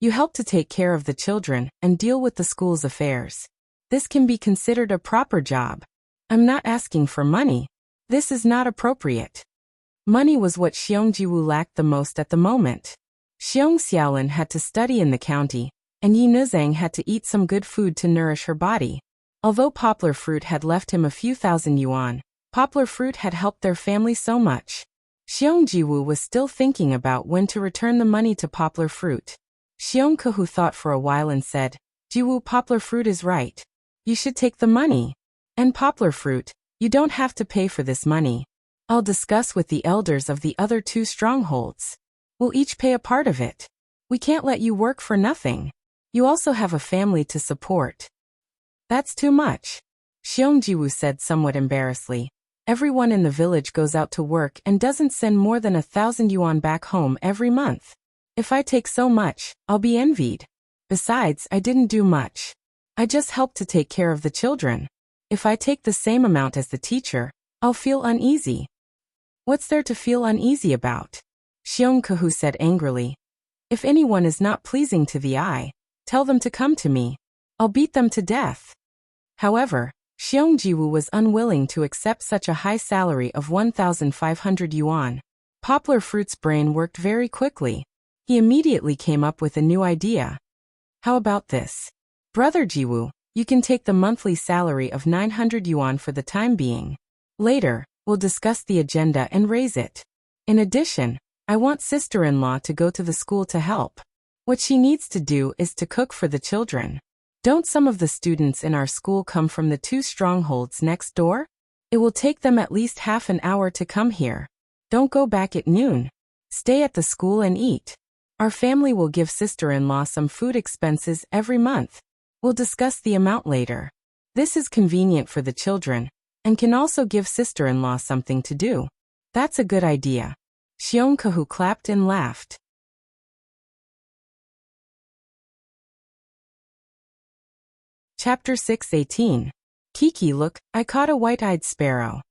S1: You help to take care of the children and deal with the school's affairs. This can be considered a proper job. I'm not asking for money. This is not appropriate." Money was what Xiong Jiwu lacked the most at the moment. Xiong Xiaolin had to study in the county, and Yi Nuzhang had to eat some good food to nourish her body. Although Poplar Fruit had left him a few thousand yuan, Poplar Fruit had helped their family so much. Xiong Jiwu was still thinking about when to return the money to Poplar Fruit. Xiong Kehu thought for a while and said, "Jiwu, Poplar Fruit is right. You should take the money. And Poplar Fruit, you don't have to pay for this money. I'll discuss with the elders of the other 2 strongholds. We'll each pay a part of it. We can't let you work for nothing. You also have a family to support." "That's too much," Xiong Jiwu said somewhat embarrassedly. "Everyone in the village goes out to work and doesn't send more than 1,000 yuan back home every month. If I take so much, I'll be envied. Besides, I didn't do much. I just helped to take care of the children. If I take the same amount as the teacher, I'll feel uneasy." "What's there to feel uneasy about?" Xiong Kehu said angrily. "If anyone is not pleasing to the eye, tell them to come to me. I'll beat them to death." However, Xiong Jiwu was unwilling to accept such a high salary of 1,500 yuan. Poplar Fruit's brain worked very quickly. He immediately came up with a new idea. "How about this? Brother Jiwu, you can take the monthly salary of 900 yuan for the time being. Later, we'll discuss the agenda and raise it. In addition, I want sister-in-law to go to the school to help. What she needs to do is to cook for the children. Don't some of the students in our school come from the 2 strongholds next door? It will take them at least half an hour to come here. Don't go back at noon. Stay at the school and eat. Our family will give sister-in-law some food expenses every month. We'll discuss the amount later. This is convenient for the children, and can also give sister-in-law something to do." "That's a good idea." Xiong Kehu clapped and laughed. Chapter 6:18. Kiki, look, I caught a white-eyed sparrow.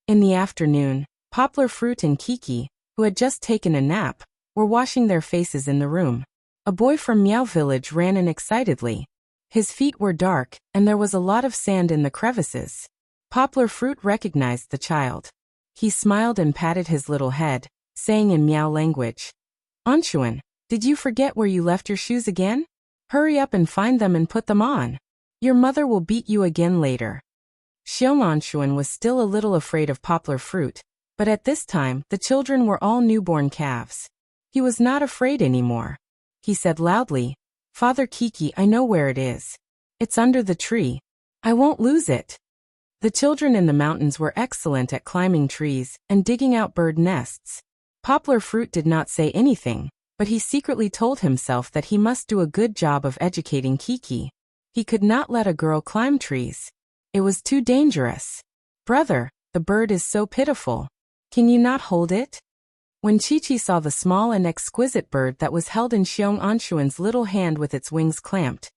S1: In the afternoon, Poplar Fruit and Kiki, who had just taken a nap, were washing their faces in the room. A boy from Miao Village ran in excitedly. His feet were dark, and there was a lot of sand in the crevices. Poplar Fruit recognized the child. He smiled and patted his little head, saying in Miao language, "Anshuan, did you forget where you left your shoes again? Hurry up and find them and put them on. Your mother will beat you again later." Xiong Anshuan was still a little afraid of Poplar Fruit, but at this time the children were all newborn calves. He was not afraid anymore. He said loudly, "Father Kiki, I know where it is. It's under the tree. I won't lose it." The children in the mountains were excellent at climbing trees and digging out bird nests. Poplar Fruit did not say anything, but he secretly told himself that he must do a good job of educating Kiki. He could not let a girl climb trees. It was too dangerous. "Brother, the bird is so pitiful. Can you not hold it?" When Chi-Chi saw the small and exquisite bird that was held in Xiong Anshuan's little hand with its wings clamped,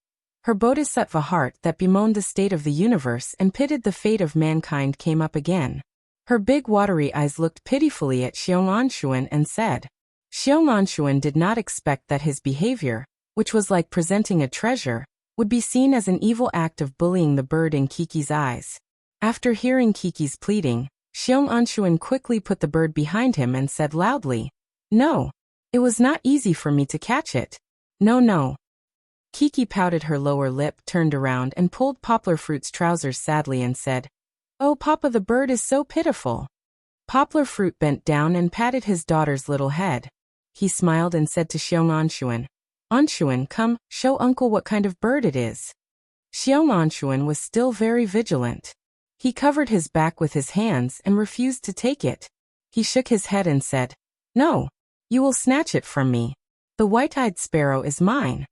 S1: her bodhisattva heart that bemoaned the state of the universe and pitied the fate of mankind came up again. Her big watery eyes looked pitifully at Xiong Anshuan and said, Xiong Anshuan did not expect that his behavior, which was like presenting a treasure, would be seen as an evil act of bullying the bird in Kiki's eyes. After hearing Kiki's pleading, Xiong Anshuan quickly put the bird behind him and said loudly, "No. It was not easy for me to catch it. No. Kiki pouted her lower lip, turned around and pulled Poplar Fruit's trousers sadly and said, "Oh, Papa, the bird is so pitiful." Poplar Fruit bent down and patted his daughter's little head. He smiled and said to Xiong Anshuan, "Anshuan, come, show uncle what kind of bird it is." Xiong Anshuan was still very vigilant. He covered his back with his hands and refused to take it. He shook his head and said, "No, you will snatch it from me. The white-eyed sparrow is mine."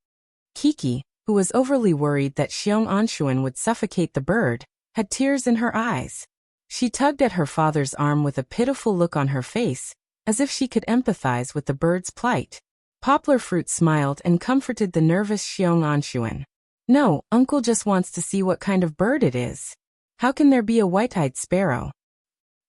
S1: Kiki, who was overly worried that Xiong Anshuan would suffocate the bird, had tears in her eyes. She tugged at her father's arm with a pitiful look on her face, as if she could empathize with the bird's plight. Poplar Fruit smiled and comforted the nervous Xiong Anshuan. No, Uncle just wants to see what kind of bird it is. How can there be a white-eyed sparrow?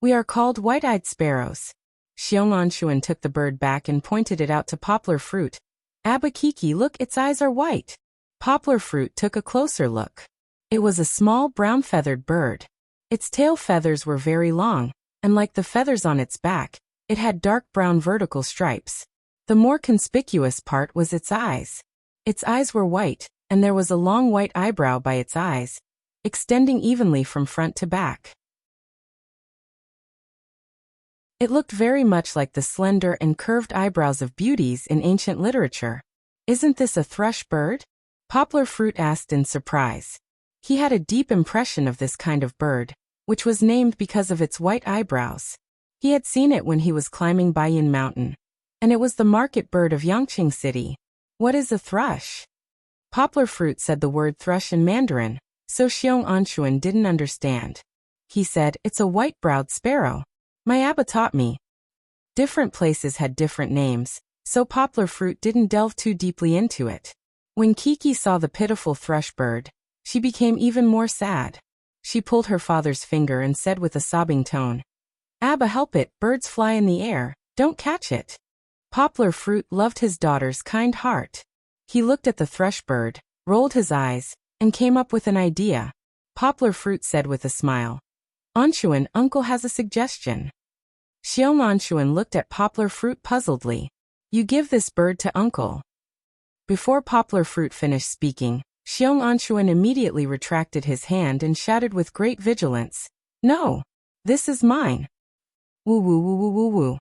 S1: We are called white-eyed sparrows. Xiong Anshuan took the bird back and pointed it out to Poplar Fruit. Abba Kiki, look, its eyes are white. Poplar Fruit took a closer look. It was a small brown-feathered bird. Its tail feathers were very long, and like the feathers on its back, it had dark brown vertical stripes. The more conspicuous part was its eyes. Its eyes were white, and there was a long white eyebrow by its eyes, extending evenly from front to back. It looked very much like the slender and curved eyebrows of beauties in ancient literature. Isn't this a thrush bird? Poplar Fruit asked in surprise. He had a deep impression of this kind of bird, which was named because of its white eyebrows. He had seen it when he was climbing Baiyin Mountain, and it was the market bird of Yangqing City. What is a thrush? Poplar Fruit said the word thrush in Mandarin, so Xiong Anshuan didn't understand. He said, it's a white-browed sparrow. My Abba taught me. Different places had different names, so Poplar Fruit didn't delve too deeply into it. When Kiki saw the pitiful thrush bird, she became even more sad. She pulled her father's finger and said with a sobbing tone, Abba, help it, birds fly in the air, don't catch it. Poplar Fruit loved his daughter's kind heart. He looked at the thrush bird, rolled his eyes, and came up with an idea. Poplar Fruit said with a smile, Anshuan, Uncle has a suggestion. Xiong Anshuan looked at Poplar Fruit puzzledly. You give this bird to Uncle. Before Poplar Fruit finished speaking, Xiong Anshuan immediately retracted his hand and shouted with great vigilance, No! This is mine! Woo woo woo woo woo woo.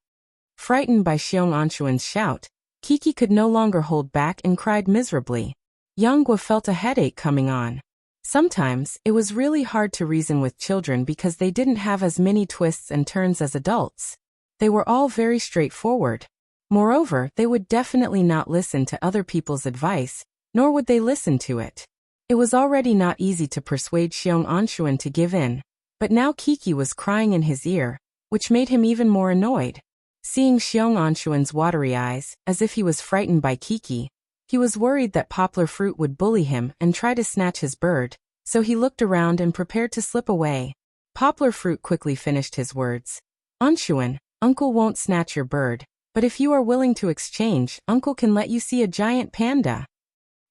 S1: Frightened by Xiong Anshuan's shout, Kiki could no longer hold back and cried miserably. Yanghua felt a headache coming on. Sometimes, it was really hard to reason with children because they didn't have as many twists and turns as adults. They were all very straightforward. Moreover, they would definitely not listen to other people's advice, nor would they listen to it. It was already not easy to persuade Xiong Anshuan to give in, but now Kiki was crying in his ear, which made him even more annoyed. Seeing Xiong Anshuan's watery eyes, as if he was frightened by Kiki, he was worried that Poplar Fruit would bully him and try to snatch his bird, so he looked around and prepared to slip away. Poplar Fruit quickly finished his words. Anshuan, Uncle won't snatch your bird, but if you are willing to exchange, Uncle can let you see a giant panda.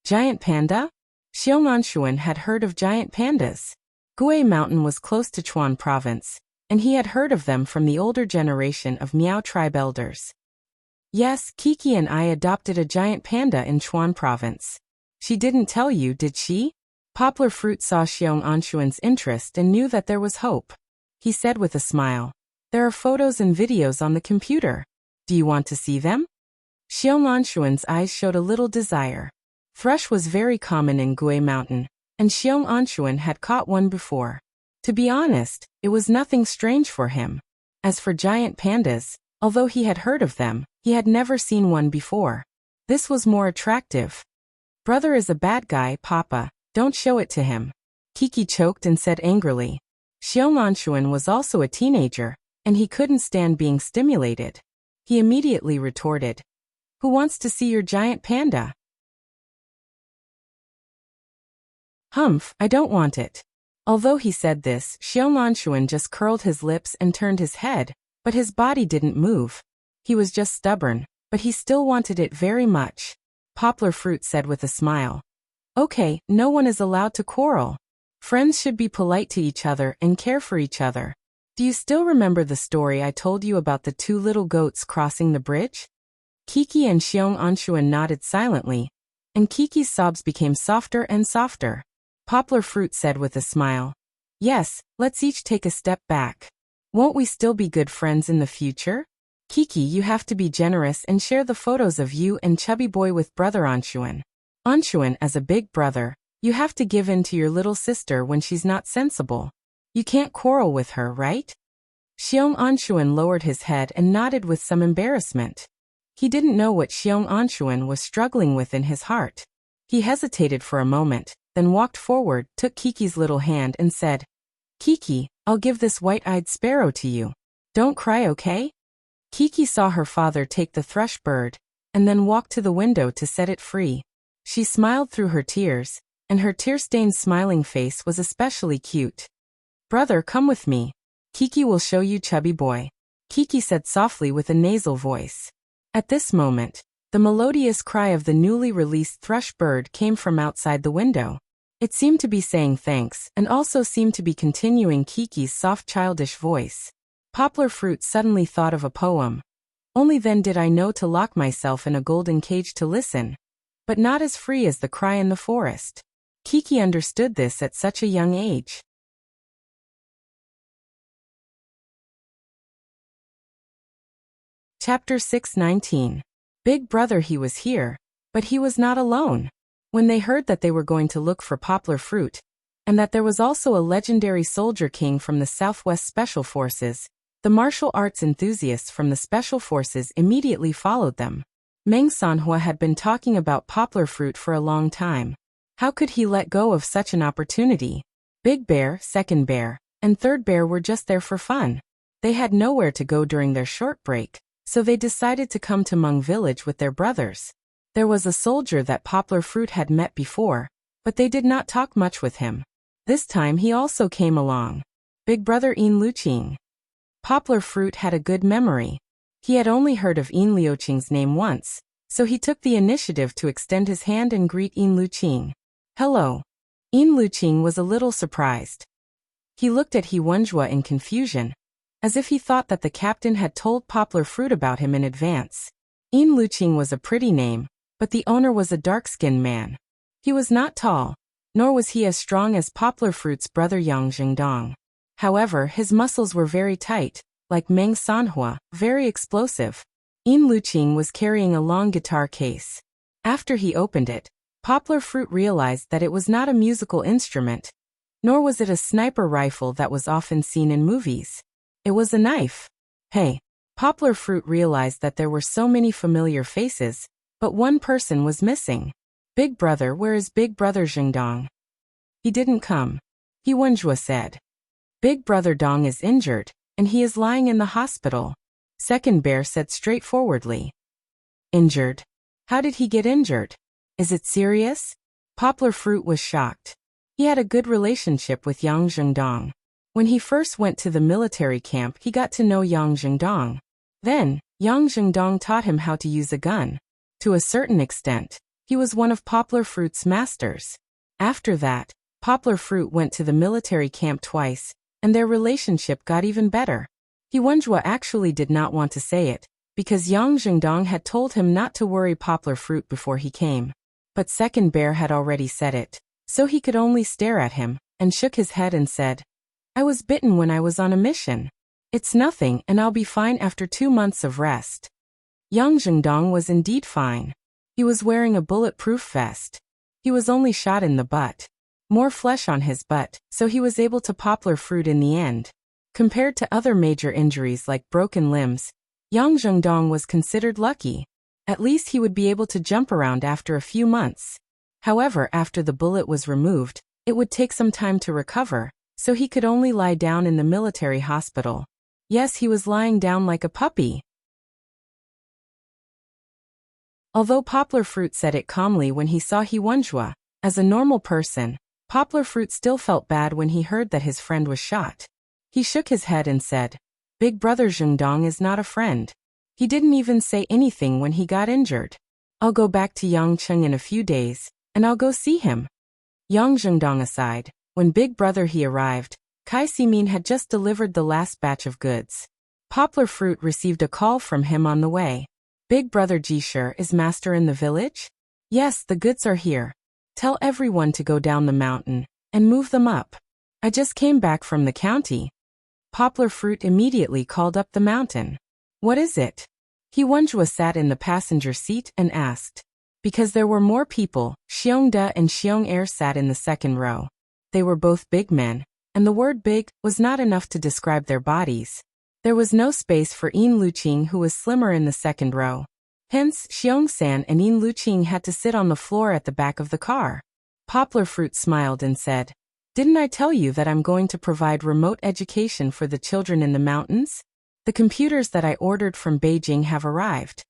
S1: Giant panda? Xiong Anshuan had heard of giant pandas. Gui Mountain was close to Chuan Province, and he had heard of them from the older generation of Miao tribe elders. Yes, Kiki and I adopted a giant panda in Chuan Province. She didn't tell you, did she? Poplar Fruit saw Xiong Anshuan's interest and knew that there was hope. He said with a smile, There are photos and videos on the computer. Do you want to see them? Xiong Anshuan's eyes showed a little desire. Thrush was very common in Gui Mountain, and Xiong Anshuan had caught one before. To be honest, it was nothing strange for him. As for giant pandas, although he had heard of them, he had never seen one before. This was more attractive. Brother is a bad guy, Papa. Don't show it to him. Kiki choked and said angrily. Xiong Anshuan was also a teenager, and he couldn't stand being stimulated. He immediately retorted, Who wants to see your giant panda? Humph, I don't want it. Although he said this, Xiong Anshuan just curled his lips and turned his head, but his body didn't move. He was just stubborn, but he still wanted it very much. Poplar Fruit said with a smile. Okay, no one is allowed to quarrel. Friends should be polite to each other and care for each other. Do you still remember the story I told you about the two little goats crossing the bridge? Kiki and Xiong Anshuan nodded silently, and Kiki's sobs became softer and softer. Poplar Fruit said with a smile. Yes, let's each take a step back. Won't we still be good friends in the future? Kiki, you have to be generous and share the photos of you and Chubby Boy with Brother Anshuan. Anshuan, as a big brother, you have to give in to your little sister when she's not sensible. You can't quarrel with her, right? Xiong Anshuan lowered his head and nodded with some embarrassment. He didn't know what Xiong Anshuan was struggling with in his heart. He hesitated for a moment, then walked forward, took Kiki's little hand and said, "Kiki, I'll give this white-eyed sparrow to you. Don't cry, okay?" Kiki saw her father take the thrush bird, and then walk to the window to set it free. She smiled through her tears, and her tear-stained smiling face was especially cute. "Brother, come with me. Kiki will show you chubby boy," Kiki said softly with a nasal voice. At this moment, the melodious cry of the newly released thrush bird came from outside the window. It seemed to be saying thanks and also seemed to be continuing Kiki's soft childish voice. Poplar Fruit suddenly thought of a poem. "Only then did I know to lock myself in a golden cage to listen, but not as free as the cry in the forest." Kiki understood this at such a young age. Chapter 619. Big Brother. He was here, but he was not alone. When they heard that they were going to look for Poplar Fruit, and that there was also a legendary soldier king from the Southwest Special Forces, the martial arts enthusiasts from the Special Forces immediately followed them. Meng Sanhua had been talking about Poplar Fruit for a long time. How could he let go of such an opportunity? Big Bear, Second Bear, and Third Bear were just there for fun. They had nowhere to go during their short break, so they decided to come to Meng Village with their brothers. There was a soldier that Poplar Fruit had met before, but they did not talk much with him. This time he also came along. Big Brother Yin Luqing. Poplar Fruit had a good memory. He had only heard of Yin Liuqing's name once, so he took the initiative to extend his hand and greet Yin Luqing. "Hello." Yin Luqing was a little surprised. He looked at He Wenjua in confusion, as if he thought that the captain had told Poplar Fruit about him in advance. Yin Luqing was a pretty name, but the owner was a dark-skinned man. He was not tall, nor was he as strong as Poplar Fruit's brother Yang Zhengdong. However, his muscles were very tight, like Meng Sanhua, very explosive. Yin Luqing was carrying a long guitar case. After he opened it, Poplar Fruit realized that it was not a musical instrument, nor was it a sniper rifle that was often seen in movies. It was a knife. "Hey." Poplar Fruit realized that there were so many familiar faces, but one person was missing. "Big Brother, where is Big Brother Zhengdong?" "He didn't come," He Wenjua said. "Big Brother Dong is injured, and he is lying in the hospital," Second Bear said straightforwardly. "Injured? How did he get injured? Is it serious?" Poplar Fruit was shocked. He had a good relationship with Yang Zhengdong. When he first went to the military camp, he got to know Yang Zhengdong. Then, Yang Zhengdong taught him how to use a gun. To a certain extent, he was one of Poplar Fruit's masters. After that, Poplar Fruit went to the military camp twice, and their relationship got even better. He Wenjua actually did not want to say it, because Yang Zhengdong had told him not to worry Poplar Fruit before he came. But Second Bear had already said it, so he could only stare at him, and shook his head and said, "I was bitten when I was on a mission. It's nothing, and I'll be fine after 2 months of rest." Yang Zhengdong was indeed fine. He was wearing a bulletproof vest. He was only shot in the butt. More flesh on his butt, so he was able to Poplar Fruit in the end. Compared to other major injuries like broken limbs, Yang Zhengdong was considered lucky. At least he would be able to jump around after a few months. However, after the bullet was removed, it would take some time to recover, so he could only lie down in the military hospital. Yes, he was lying down like a puppy. Although Poplar Fruit said it calmly when he saw He Wenjua, as a normal person, Poplar Fruit still felt bad when he heard that his friend was shot. He shook his head and said, "Big Brother Zhengdong is not a friend. He didn't even say anything when he got injured. I'll go back to Yangcheng in a few days, and I'll go see him." Yang Zhengdong aside, when Big Brother He arrived, Kai Simin had just delivered the last batch of goods. Poplar Fruit received a call from him on the way. "Big Brother Jishir, is Master in the village?" "Yes, the goods are here. Tell everyone to go down the mountain, and move them up. I just came back from the county." Poplar Fruit immediately called up the mountain. "What is it?" He Wenjua sat in the passenger seat and asked. Because there were more people, Xiongda and Xiong sat in the second row. They were both big men, and the word big was not enough to describe their bodies. There was no space for Yin Luqing, who was slimmer, in the second row. Hence, Xiong-san and Yin Luqing had to sit on the floor at the back of the car. Poplar Fruit smiled and said, "Didn't I tell you that I'm going to provide remote education for the children in the mountains? The computers that I ordered from Beijing have arrived."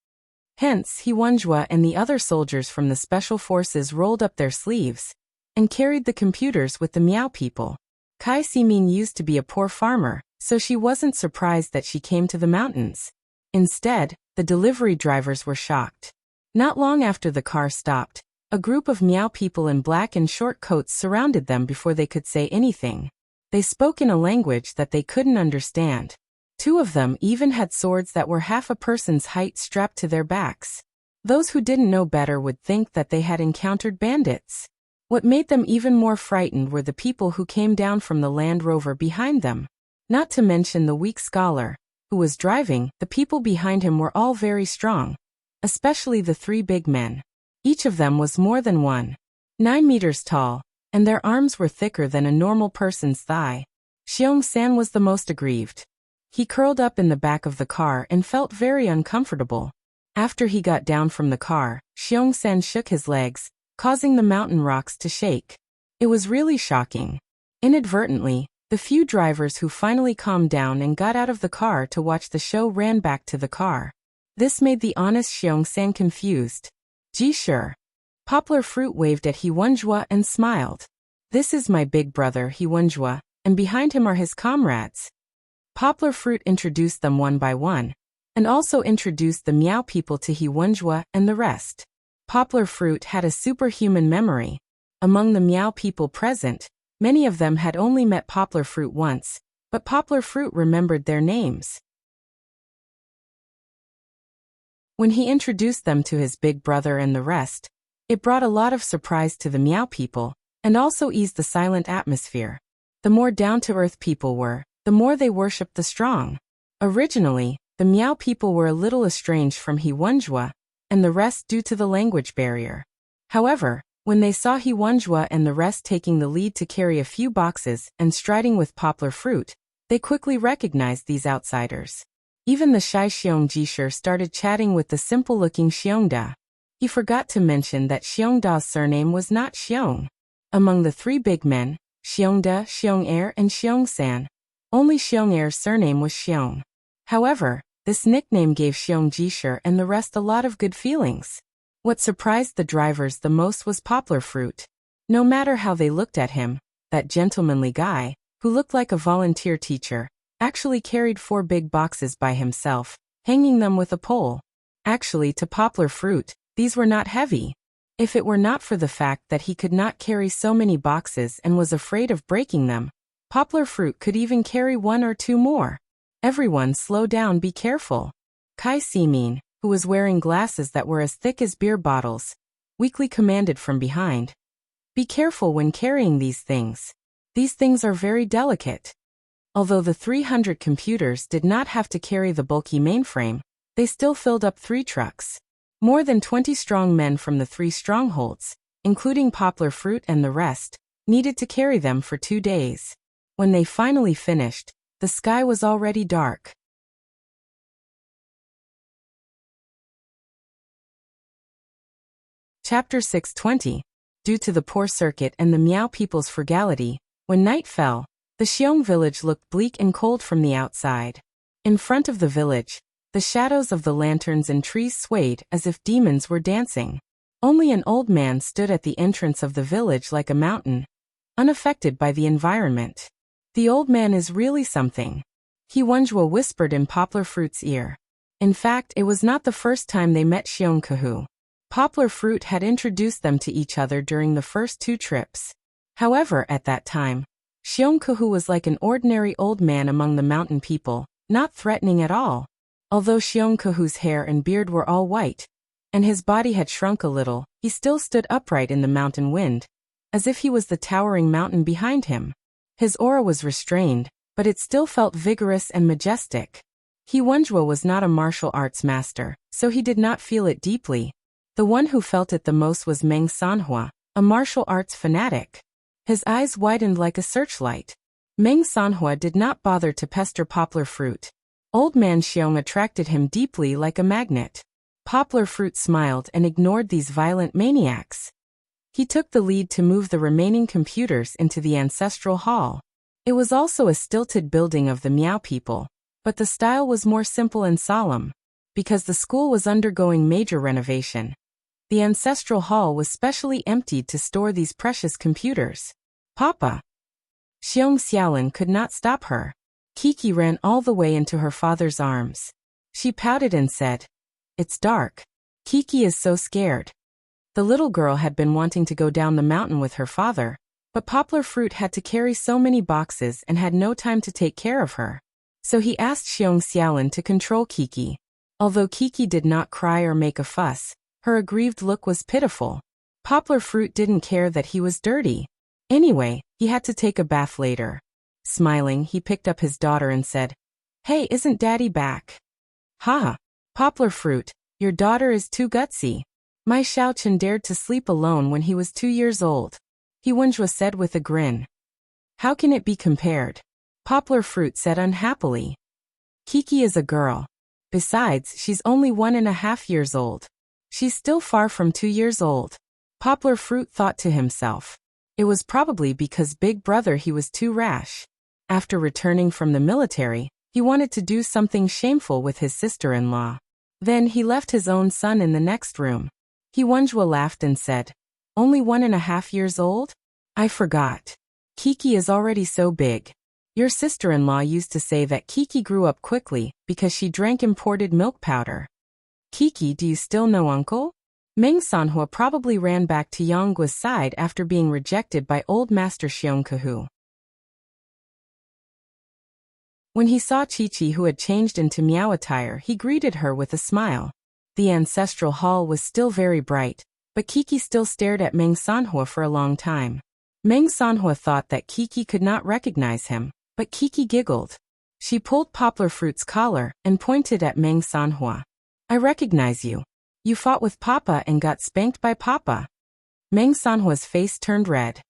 S1: Hence, He Wenjue and the other soldiers from the special forces rolled up their sleeves and carried the computers with the Miao people. Kai Simin used to be a poor farmer, so she wasn't surprised that she came to the mountains. Instead, the delivery drivers were shocked. Not long after the car stopped, a group of Miao people in black and short coats surrounded them before they could say anything. They spoke in a language that they couldn't understand. Two of them even had swords that were half a person's height strapped to their backs. Those who didn't know better would think that they had encountered bandits. What made them even more frightened were the people who came down from the Land Rover behind them. Not to mention the weak scholar who was driving. The people behind him were all very strong, especially the three big men. Each of them was more than 1.9 meters tall, and their arms were thicker than a normal person's thigh. Xiong-san was the most aggrieved. He curled up in the back of the car and felt very uncomfortable. After he got down from the car, Xiong-san shook his legs, causing the mountain rocks to shake. It was really shocking. Inadvertently, the few drivers who finally calmed down and got out of the car to watch the show ran back to the car. This made the honest Xiong-san confused. "Ji sure." Poplar Fruit waved at He Wenjue and smiled. "This is my big brother He Wenjue, and behind him are his comrades." Poplar Fruit introduced them one by one, and also introduced the Miao people to He Wenjue and the rest. Poplar Fruit had a superhuman memory. Among the Miao people present, many of them had only met Poplar Fruit once, but Poplar Fruit remembered their names. When he introduced them to his big brother and the rest, it brought a lot of surprise to the Miao people, and also eased the silent atmosphere. The more down-to-earth people were, the more they worshipped the strong. Originally, the Miao people were a little estranged from He Wenjue and the rest due to the language barrier. However, when they saw He Wenjue and the rest taking the lead to carry a few boxes and striding with Poplar Fruit, they quickly recognized these outsiders. Even the shy Xiong Jisher started chatting with the simple-looking Xiongda. He forgot to mention that Xiongda's surname was not Xiong. Among the three big men, Xiongda, Xiong-er, and Xiong-san, only Xiong-er's surname was Xiong. However, this nickname gave Xiong Jisher and the rest a lot of good feelings. What surprised the drivers the most was Poplar Fruit. No matter how they looked at him, that gentlemanly guy, who looked like a volunteer teacher, actually carried 4 big boxes by himself, hanging them with a pole. Actually, to Poplar Fruit, these were not heavy. If it were not for the fact that he could not carry so many boxes and was afraid of breaking them, Poplar Fruit could even carry 1 or 2 more. "Everyone slow down, be careful." Kai Simin, who was wearing glasses that were as thick as beer bottles, weakly commanded from behind. "Be careful when carrying these things. These things are very delicate." Although the 300 computers did not have to carry the bulky mainframe, they still filled up 3 trucks. More than 20 strong men from the 3 strongholds, including Poplar Fruit and the rest, needed to carry them for 2 days. When they finally finished, the sky was already dark. Chapter 620. Due to the poor circuit and the Miao people's frugality, when night fell, the Xiong village looked bleak and cold from the outside. In front of the village, the shadows of the lanterns and trees swayed as if demons were dancing. Only an old man stood at the entrance of the village like a mountain, unaffected by the environment. "The old man is really something," He Wenjue whispered in Poplar Fruit's ear. In fact, it was not the first time they met Xiong Kahu. Poplar Fruit had introduced them to each other during the first 2 trips. However, at that time, Xiong Kahu was like an ordinary old man among the mountain people, not threatening at all. Although Xiong Kahu's hair and beard were all white, and his body had shrunk a little, he still stood upright in the mountain wind, as if he was the towering mountain behind him. His aura was restrained, but it still felt vigorous and majestic. He Wenjue was not a martial arts master, so he did not feel it deeply. The one who felt it the most was Meng Sanhua, a martial arts fanatic. His eyes widened like a searchlight. Meng Sanhua did not bother to pester Poplar Fruit. Old man Xiong attracted him deeply like a magnet. Poplar Fruit smiled and ignored these violent maniacs. He took the lead to move the remaining computers into the ancestral hall. It was also a stilted building of the Meow people, but the style was more simple and solemn, because the school was undergoing major renovation. The ancestral hall was specially emptied to store these precious computers. Papa! Xiong Xiaolin could not stop her. Kiki ran all the way into her father's arms. She pouted and said, "It's dark. Kiki is so scared." The little girl had been wanting to go down the mountain with her father, but Poplar Fruit had to carry so many boxes and had no time to take care of her. So he asked Xiong Xiaolin to control Kiki. Although Kiki did not cry or make a fuss, her aggrieved look was pitiful. Poplar Fruit didn't care that he was dirty. Anyway, he had to take a bath later. Smiling, he picked up his daughter and said, "Hey, isn't Daddy back?" "Ha! Poplar Fruit, your daughter is too gutsy. My Xiaochen dared to sleep alone when he was 2 years old," He Wenjue said with a grin. "How can it be compared?" Poplar Fruit said unhappily. "Kiki is a girl. Besides, she's only 1.5 years old. She's still far from 2 years old." Poplar Fruit thought to himself. It was probably because Big Brother he was too rash. After returning from the military, he wanted to do something shameful with his sister-in-law. Then he left his own son in the next room. He Wenjue laughed and said, "Only 1.5 years old? I forgot. Kiki is already so big. Your sister-in-law used to say that Kiki grew up quickly because she drank imported milk powder." "Kiki, do you still know Uncle?" Meng Sanhua probably ran back to Yanggua's side after being rejected by old Master Xiong Kehu. When he saw Chi-Chi, who had changed into Meow attire, he greeted her with a smile. The ancestral hall was still very bright, but Kiki still stared at Meng Sanhua for a long time. Meng Sanhua thought that Kiki could not recognize him, but Kiki giggled. She pulled Poplar Fruit's collar and pointed at Meng Sanhua. "I recognize you. You fought with Papa and got spanked by Papa." Meng Sanhua's face turned red.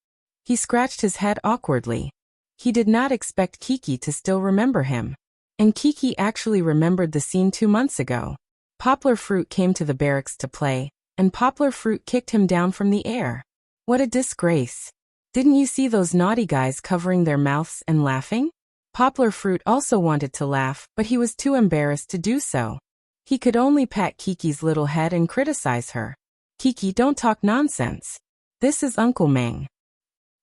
S1: He scratched his head awkwardly. He did not expect Kiki to still remember him. And Kiki actually remembered the scene 2 months ago. Poplar Fruit came to the barracks to play, and Poplar Fruit kicked him down from the air. What a disgrace. Didn't you see those naughty guys covering their mouths and laughing? Poplar Fruit also wanted to laugh, but he was too embarrassed to do so. He could only pat Kiki's little head and criticize her. "Kiki, don't talk nonsense. This is Uncle Meng."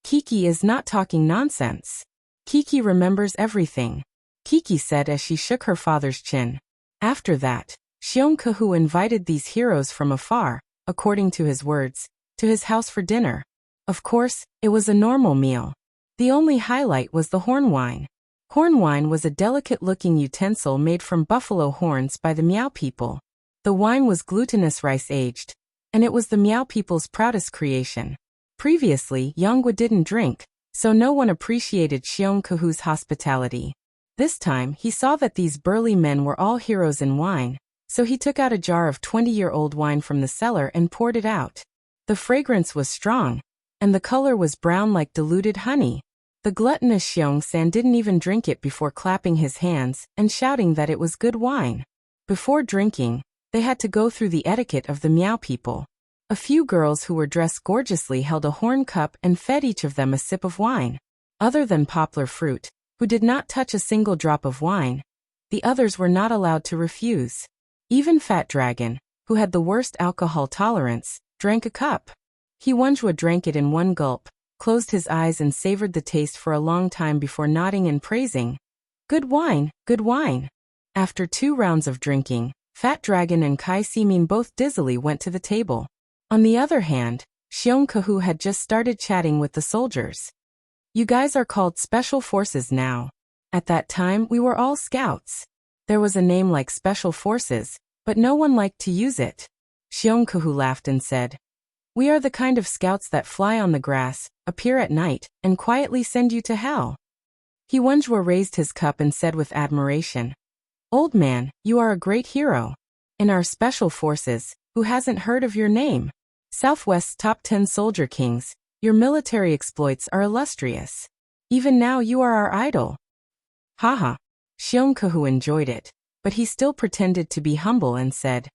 S1: "Kiki is not talking nonsense. Kiki remembers everything," Kiki said as she shook her father's chin. After that, Xiong Kehu invited these heroes from afar, according to his words, to his house for dinner. Of course, it was a normal meal. The only highlight was the horn wine. Horn wine was a delicate-looking utensil made from buffalo horns by the Meow people. The wine was glutinous rice-aged, and it was the Meow people's proudest creation. Previously, Yanggu didn't drink, so no one appreciated Xiong Kehu's hospitality. This time, he saw that these burly men were all heroes in wine, so he took out a jar of 20-year-old wine from the cellar and poured it out. The fragrance was strong, and the color was brown like diluted honey. The gluttonous Xiong San didn't even drink it before clapping his hands and shouting that it was good wine. Before drinking, they had to go through the etiquette of the Meow people. A few girls who were dressed gorgeously held a horn cup and fed each of them a sip of wine. Other than Poplar Fruit, who did not touch a single drop of wine, the others were not allowed to refuse. Even Fat Dragon, who had the worst alcohol tolerance, drank a cup. He Wenjue drank it in one gulp, closed his eyes and savored the taste for a long time before nodding and praising. "Good wine, good wine." After 2 rounds of drinking, Fat Dragon and Kai Simin both dizzily went to the table. On the other hand, Xiong Kehu had just started chatting with the soldiers. "You guys are called Special Forces now. At that time, we were all scouts. There was a name like Special Forces, but no one liked to use it." Xiong Kehu laughed and said, "We are the kind of scouts that fly on the grass, appear at night, and quietly send you to hell." He Wenjue raised his cup and said with admiration, "Old man, you are a great hero. In our Special Forces, who hasn't heard of your name? Southwest's top 10 soldier kings, your military exploits are illustrious. Even now you are our idol." Haha. Xiong Kehu enjoyed it, but he still pretended to be humble and said,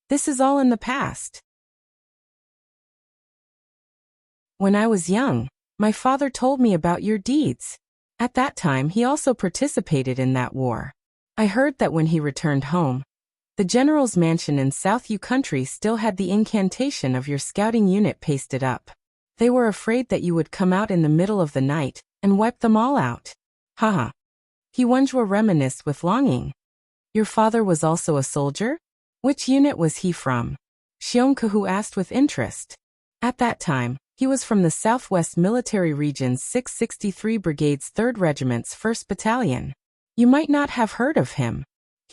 S1: This is all in the past. When I was young, my father told me about your deeds. At that time he also participated in that war. I heard that when he returned home, the general's mansion in South U country still had the incantation of your scouting unit pasted up. They were afraid that you would come out in the middle of the night and wipe them all out. Haha. Hiwunjua reminisced with longing. Your father was also a soldier? Which unit was he from? Xiongkahu asked with interest. At that time, he was from the Southwest Military Region's 663 Brigade's 3rd Regiment's 1st Battalion. You might not have heard of him.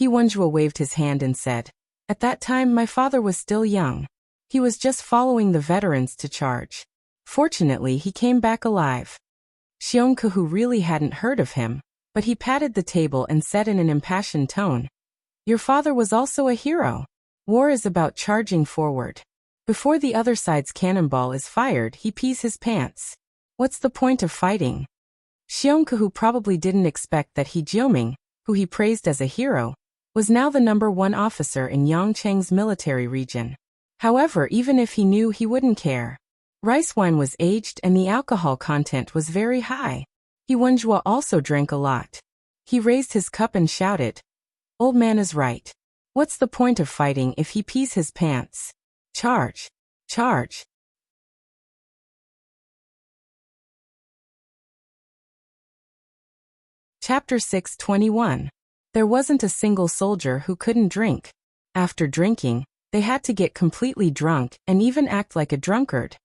S1: Hiwunjua waved his hand and said, at that time my father was still young. He was just following the veterans to charge. Fortunately he came back alive. Xiongkahu really hadn't heard of him, but he patted the table and said in an impassioned tone, your father was also a hero. War is about charging forward. Before the other side's cannonball is fired, he pees his pants. What's the point of fighting? Xiongkahu probably didn't expect that He Jiuming, who he praised as a hero, was now the #1 officer in Yangcheng's military region. However, even if he knew, he wouldn't care. Rice wine was aged and the alcohol content was very high. Hiwunjua also drank a lot. He raised his cup and shouted, old man is right. What's the point of fighting if he pees his pants? Charge! Charge! Chapter 621. There wasn't a single soldier who couldn't drink. After drinking, they had to get completely drunk and even act like a drunkard.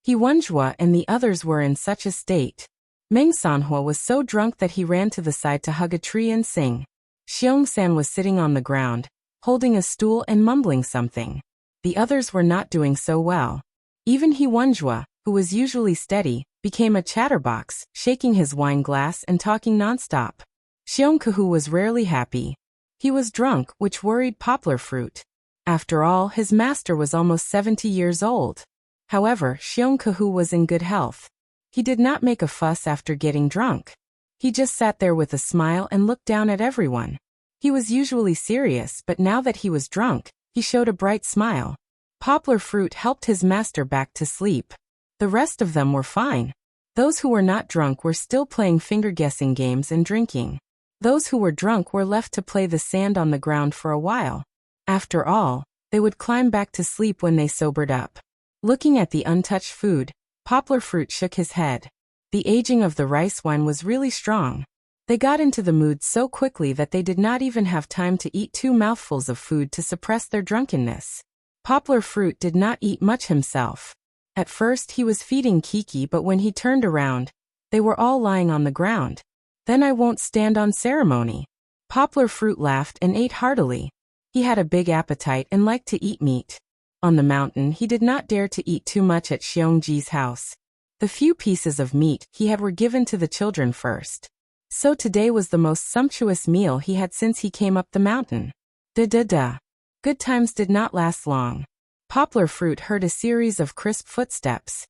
S1: Hiwunjua and the others were in such a state. Meng Sanhua was so drunk that he ran to the side to hug a tree and sing. Xiong-san was sitting on the ground, holding a stool and mumbling something. The others were not doing so well. Even Hiwunjua, who was usually steady, became a chatterbox, shaking his wine glass and talking nonstop. Xiongkahu was rarely happy. He was drunk, which worried Poplar Fruit. After all, his master was almost 70 years old. However, Xiongkahu was in good health. He did not make a fuss after getting drunk. He just sat there with a smile and looked down at everyone. He was usually serious, but now that he was drunk, he showed a bright smile. Poplar Fruit helped his master back to sleep. The rest of them were fine. Those who were not drunk were still playing finger-guessing games and drinking. Those who were drunk were left to play the sand on the ground for a while. After all, they would climb back to sleep when they sobered up. Looking at the untouched food, Poplar Fruit shook his head. The aging of the rice wine was really strong. They got into the mood so quickly that they did not even have time to eat 2 mouthfuls of food to suppress their drunkenness. Poplar Fruit did not eat much himself. At first he was feeding Kiki, but when he turned around, they were all lying on the ground. Then I won't stand on ceremony. Poplar Fruit laughed and ate heartily. He had a big appetite and liked to eat meat. On the mountain he did not dare to eat too much at Xiongji's house. The few pieces of meat he had were given to the children first. So today was the most sumptuous meal he had since he came up the mountain. Da-da-da. Good times did not last long. Poplar Fruit heard a series of crisp footsteps.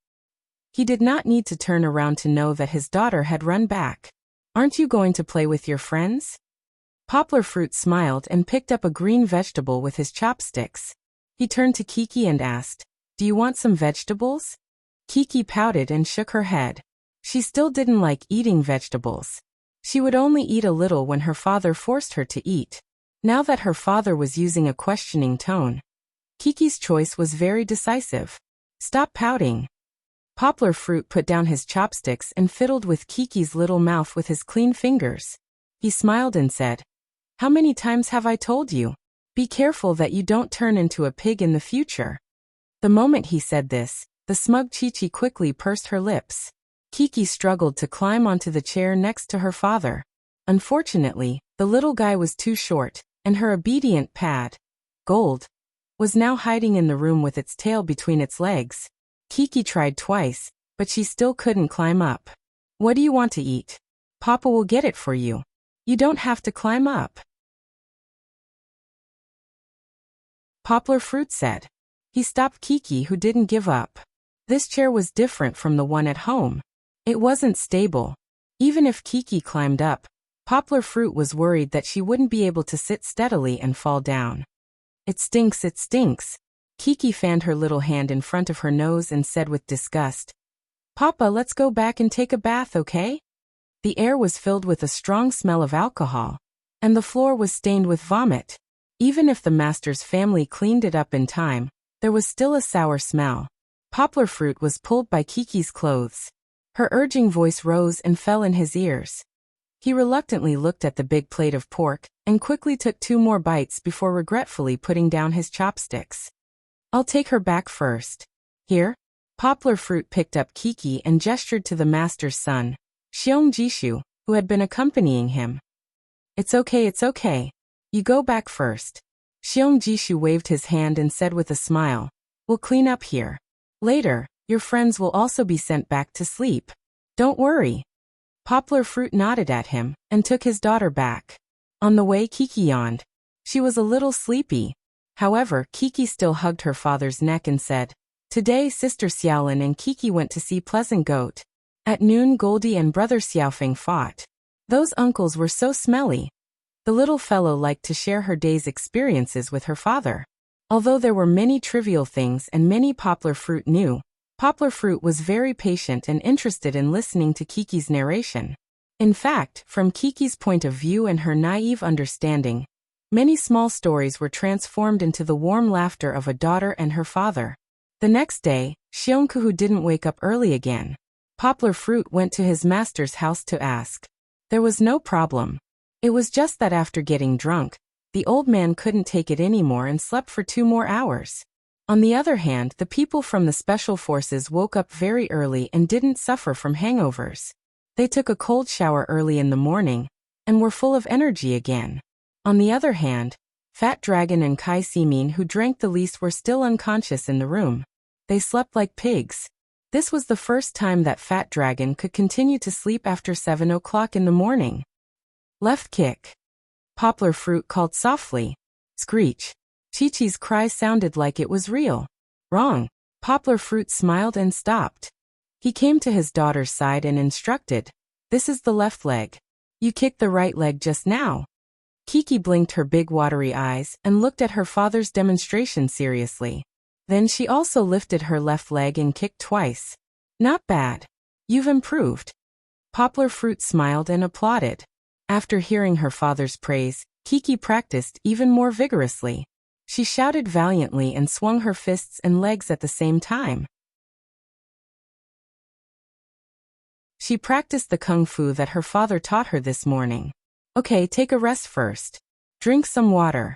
S1: He did not need to turn around to know that his daughter had run back. Aren't you going to play with your friends? Poplar Fruit smiled and picked up a green vegetable with his chopsticks. He turned to Kiki and asked, do you want some vegetables? Kiki pouted and shook her head. She still didn't like eating vegetables. She would only eat a little when her father forced her to eat. Now that her father was using a questioning tone, Kiki's choice was very decisive. Stop pouting. Poplar Fruit put down his chopsticks and fiddled with Kiki's little mouth with his clean fingers. He smiled and said, how many times have I told you? Be careful that you don't turn into a pig in the future. The moment he said this, the smug Chi-Chi quickly pursed her lips. Kiki struggled to climb onto the chair next to her father. Unfortunately, the little guy was too short, and her obedient pad, Gold, was now hiding in the room with its tail between its legs. Kiki tried twice, but she still couldn't climb up. What do you want to eat? Papa will get it for you. You don't have to climb up. Poplar Fruit said. He stopped Kiki, who didn't give up. This chair was different from the one at home. It wasn't stable. Even if Kiki climbed up, Poplar Fruit was worried that she wouldn't be able to sit steadily and fall down. It stinks, it stinks. Kiki fanned her little hand in front of her nose and said with disgust, Papa, let's go back and take a bath, okay? The air was filled with a strong smell of alcohol, and the floor was stained with vomit. Even if the master's family cleaned it up in time, there was still a sour smell. Poplar fruit was pulled by Kiki's clothes. Her urging voice rose and fell in his ears. He reluctantly looked at the big plate of pork and quickly took 2 more bites before regretfully putting down his chopsticks. I'll take her back first. Here? Poplar fruit picked up Kiki and gestured to the master's son, Xiong Jishu, who had been accompanying him. It's okay. You go back first. Xiong Jishu waved his hand and said with a smile, We'll clean up here. Later, your friends will also be sent back to sleep. Don't worry. Poplar fruit nodded at him and took his daughter back. On the way, Kiki yawned. She was a little sleepy. However, Kiki still hugged her father's neck and said, Today Sister Xiaolin and Kiki went to see Pleasant Goat. At noon Goldie and brother Xiaofeng fought. Those uncles were so smelly. The little fellow liked to share her day's experiences with her father. Although there were many trivial things and many Poplar fruit knew, Poplar fruit was very patient and interested in listening to Kiki's narration. In fact, from Kiki's point of view and her naive understanding, many small stories were transformed into the warm laughter of a daughter and her father. The next day, Xiongku didn't wake up early again. Poplar fruit went to his master's house to ask. There was no problem. It was just that after getting drunk, the old man couldn't take it anymore and slept for 2 more hours. On the other hand, the people from the special forces woke up very early and didn't suffer from hangovers. They took a cold shower early in the morning and were full of energy again. On the other hand, Fat Dragon and Kai Simin, who drank the least, were still unconscious in the room. They slept like pigs. This was the first time that Fat Dragon could continue to sleep after 7 o'clock in the morning. Left kick. Poplar fruit called softly. Screech. Chi-Chi's cry sounded like it was real. Wrong. Poplar fruit smiled and stopped. He came to his daughter's side and instructed, This is the left leg. You kicked the right leg just now. Kiki blinked her big watery eyes and looked at her father's demonstration seriously. Then she also lifted her left leg and kicked twice. Not bad. You've improved. Poplar fruit smiled and applauded. After hearing her father's praise, Kiki practiced even more vigorously. She shouted valiantly and swung her fists and legs at the same time. She practiced the kung fu that her father taught her this morning. Okay, take a rest first. Drink some water.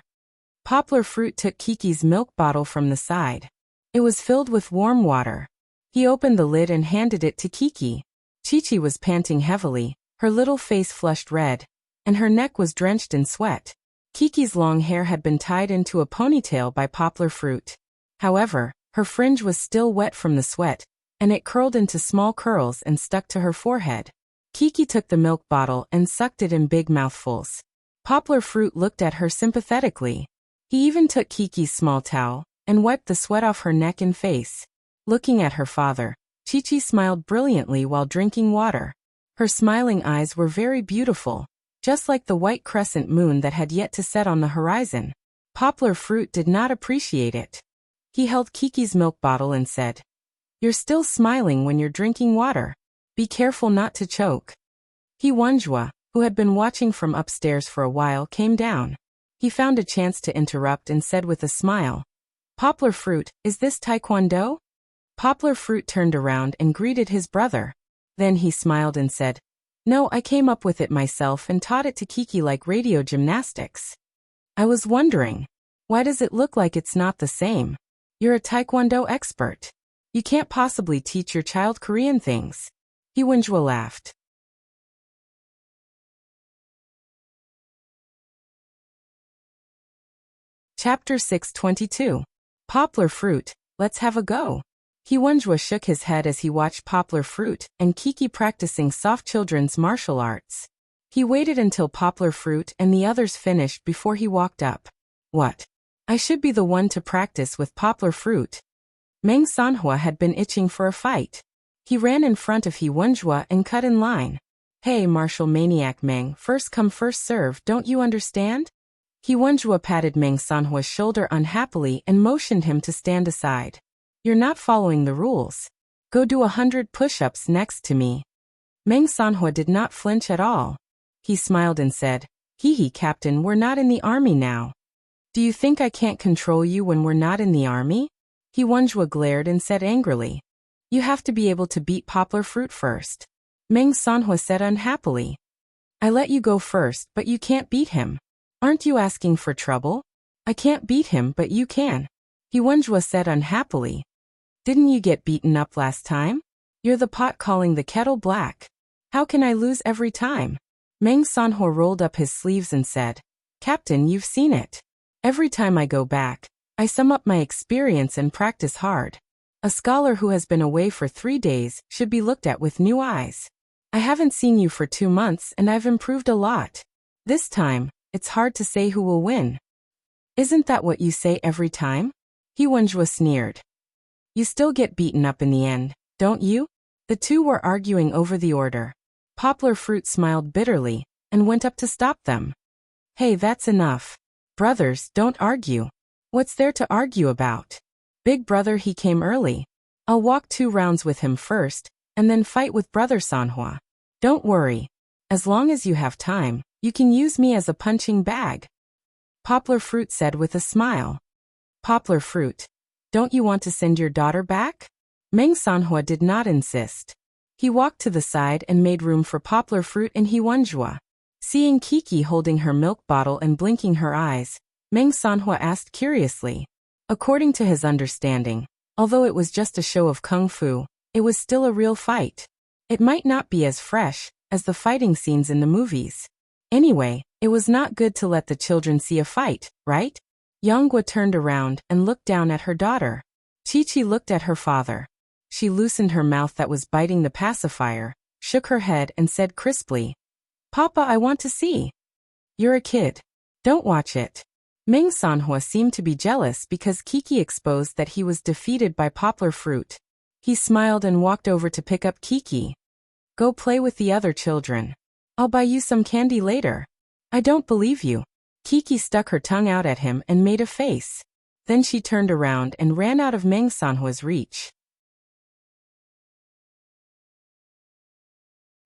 S1: Poplar fruit took Kiki's milk bottle from the side. It was filled with warm water. He opened the lid and handed it to Kiki. Chi-Chi was panting heavily, her little face flushed red, and her neck was drenched in sweat. Kiki's long hair had been tied into a ponytail by Poplar fruit. However, her fringe was still wet from the sweat, and it curled into small curls and stuck to her forehead. Kiki took the milk bottle and sucked it in big mouthfuls. Poplar fruit looked at her sympathetically. He even took Kiki's small towel and wiped the sweat off her neck and face. Looking at her father, Chi-Chi smiled brilliantly while drinking water. Her smiling eyes were very beautiful, just like the white crescent moon that had yet to set on the horizon. Poplar fruit did not appreciate it. He held Kiki's milk bottle and said, You're still smiling when you're drinking water. Be careful not to choke. He Wenjua, who had been watching from upstairs for a while, came down. He found a chance to interrupt and said with a smile, Poplar fruit, is this taekwondo? Poplar fruit turned around and greeted his brother. Then he smiled and said, No, I came up with it myself and taught it to Kiki like radio gymnastics. I was wondering, why does it look like it's not the same? You're a taekwondo expert. You can't possibly teach your child Korean things. He Wenjua laughed. Chapter 622. Poplar fruit, let's have a go. He Wenjua shook his head as he watched Poplar fruit and Kiki practicing soft children's martial arts. He waited until Poplar fruit and the others finished before he walked up. What? I should be the one to practice with Poplar fruit. Meng Sanhua had been itching for a fight. He ran in front of He Wenjua and cut in line. Hey, martial maniac Meng, first come first serve, don't you understand? He Wenjua patted Meng Sanhua's shoulder unhappily and motioned him to stand aside. You're not following the rules. Go do 100 push-ups next to me. Meng Sanhua did not flinch at all. He smiled and said, Hee, Captain, we're not in the army now. Do you think I can't control you when we're not in the army? He Wenjua glared and said angrily. You have to be able to beat Poplar Fruit first. Meng Sanhua said unhappily. I let you go first, but you can't beat him. Aren't you asking for trouble? I can't beat him, but you can. He Wenjua said unhappily. Didn't you get beaten up last time? You're the pot calling the kettle black. How can I lose every time? Meng Sanhua rolled up his sleeves and said, Captain, you've seen it. Every time I go back, I sum up my experience and practice hard. A scholar who has been away for 3 days should be looked at with new eyes. I haven't seen you for 2 months and I've improved a lot. This time, it's hard to say who will win. Isn't that what you say every time? He Wenjua sneered. You still get beaten up in the end, don't you? The two were arguing over the order. Poplar Fruit smiled bitterly and went up to stop them. Hey, that's enough. Brothers, don't argue. What's there to argue about? Big brother, he came early. I'll walk 2 rounds with him first, and then fight with brother Sanhua. Don't worry. As long as you have time, you can use me as a punching bag. Poplar Fruit said with a smile. Poplar Fruit, don't you want to send your daughter back? Meng Sanhua did not insist. He walked to the side and made room for Poplar Fruit and He Wenjua. Seeing Kiki holding her milk bottle and blinking her eyes, Meng Sanhua asked curiously. According to his understanding, although it was just a show of kung fu, it was still a real fight. It might not be as fresh as the fighting scenes in the movies. Anyway, it was not good to let the children see a fight, right? Yanghua turned around and looked down at her daughter. Chi-Chi looked at her father. She loosened her mouth that was biting the pacifier, shook her head and said crisply, Papa, I want to see. You're a kid. Don't watch it. Meng Sanhua seemed to be jealous because Kiki exposed that he was defeated by Poplar Fruit. He smiled and walked over to pick up Kiki. Go play with the other children. I'll buy you some candy later. I don't believe you. Kiki stuck her tongue out at him and made a face. Then she turned around and ran out of Meng Sanhua's reach.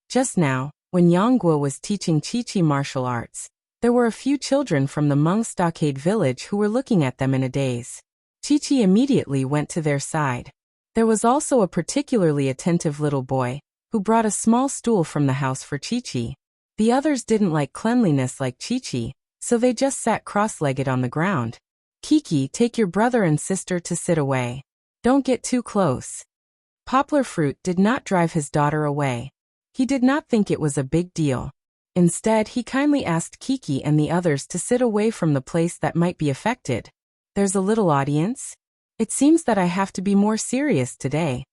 S1: Just now, when Yanghua was teaching Chi-Chi martial arts, there were a few children from the Hmong Stockade village who were looking at them in a daze. Chi-Chi immediately went to their side. There was also a particularly attentive little boy, who brought a small stool from the house for Chi-Chi. The others didn't like cleanliness like Chi-Chi, so they just sat cross-legged on the ground. Kiki, take your brother and sister to sit away. Don't get too close. Poplar Fruit did not drive his daughter away. He did not think it was a big deal. Instead, he kindly asked Kiki and the others to sit away from the place that might be affected. There's a little audience. It seems that I have to be more serious today.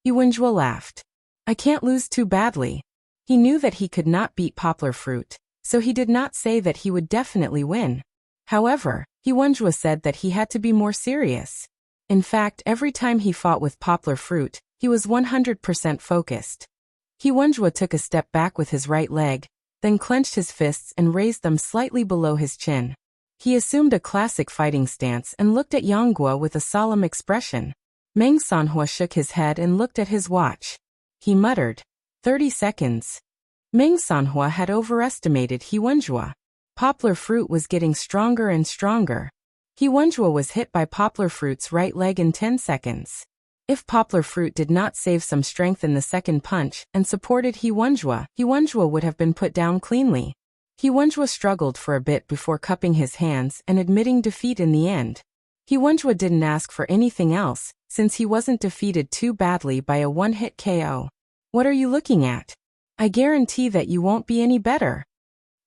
S1: He Wenjua laughed. I can't lose too badly. He knew that he could not beat Poplar Fruit, so he did not say that he would definitely win. However, He Wenjua said that he had to be more serious. In fact, every time he fought with Poplar Fruit, he was 100% focused. He Wenjua took a step back with his right leg, then clenched his fists and raised them slightly below his chin. He assumed a classic fighting stance and looked at Yanghua with a solemn expression. Meng Sanhua shook his head and looked at his watch. He muttered, 30 seconds. Meng Sanhua had overestimated He Wenjua. Poplar Fruit was getting stronger and stronger. He Wenjua was hit by Poplar Fruit's right leg in 10 seconds. If Poplar Fruit did not save some strength in the second punch and supported He Wenjua would have been put down cleanly. He Wenjua struggled for a bit before cupping his hands and admitting defeat in the end. He Wenjua didn't ask for anything else, since he wasn't defeated too badly by a one-hit KO. What are you looking at? I guarantee that you won't be any better.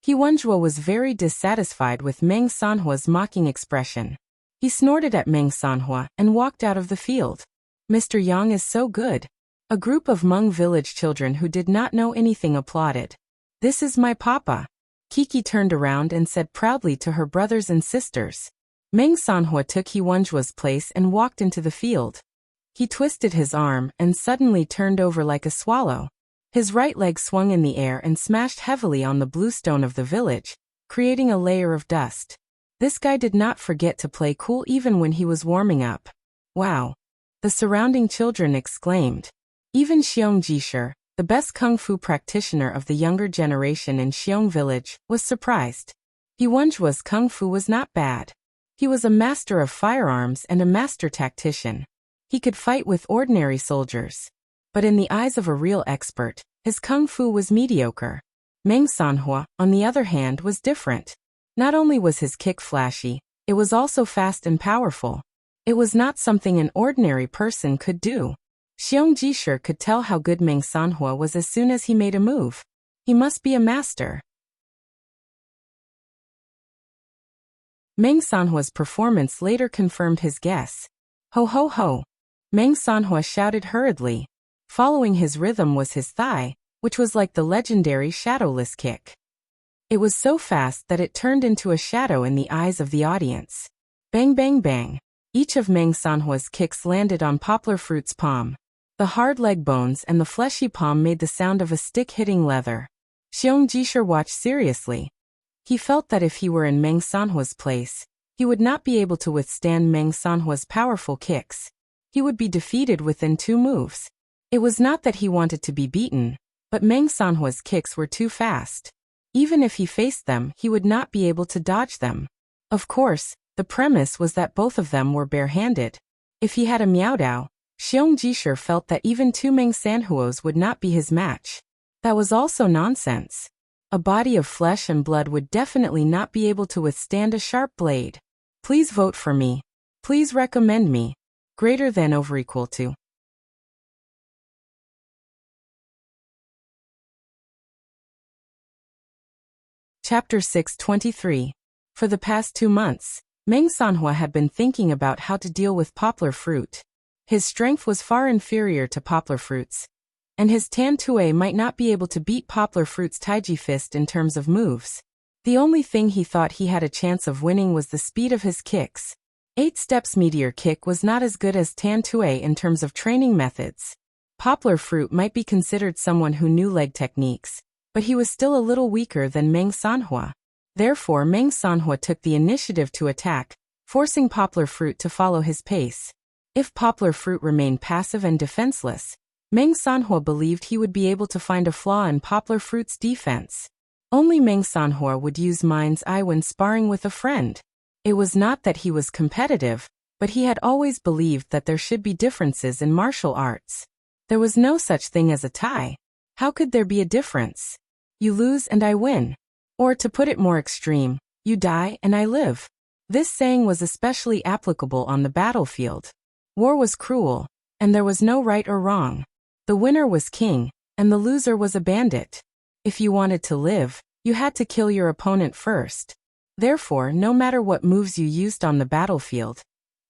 S1: He Wenjua was very dissatisfied with Meng Sanhua's mocking expression. He snorted at Meng Sanhua and walked out of the field. Mr. Yang is so good. A group of Hmong village children who did not know anything applauded. This is my papa. Kiki turned around and said proudly to her brothers and sisters. Meng Sanhua took He Wenjua's place and walked into the field. He twisted his arm and suddenly turned over like a swallow. His right leg swung in the air and smashed heavily on the blue stone of the village, creating a layer of dust. This guy did not forget to play cool even when he was warming up. Wow! The surrounding children exclaimed. Even Xiong Jishir, the best kung fu practitioner of the younger generation in Xiong village, was surprised. Yuanzhua's kung fu was not bad. He was a master of firearms and a master tactician. He could fight with ordinary soldiers. But in the eyes of a real expert, his kung fu was mediocre. Meng Sanhua, on the other hand, was different. Not only was his kick flashy, it was also fast and powerful. It was not something an ordinary person could do. Xiong Jishir could tell how good Meng Sanhua was as soon as he made a move. He must be a master. Meng Sanhua's performance later confirmed his guess. Ho ho ho! Meng Sanhua shouted hurriedly. Following his rhythm was his thigh, which was like the legendary shadowless kick. It was so fast that it turned into a shadow in the eyes of the audience. Bang bang bang! Each of Meng Sanhua's kicks landed on Poplar Fruit's palm. The hard leg bones and the fleshy palm made the sound of a stick hitting leather. Xiong Jishir watched seriously. He felt that if he were in Meng Sanhua's place, he would not be able to withstand Meng Sanhua's powerful kicks. He would be defeated within 2 moves. It was not that he wanted to be beaten, but Meng Sanhua's kicks were too fast. Even if he faced them, he would not be able to dodge them. Of course, the premise was that both of them were barehanded. If he had a Miaodao, Xiong Jishir felt that even 2 Meng Sanhuos would not be his match. That was also nonsense. A body of flesh and blood would definitely not be able to withstand a sharp blade. Please vote for me. Please recommend me. Greater than over equal to. Chapter 623. For the past 2 months, Meng Sanhua had been thinking about how to deal with Poplar Fruit. His strength was far inferior to Poplar Fruit's, and his Tan Tue might not be able to beat Poplar Fruit's Taiji Fist in terms of moves. The only thing he thought he had a chance of winning was the speed of his kicks. 8 Steps Meteor Kick was not as good as Tan Tue in terms of training methods. Poplar Fruit might be considered someone who knew leg techniques, but he was still a little weaker than Meng Sanhua. Therefore Meng Sanhua took the initiative to attack, forcing Poplar Fruit to follow his pace. If Poplar Fruit remained passive and defenseless, Meng Sanhua believed he would be able to find a flaw in Poplar Fruit's defense. Only Meng Sanhua would use Mind's Eye when sparring with a friend. It was not that he was competitive, but he had always believed that there should be differences in martial arts. There was no such thing as a tie. How could there be a difference? You lose and I win. Or to put it more extreme, you die and I live. This saying was especially applicable on the battlefield. War was cruel, and there was no right or wrong. The winner was king, and the loser was a bandit. If you wanted to live, you had to kill your opponent first. Therefore, no matter what moves you used on the battlefield,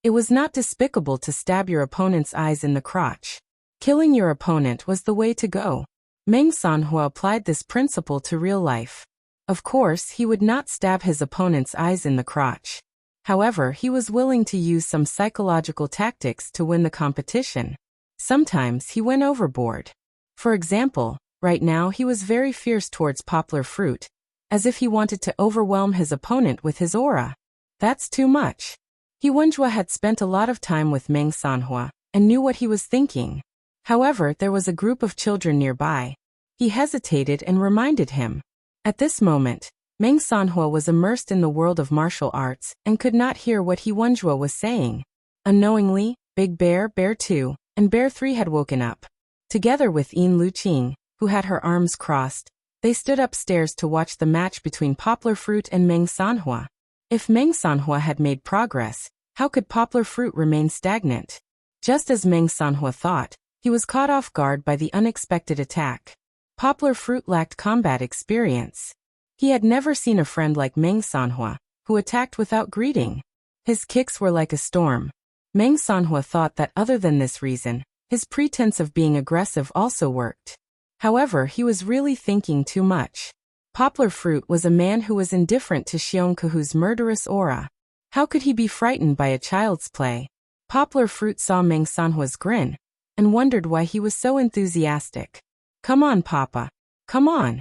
S1: it was not despicable to stab your opponent's eyes in the crotch. Killing your opponent was the way to go. Meng Sanhua applied this principle to real life. Of course, he would not stab his opponent's eyes in the crotch. However, he was willing to use some psychological tactics to win the competition. Sometimes he went overboard. For example, right now he was very fierce towards Poplar Fruit, as if he wanted to overwhelm his opponent with his aura. That's too much. Yuanzhua had spent a lot of time with Meng Sanhua, and knew what he was thinking. However, there was a group of children nearby. He hesitated and reminded him. At this moment, Meng Sanhua was immersed in the world of martial arts and could not hear what Yuanzhua was saying. Unknowingly, Big Bear, Bear 2, and Bear 3 had woken up. Together with Yin Luqing, who had her arms crossed, they stood upstairs to watch the match between Poplar Fruit and Meng Sanhua. If Meng Sanhua had made progress, how could Poplar Fruit remain stagnant? Just as Meng Sanhua thought, he was caught off guard by the unexpected attack. Poplar Fruit lacked combat experience. He had never seen a friend like Meng Sanhua, who attacked without greeting. His kicks were like a storm. Meng Sanhua thought that other than this reason, his pretense of being aggressive also worked. However, he was really thinking too much. Poplar Fruit was a man who was indifferent to Xiong Kuhu's murderous aura. How could he be frightened by a child's play? Poplar Fruit saw Meng Sanhua's grin, and wondered why he was so enthusiastic. Come on, Papa. Come on.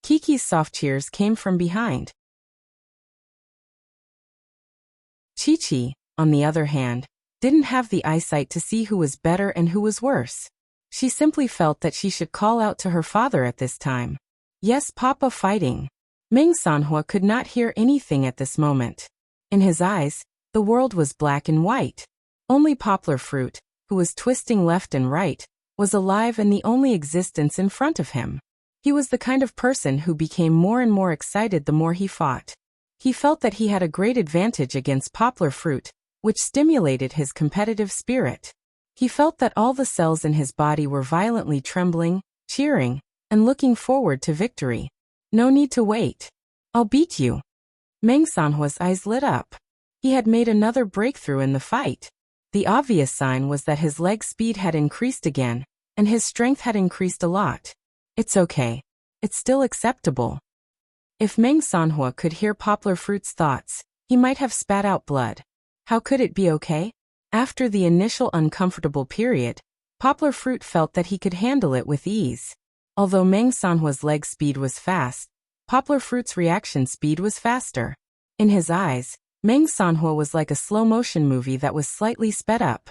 S1: Kiki's soft cheers came from behind. Chi-Chi, on the other hand, didn't have the eyesight to see who was better and who was worse. She simply felt that she should call out to her father at this time. Yes, Papa fighting. Meng Sanhua could not hear anything at this moment. In his eyes, the world was black and white. Only Poplar Fruit, who was twisting left and right, was alive and the only existence in front of him. He was the kind of person who became more and more excited the more he fought. He felt that he had a great advantage against Poplar Fruit, which stimulated his competitive spirit. He felt that all the cells in his body were violently trembling, cheering, and looking forward to victory. No need to wait. I'll beat you. Meng Sanhua's eyes lit up. He had made another breakthrough in the fight. The obvious sign was that his leg speed had increased again, and his strength had increased a lot. It's okay. It's still acceptable. If Meng Sanhua could hear Poplar Fruit's thoughts, he might have spat out blood. How could it be okay? After the initial uncomfortable period, Poplar Fruit felt that he could handle it with ease. Although Meng Sanhua's leg speed was fast, Poplar Fruit's reaction speed was faster. In his eyes, Meng Sanhua was like a slow-motion movie that was slightly sped up.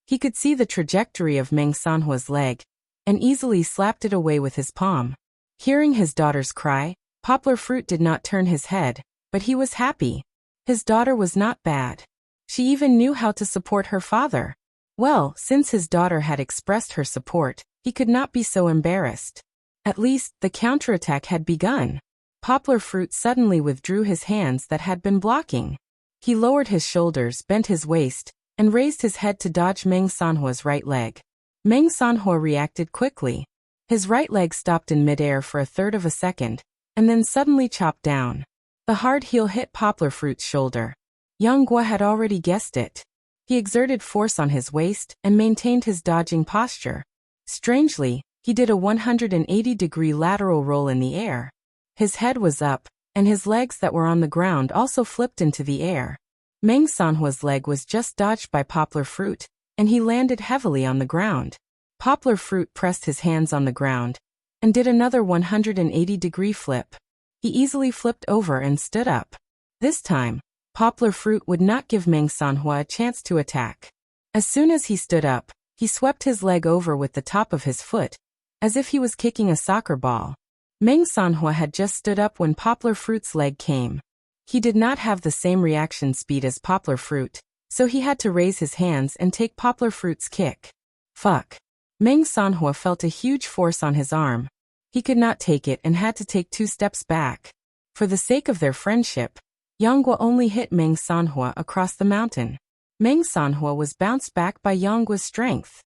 S1: He could see the trajectory of Meng Sanhua's leg, and easily slapped it away with his palm. Hearing his daughter's cry, Poplar Fruit did not turn his head, but he was happy. His daughter was not bad. She even knew how to support her father. Well, since his daughter had expressed her support, he could not be so embarrassed. At least, the counterattack had begun. Poplar Fruit suddenly withdrew his hands that had been blocking. He lowered his shoulders, bent his waist, and raised his head to dodge Meng Sanhua's right leg. Meng Sanhua reacted quickly. His right leg stopped in midair for a third of a second, and then suddenly chopped down. The hard heel hit Poplar Fruit's shoulder. Yang Guo had already guessed it. He exerted force on his waist and maintained his dodging posture. Strangely, he did a 180-degree lateral roll in the air. His head was up, and his legs that were on the ground also flipped into the air. Meng Sanhua's leg was just dodged by Poplar Fruit, and he landed heavily on the ground. Poplar Fruit pressed his hands on the ground and did another 180-degree flip. He easily flipped over and stood up. This time, Poplar Fruit would not give Meng Sanhua a chance to attack. As soon as he stood up, he swept his leg over with the top of his foot, as if he was kicking a soccer ball. Meng Sanhua had just stood up when Poplar Fruit's leg came. He did not have the same reaction speed as Poplar Fruit, so he had to raise his hands and take Poplar Fruit's kick. Fuck. Meng Sanhua felt a huge force on his arm. He could not take it and had to take 2 steps back. For the sake of their friendship, Yang Guo only hit Meng Sanhua across the mountain. Meng Sanhua was bounced back by Yang Guo's strength.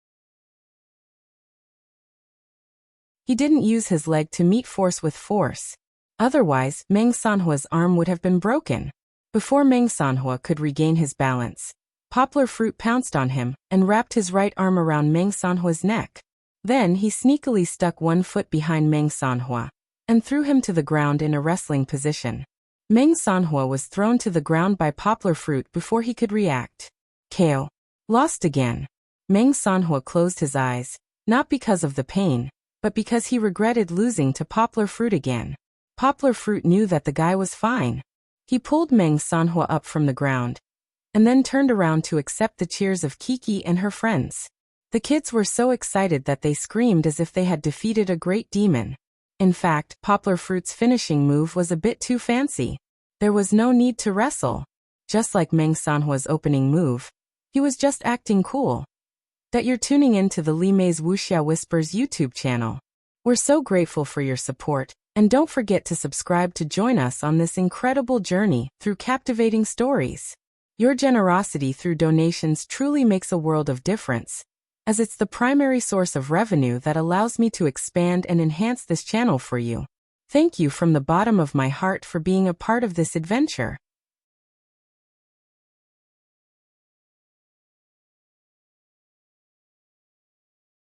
S1: He didn't use his leg to meet force with force. Otherwise, Meng Sanhua's arm would have been broken. Before Meng Sanhua could regain his balance, Poplar Fruit pounced on him and wrapped his right arm around Meng Sanhua's neck. Then he sneakily stuck one foot behind Meng Sanhua and threw him to the ground in a wrestling position. Meng Sanhua was thrown to the ground by Poplar Fruit before he could react. KO. Lost again. Meng Sanhua closed his eyes, not because of the pain, but because he regretted losing to Poplar Fruit again. Poplar Fruit knew that the guy was fine. He pulled Meng Sanhua up from the ground, and then turned around to accept the cheers of Kiki and her friends. The kids were so excited that they screamed as if they had defeated a great demon. In fact, Poplar Fruit's finishing move was a bit too fancy. There was no need to wrestle. Just like Meng Sanhua's opening move, he was just acting cool. That you're tuning in to the Li Mei's Wuxia Whispers YouTube channel. We're so grateful for your support, and don't forget to subscribe to join us on this incredible journey through captivating stories. Your generosity through donations truly makes a world of difference, as it's the primary source of revenue that allows me to expand and enhance this channel for you. Thank you from the bottom of my heart for being a part of this adventure.